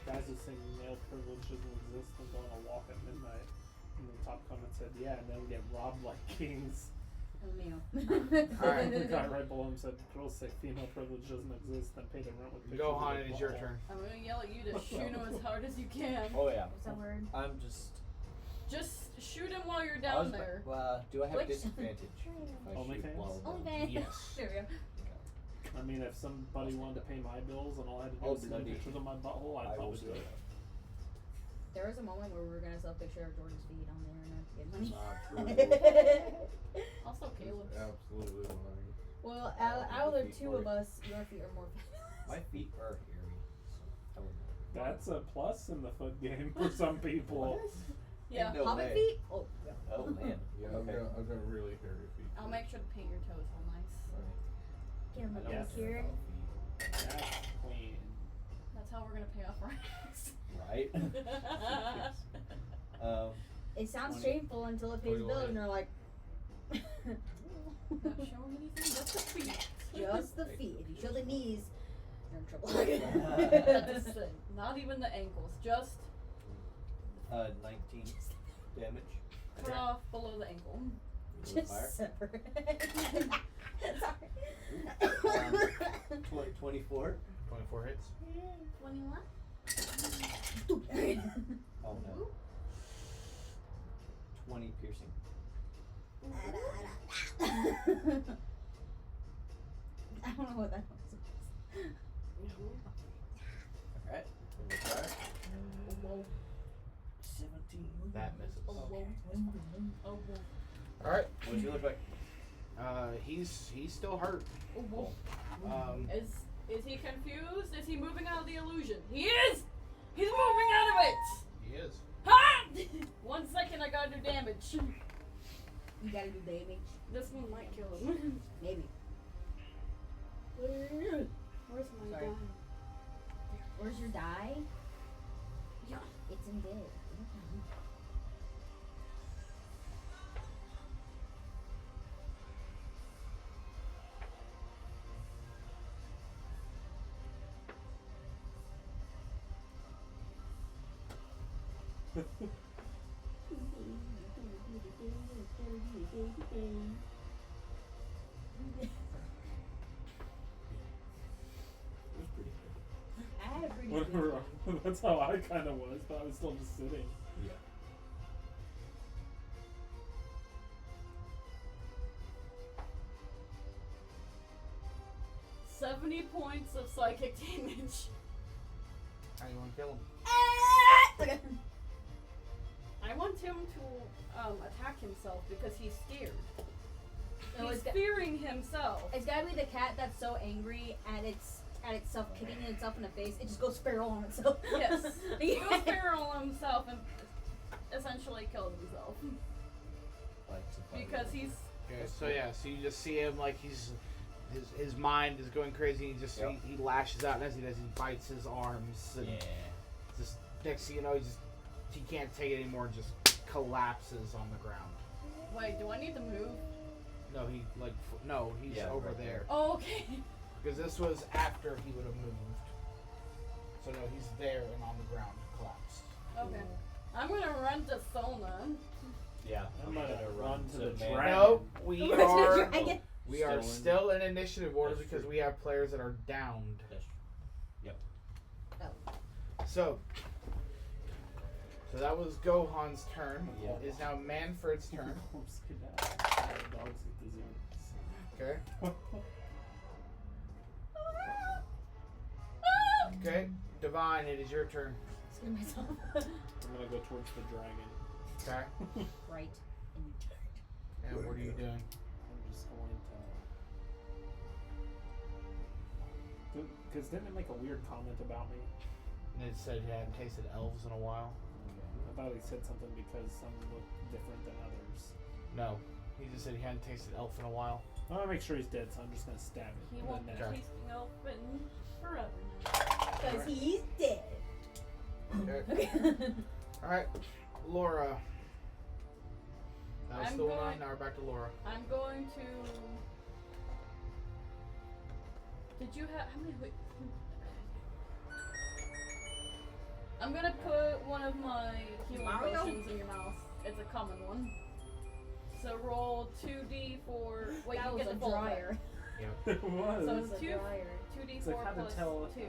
guys are saying male privilege doesn't exist and going to walk at midnight. And the top comment said, yeah, and then get robbed like kings. Oh, meow. Alright. The guy right below him said, girls say female privilege doesn't exist and pay the rent with pictures Gohan, of it their is your butthole. turn. I'm gonna yell at you to shoot him as hard as you can. Oh yeah. What's that word? I'm just. Just shoot him while you're I down was- there. do I have Like- disadvantage? if I shoot OnlyFans? while we're- OnlyFans. Yes. There we go. I mean, if somebody wanted to pay my bills and all I had to do Oh, was send bloody. pictures of my butthole, I'd I will probably do do it. There was a moment where we were gonna sell a picture of Jordan's feet on the internet to get money. Not true. Also, Caleb's. Absolutely lying. Well, I'll out of the feet two for of it. us, your feet are more My feet are hairy, so I would not. That's a plus in the foot game for some people. Yeah. No Hobbit way. feet? Oh, yeah. Oh man. Yeah, Okay. I've got really hairy feet. I'll make sure to paint your toes all nice. Get him I a don't Yes. manicure. have That's clean. That's how we're gonna pay off our house. feet. Right? It sounds 20. shameful until it pays Totally. bills and you're like, Not showing anything, just the feet. just the feet. If you show the knees, you're in trouble. That's the thing. Not even the ankles, just 19 damage. cut off below the ankle. With fire. Just separate. Sorry. 24. 24 hits. 21? Oh no. 20 piercing. I don't know what that was. Alright. With fire. 17. That misses. Oh, whoa. Oh, whoa. Alright. What does he look like? He's still hurt. Oh, whoa. Is he confused? Is he moving out of the illusion? He is! He's moving out of it! He is. Ha! 1 second, I gotta do damage. You gotta do damage. This one might kill him. Maybe. Where's my Sorry. gun? Where's your die? Yeah. It's in bed. I had a pretty good Whatever. one. That's how I kind of was, but I was still just sitting. Yeah. $70 points of psychic damage. How do you want to kill him? I want him to attack himself because he's scared. No, He's it's got- fearing himself. It's gotta be the cat that's so angry at itself kicking itself in the face, it just goes feral on itself. Yes. He Yeah. goes feral himself and essentially killed himself. Because he's Okay, so yeah, so you just see him like his mind is going crazy. He just Yep. he lashes out, and as he does, he bites his arms. And just next thing you know, he can't take it anymore and just collapses on the ground. wait, do I need to move? No, he's Yeah, over right there. there. Oh, okay. Because this was after he would have moved. So no, he's there and on the ground, collapsed. Okay. I'm gonna run to Sona. Yeah. I'm gonna run to the man. dragon. No, we are Dragon. we are Still in- still in initiative order That's because true. we have players that are downed. Yep. So that was Gohan's turn. Yeah. It is now Manfred's turn. Dogs get disease. Okay. Okay. Divine, it is your turn. Screw myself. I'm gonna go towards the dragon. Okay. Right. And what are you doing? I'm just going to. Because didn't it make a weird comment about me? And it said you hadn't tasted elves in a while. I thought he said something because some look different than others. No. He just said he hadn't tasted elf in a while. I want to make sure he's dead, so I'm just gonna stab it. He in won't the be neck. Okay. tasting open forever now. Because he's dead. Okay. Okay. Alright, Laura. That was I'm still going- 9, now we're back to Laura. I'm going to. Did you have how many? Wait. I'm gonna put one of my healing Mario? potions in your mouth. It's a common one. So roll 2d for. Wait, that you was get a the full dryer. It was. So That was it's a dryer. 2d4 It's like how to plus tell 2.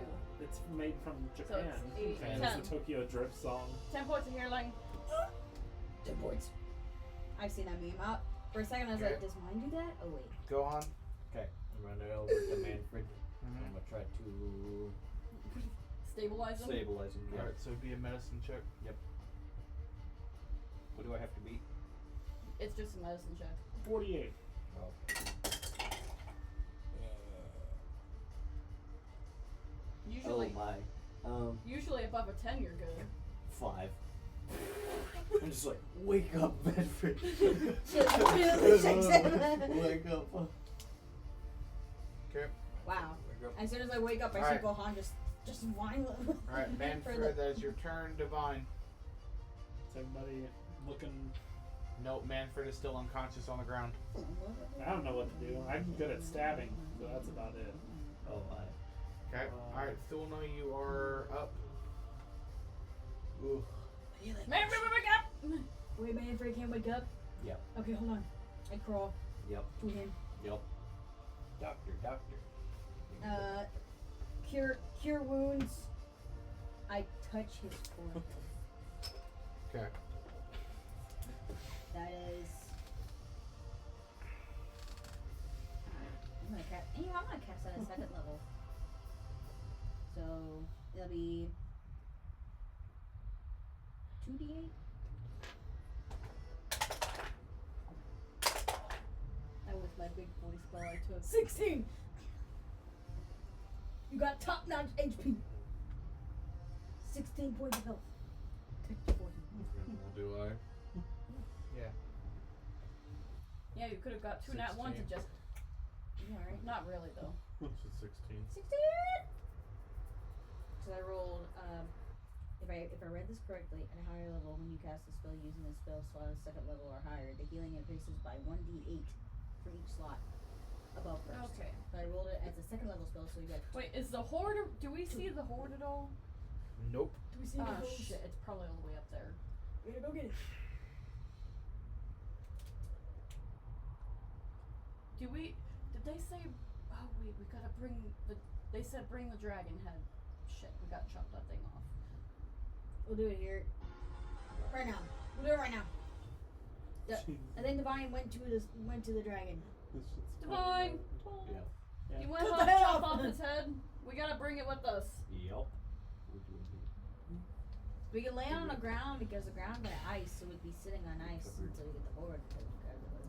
it's made from Japan. eight, and 10. it's the Tokyo Drift song. 10 points of healing. 10 points. I've seen that meme out. For a second, I was Okay. like, does mine do that? Oh, wait. Go on. Okay, I'm running over to Manfred. I'm Mhm. gonna try to Stabilize them. stabilize him. Yeah. Alright, so it'd be a medicine check. What do I have to beat? It's just a medicine check. 48. Oh. Usually, Oh my. usually above a 10, you're good. 5. I'm just like, wake up, Manfred. Shit, really shakes him. Wake up. Okay. Wow. Wake up. As soon as I wake up, I Alright. see Gohan just whine. Alright, Manfred, that is your turn. Divine. Is everybody looking? Nope, Manfred is still unconscious on the ground. I don't know what to do. I'm good at stabbing, so that's about it. Oh my. Okay. Alright, Thulna, you are up. Ooh. Manfred, wake up! Wait, Manfred can't wake up? Yep. Okay, hold on. I crawl Yep. to him. Yep. Doctor. Cure wounds. I touch his forehead. Okay. That is. I'm gonna cast that at second level. So it'll be 2d8. That was my big boy spell I took. 16. You got top notch HP. 16 points of health. Take 40. Do I? Yeah. Yeah, you could have got 2 nat 1 to 16. just. Yeah, right. Not really, though. It's a 16. 16. So I rolled. If I read this correctly, at a higher level, when you cast a spell using a spell slot at second level or higher, the healing increases by 1d8 for each slot above first. Okay. But I rolled it as a second level spell, so you got. Wait, is the horde. Do we see the horde at all? Nope. Do we see Oh, shit. It's probably all the way up there. We gotta go get it. Do we. Did they say. Oh, wait, we gotta bring the. They said bring the dragon head. Shit, we gotta chop that thing off. We'll do it here. Right now. We'll do it right now. I think Divine went to the dragon. Divine! Yeah. You went Cut to the head chop off. off his head? We gotta bring it with us. Yep. We can lay on the ground because the ground got ice, so we'd be sitting on ice until we get the horde.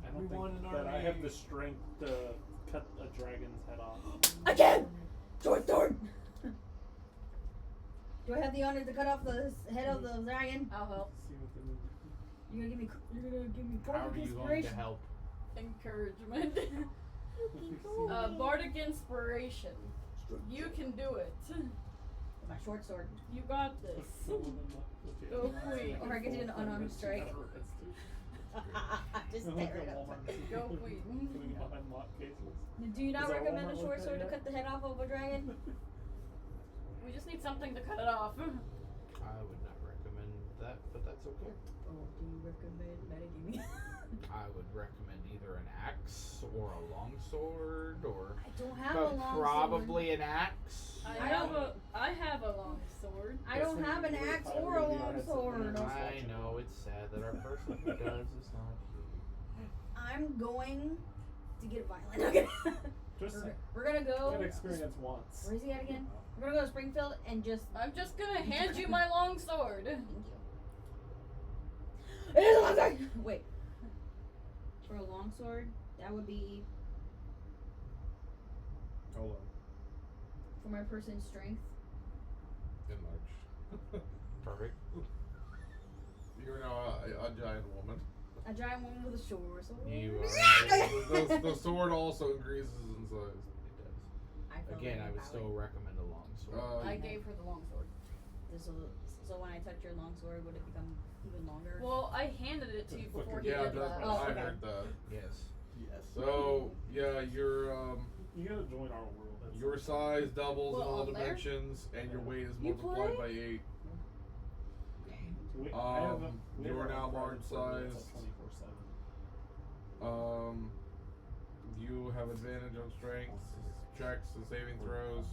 I don't Everyone think in that I army. have the strength to cut a dragon's head off. Again! Short sword! Do I have the honor to cut off the head of the dragon? I'll help. See what they You're gonna give me How are bardic you going to inspiration. help? Encouragement. Bardic inspiration. You can do it. My short sword. You got this. Go queen. Or I get you an unarmed strike. Just tear it up. Go queen. Putting behind lock cases. Do you not Is that recommend a Walmart short like sword to that cut the head off of a dragon? We just need something to cut it off. I would not recommend that, but that's okay. Oh, do you recommend metagaming? I would recommend either an axe or a longsword or I don't have but a long probably an axe. I have a long sword. I don't have an axe or a long sword. I know it's sad that our person who does is not you. I'm going to get violent. Okay. Just We're gonna go. get experience once. Where is he at again? We're gonna go to Springfield and just. I'm just gonna hand you my long sword. Thank you. It is a long sword. Wait. For a long sword, that would be Hold on. for my person's strength. Enlarge. Perfect. You're now a giant woman. A giant woman with a sword. You are. The sword also increases in size. It does. I feel Again, very I would empowered. still recommend a longsword. I gave her the long sword. This will So when I touch your longsword, would it become even longer? Well, I handed it to you before he Yeah, did that's that. what Oh, I okay. heard that. Yes. Yes. So yeah, your You gotta join our world. That's your size doubles in Well, all on there? dimensions, and your weight is You multiplied play? by 8. We have you are our now own large private server that's size. 24/7. You have advantage on strength checks and saving throws,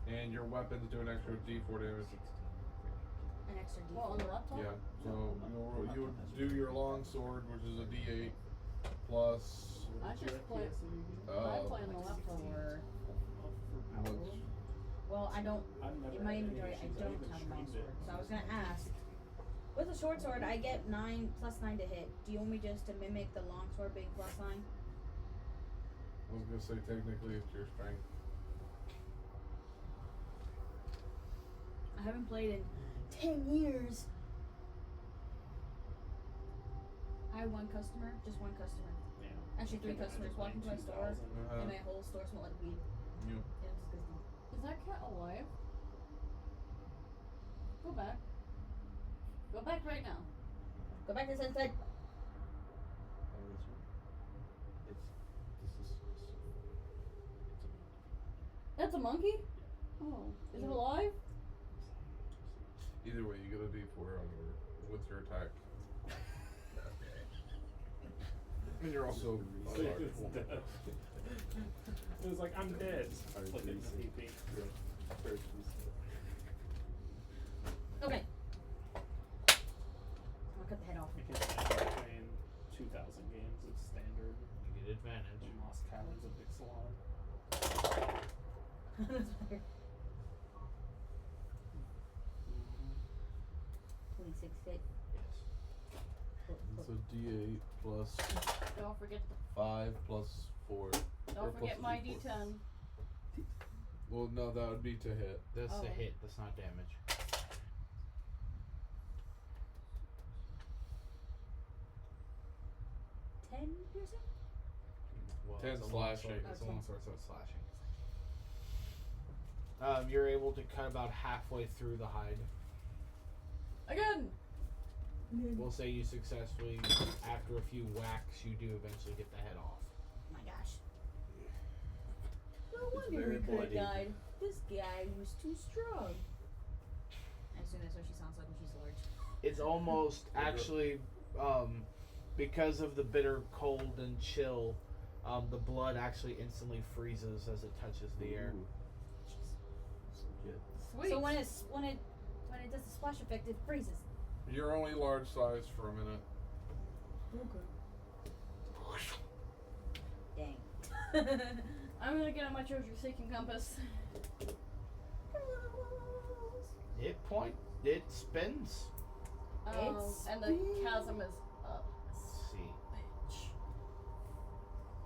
and your weapons do an extra D4 damage. An extra D4. Well, on the laptop? Yeah, so you do your long sword, which is a D8 plus. I just play. I play on the laptop. Or, what's- well, I don't. I've never In my had any inventory, I issues. don't even have a streamed long sword. it. So I was gonna ask. With a short sword, I get 9 plus 9 to hit. Do you want me just to mimic the long sword being plus 9? I was gonna say technically it's your strength. I haven't played in 10 years. I have one customer, just one customer. Yeah. Actually, 3 I can customers imagine walk into my playing store, 2000. and my whole store smelled like weed. You. Yeah, it's disgusting. Is that cat alive? Go back. Go back right now. Go back to the inside. That's a monkey? Oh. Is it alive? Either way, you get a D4 on your with your attack. And you're also a large It's woman. dead. It was like, I'm dead. Look at the PP. Okay. I'll cut the head off. I can imagine playing 2,000 games. It's standard. You get advantage. In Lost Caverns of Ixalan. That's better. 26 hit. Yes. It's a D8 plus Don't forget 5 plus 4. Or don't plus forget a my D4. D10. Well, no, that would be to hit. That's a Oh. hit. That's not damage. Piercing? Well, 10 it's a long slashing. sword. It's a Okay. long sword, so it's slashing. You're able to cut about halfway through the hide. Again! We'll say you successfully, after a few whacks, you do eventually get the head off. My gosh. No It's wonder very he could have bloody. died. This guy was too strong. I assume that's what she sounds like when she's large. It's almost actually, because of the bitter cold and chill, the blood actually instantly freezes as it touches the air. Sweet. So when it does the splash effect, it freezes. You're only large size for a minute. Dang. I'm gonna get on my treasure seeking compass. It spins. And the chasm is up. Let's see.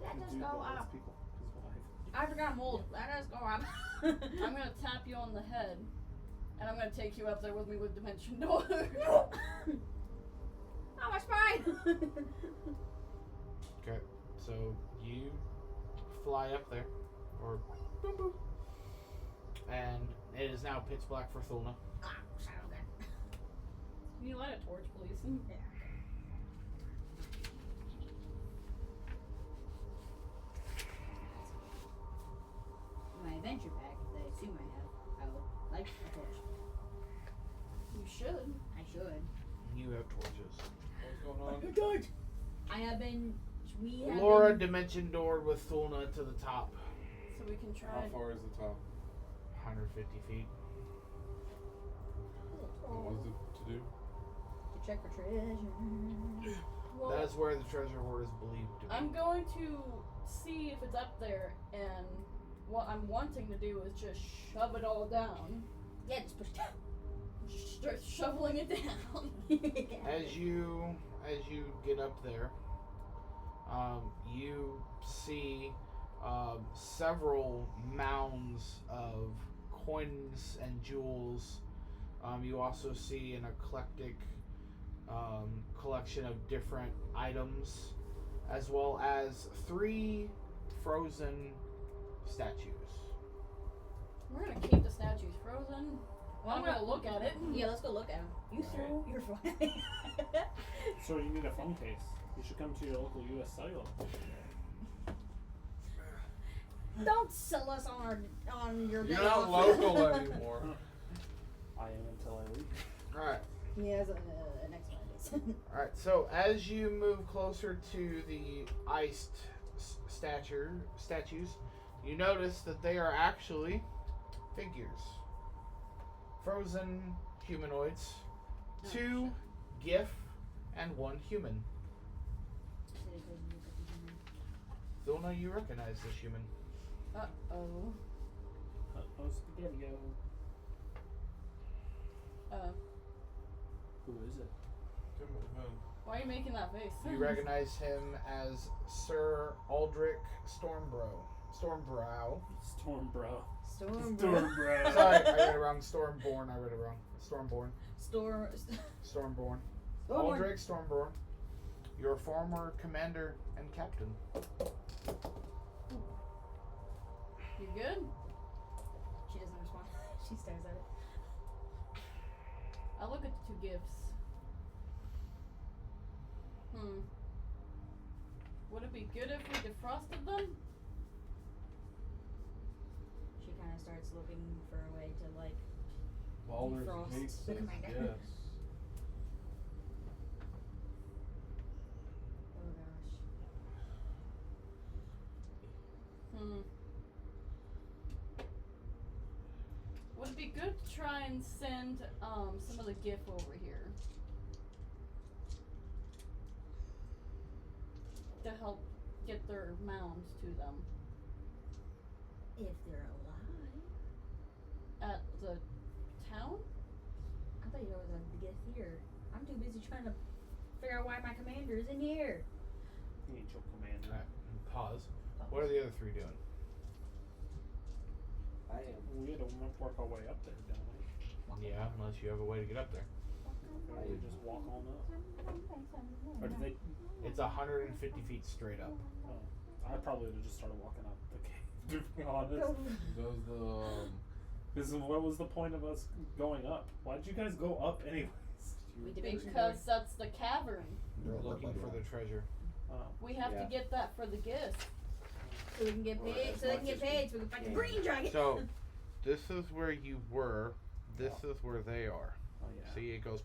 Let us Dude, go well, that's up. people. His wife. I forgot I'm old. Let us go up. I'm gonna tap you on the head, and I'm gonna take you up there with me with Dimension Door. Oh, my spine! Okay, so you fly up there, or boom boom, and it is now pitch black for Thulna. Ah, son of a gun. Can you light a torch, please? Yeah. My adventure pack that I assume I have, I will light a torch. You should. I should. You have torches. What's going on? I have been. We have Laura been. dimension door with Thulna to the top, So we can try. How far is the top? 150 feet. What was it to do? To check for treasure. Well, That is where the treasure hoard is believed to be. I'm going to see if it's up there, and what I'm wanting to do is just shove it all down. Yeah, just push it down. Just start shoveling it down. As you get up there, you see several mounds of coins and jewels. You also see an eclectic collection of different items, as well as 3 frozen statues. We're gonna keep the statues frozen. Well, I'm gonna look at it. Yeah, let's go look at him. You threw your flag. So you need a phone case. You should come to your local U.S. cellular. Don't sell us on your. You're day not off. local anymore. I am until I leave. Alright. He has an extra. Alright, so as you move closer to the iced statues, you notice that they are actually figures. Frozen humanoids. Oh, 2 Gif and 1 human. Thilna, you recognize this human. Uh-oh. Uh-oh, spaghetti-o. Who is it? Why are you making that face? You recognize him as Sir Aldrich Stormbrow. Stormbrow. Storm bro. Storm. Storm bro. Sorry, I read it wrong. Stormborn. I read it wrong. Stormborn. Stormborn. Aldrich Stormborn. Your former commander and captain. You good? She doesn't respond. She stares at it. I look at the 2 gifts. Would it be good if we defrosted them? She kind of starts looking for a way to like. Baldur's Defrost Gate the says commander. yes. Oh gosh. Would it be good to try and send some of the GIF over here to help get their mounds to them If they're alive. at the town? I thought you were going to get here. I'm too busy trying to figure out why my commander is in here. He ain't your commander. Alright, pause. What are the other 3 doing? We had to work our way up there, don't we? Yeah, unless you have a way to get up there. Or we just walk on up. Or did they? It's 150 feet straight up. Oh, I probably would have just started walking up the cave. To be honest, Does the because what was the point of us going up? Why'd you guys go up anyways? We debated. Because that's the cavern. They're looking for the treasure. We have to get that for the gift. So we can get Well, paid. as So they much can get as paid. we So we can fight the can. green dragon. So, this is where you were. This is where they are. Oh yeah. See, it goes.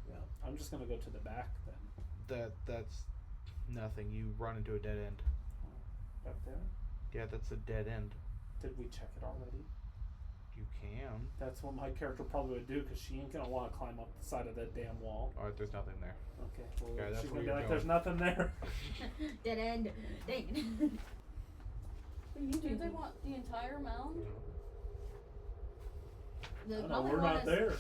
Yeah. I'm just gonna go to the back then. That's nothing. You run into a dead end. Back there. Yeah, that's a dead end. Did we check it already? You can. That's what my character probably would do because she ain't gonna want to climb up the side of that damn wall. Alright, there's nothing there. Okay. Well, Okay, that's she's where gonna be you're like, going. "There's nothing there." Dead end. Dang it. What do you Do do? they want the entire mound? They No, probably we're want not us- there.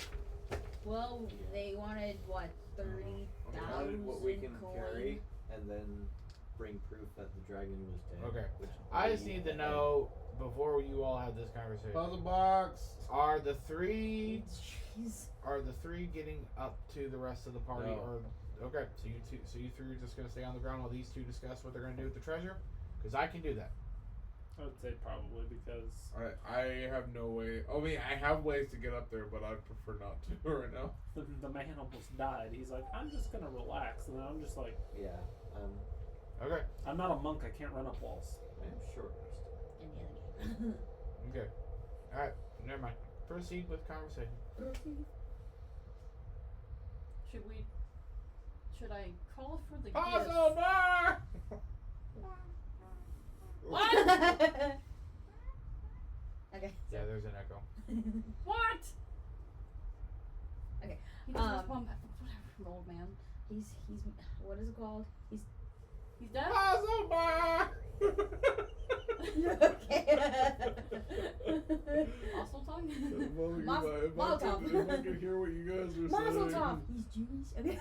Well, they wanted what, 30,000 What we can coin. carry, and then bring proof that the dragon was dead. Okay. Which I we just need to had. know, before you all have this conversation, puzzle box? are the 3 Jeez. getting up to the rest of the party? No. Or okay, so you 3 are just gonna stay on the ground while these 2 discuss what they're gonna do with the treasure? Because I can do that. I would say probably because I have no way. I mean, I have ways to get up there, but I'd prefer not to right now. the man almost died. He's like, I'm just gonna relax, and then I'm just like, Yeah. Okay. I'm not a monk. I can't run up walls. I am short rest. In the other game. Okay. Alright, never mind. Proceed with conversation. Should I call for the Puzzle gift? bar! What? Okay. Yeah, there's an echo. What? Okay. He doesn't respond back. Whatever, old man. He's what is it called? He's dead? Puzzle bar! okay. Hostile tongue? If I could hear what you guys are Mazel saying. tov. He's Jewish. Okay.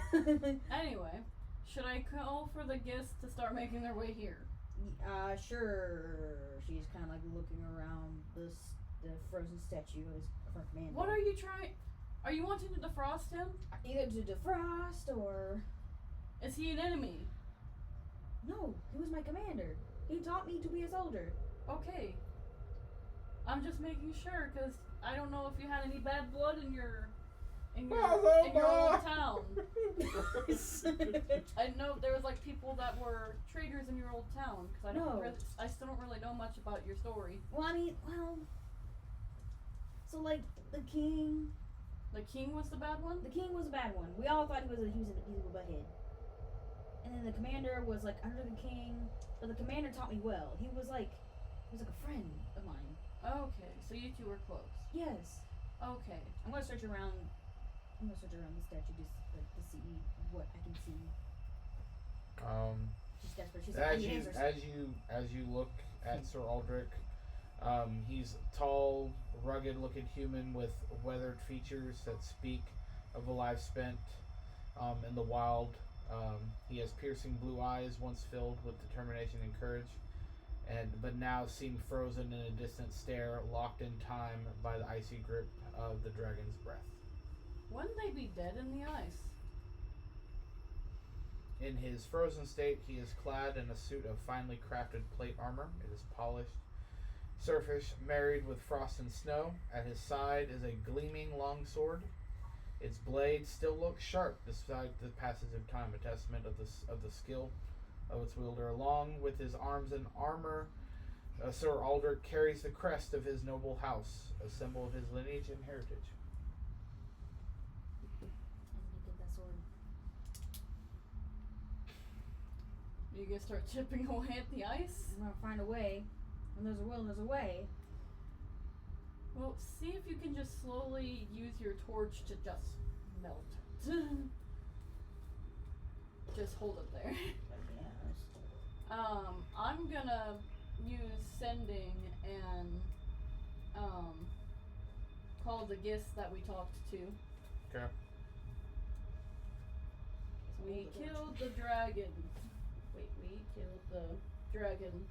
Anyway, should I call for the gifts to start making their way here? Sure. She's kind of like looking around the frozen statue of her commander. What are you trying? Are you wanting to defrost him? Either to defrost or Is he an enemy? no. He was my commander. He taught me to be a soldier. Okay. I'm just making sure, because I don't know if you had any bad blood in your old town. I know there was like people that were traitors in your old town because I still don't really know much about your story. Well, I mean, so like the king. The king was the bad one? The king was a bad one. We all thought he was a butthead. And then the commander was like under the king, but the commander taught me well. He was like a friend of mine. Okay, so you two were close. Yes. Okay. I'm gonna search around the statue just like to see what I can see. She's desperate. She's as you look at Sir Aldrich, he's tall, rugged-looking human with weathered features that speak of a life spent in the wild. He has piercing blue eyes, once filled with determination and courage, but now seem frozen in a distant stare, locked in time by the icy grip of the dragon's breath. Wouldn't they be dead in the ice? In his frozen state, he is clad in a suit of finely crafted plate armor. It is polished surface married with frost and snow. At his side is a gleaming long sword. Its blade still looks sharp despite the passage of time, a testament of the skill of its wielder. Along with his arms and armor, Sir Aldrich carries the crest of his noble house, a symbol of his lineage and heritage. Get that sword. You gonna start chipping away at the ice? I'm gonna find a way. When there's a will, there's a way. Well, see if you can just slowly use your torch to just melt it. Just hold it there. I'm gonna use sending and call the gifts that we talked to. Okay. We killed the dragon. Wait, we killed the dragon.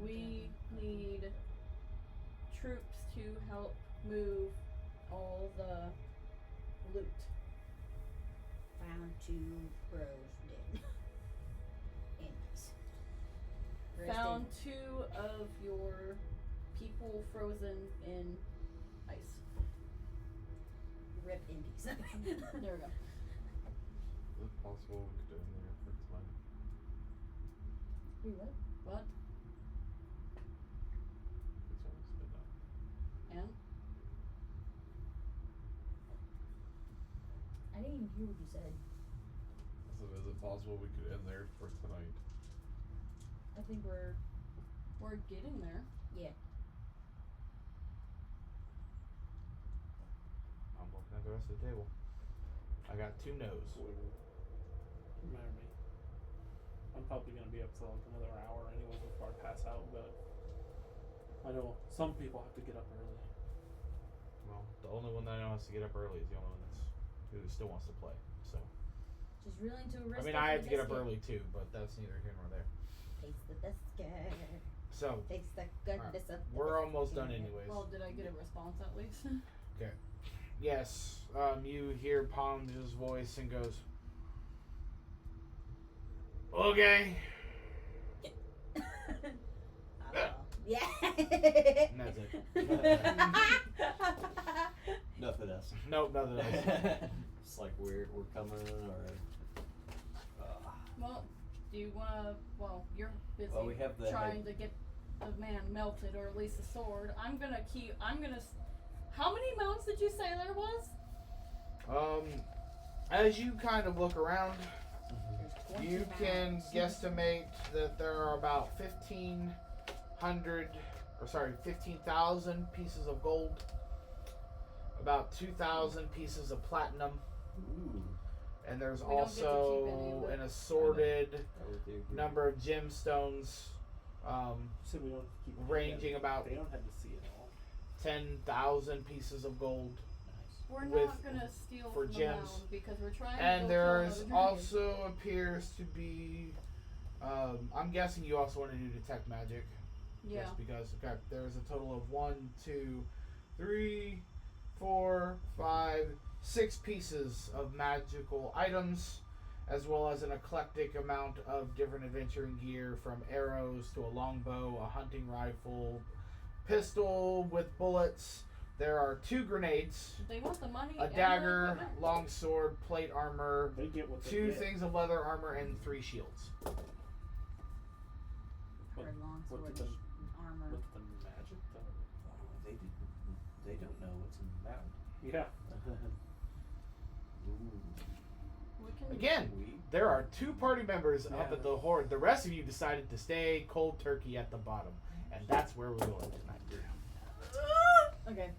We need troops to help move all the loot. Found 2 bros dead. Enemies. Found 2 of your people frozen in ice. Rip in peace. There we go. Is it possible we could end there for tonight? Wait, what? What? It's almost midnight. And? I didn't even hear what you said. So is it possible we could end there for tonight? I think we're getting there. yeah. I'm looking at the rest of the table. I got 2 no's. Remember me. I'm probably gonna be up for like another hour anyway before I pass out, but I know some people have to get up early. Well, the only one that I know has to get up early is the only one who still wants to play. So. Just willing to risk. I mean, I have to get up early too, but that's neither here nor there. Taste the biscuit. So. Taste the goodness of the we're almost done biscuit. anyways. Well, did I get a response at least? Okay. Yes. You hear Palm's voice and goes, okay. Yeah. And that's it. Nothing else. Nope, nothing else. It's like we're coming or. Well, do you wanna? Well, you're busy Well, we have the trying to get the man melted, or at least a sword. How many mounts did you say there was? As you kind of look around, you can guesstimate that there are about 15,000 pieces of gold, about 2,000 pieces of platinum, Ooh. and there's We don't get to keep any also of it. an assorted That would be a number of gemstones, So we don't keep ranging about They don't have to see it all. 10,000 pieces of gold. nice. We're With- not gonna steal for from the gems. mound because we're trying to And go there's kill another dragon. also appears to be, I'm guessing you also want to do detect magic. Yeah. Just because there's a total of 1, 2, 3, 4, 5, 6 pieces of magical items, as well as an eclectic amount of different adventuring gear, from arrows to a longbow, a hunting rifle, pistol with bullets. There are 2 grenades, They want the money. a and the dagger, equipment. long sword, plate armor, They get what they 2 get. things of leather armor, and 3 shields. What, Or long what sword did the, armor. what did the magic though? They don't know what's in the mound. Yeah. We can- Again, there are 2 party members up Yeah. at the horde. The rest of you decided to stay cold turkey at the bottom, and that's where we're going tonight. Okay.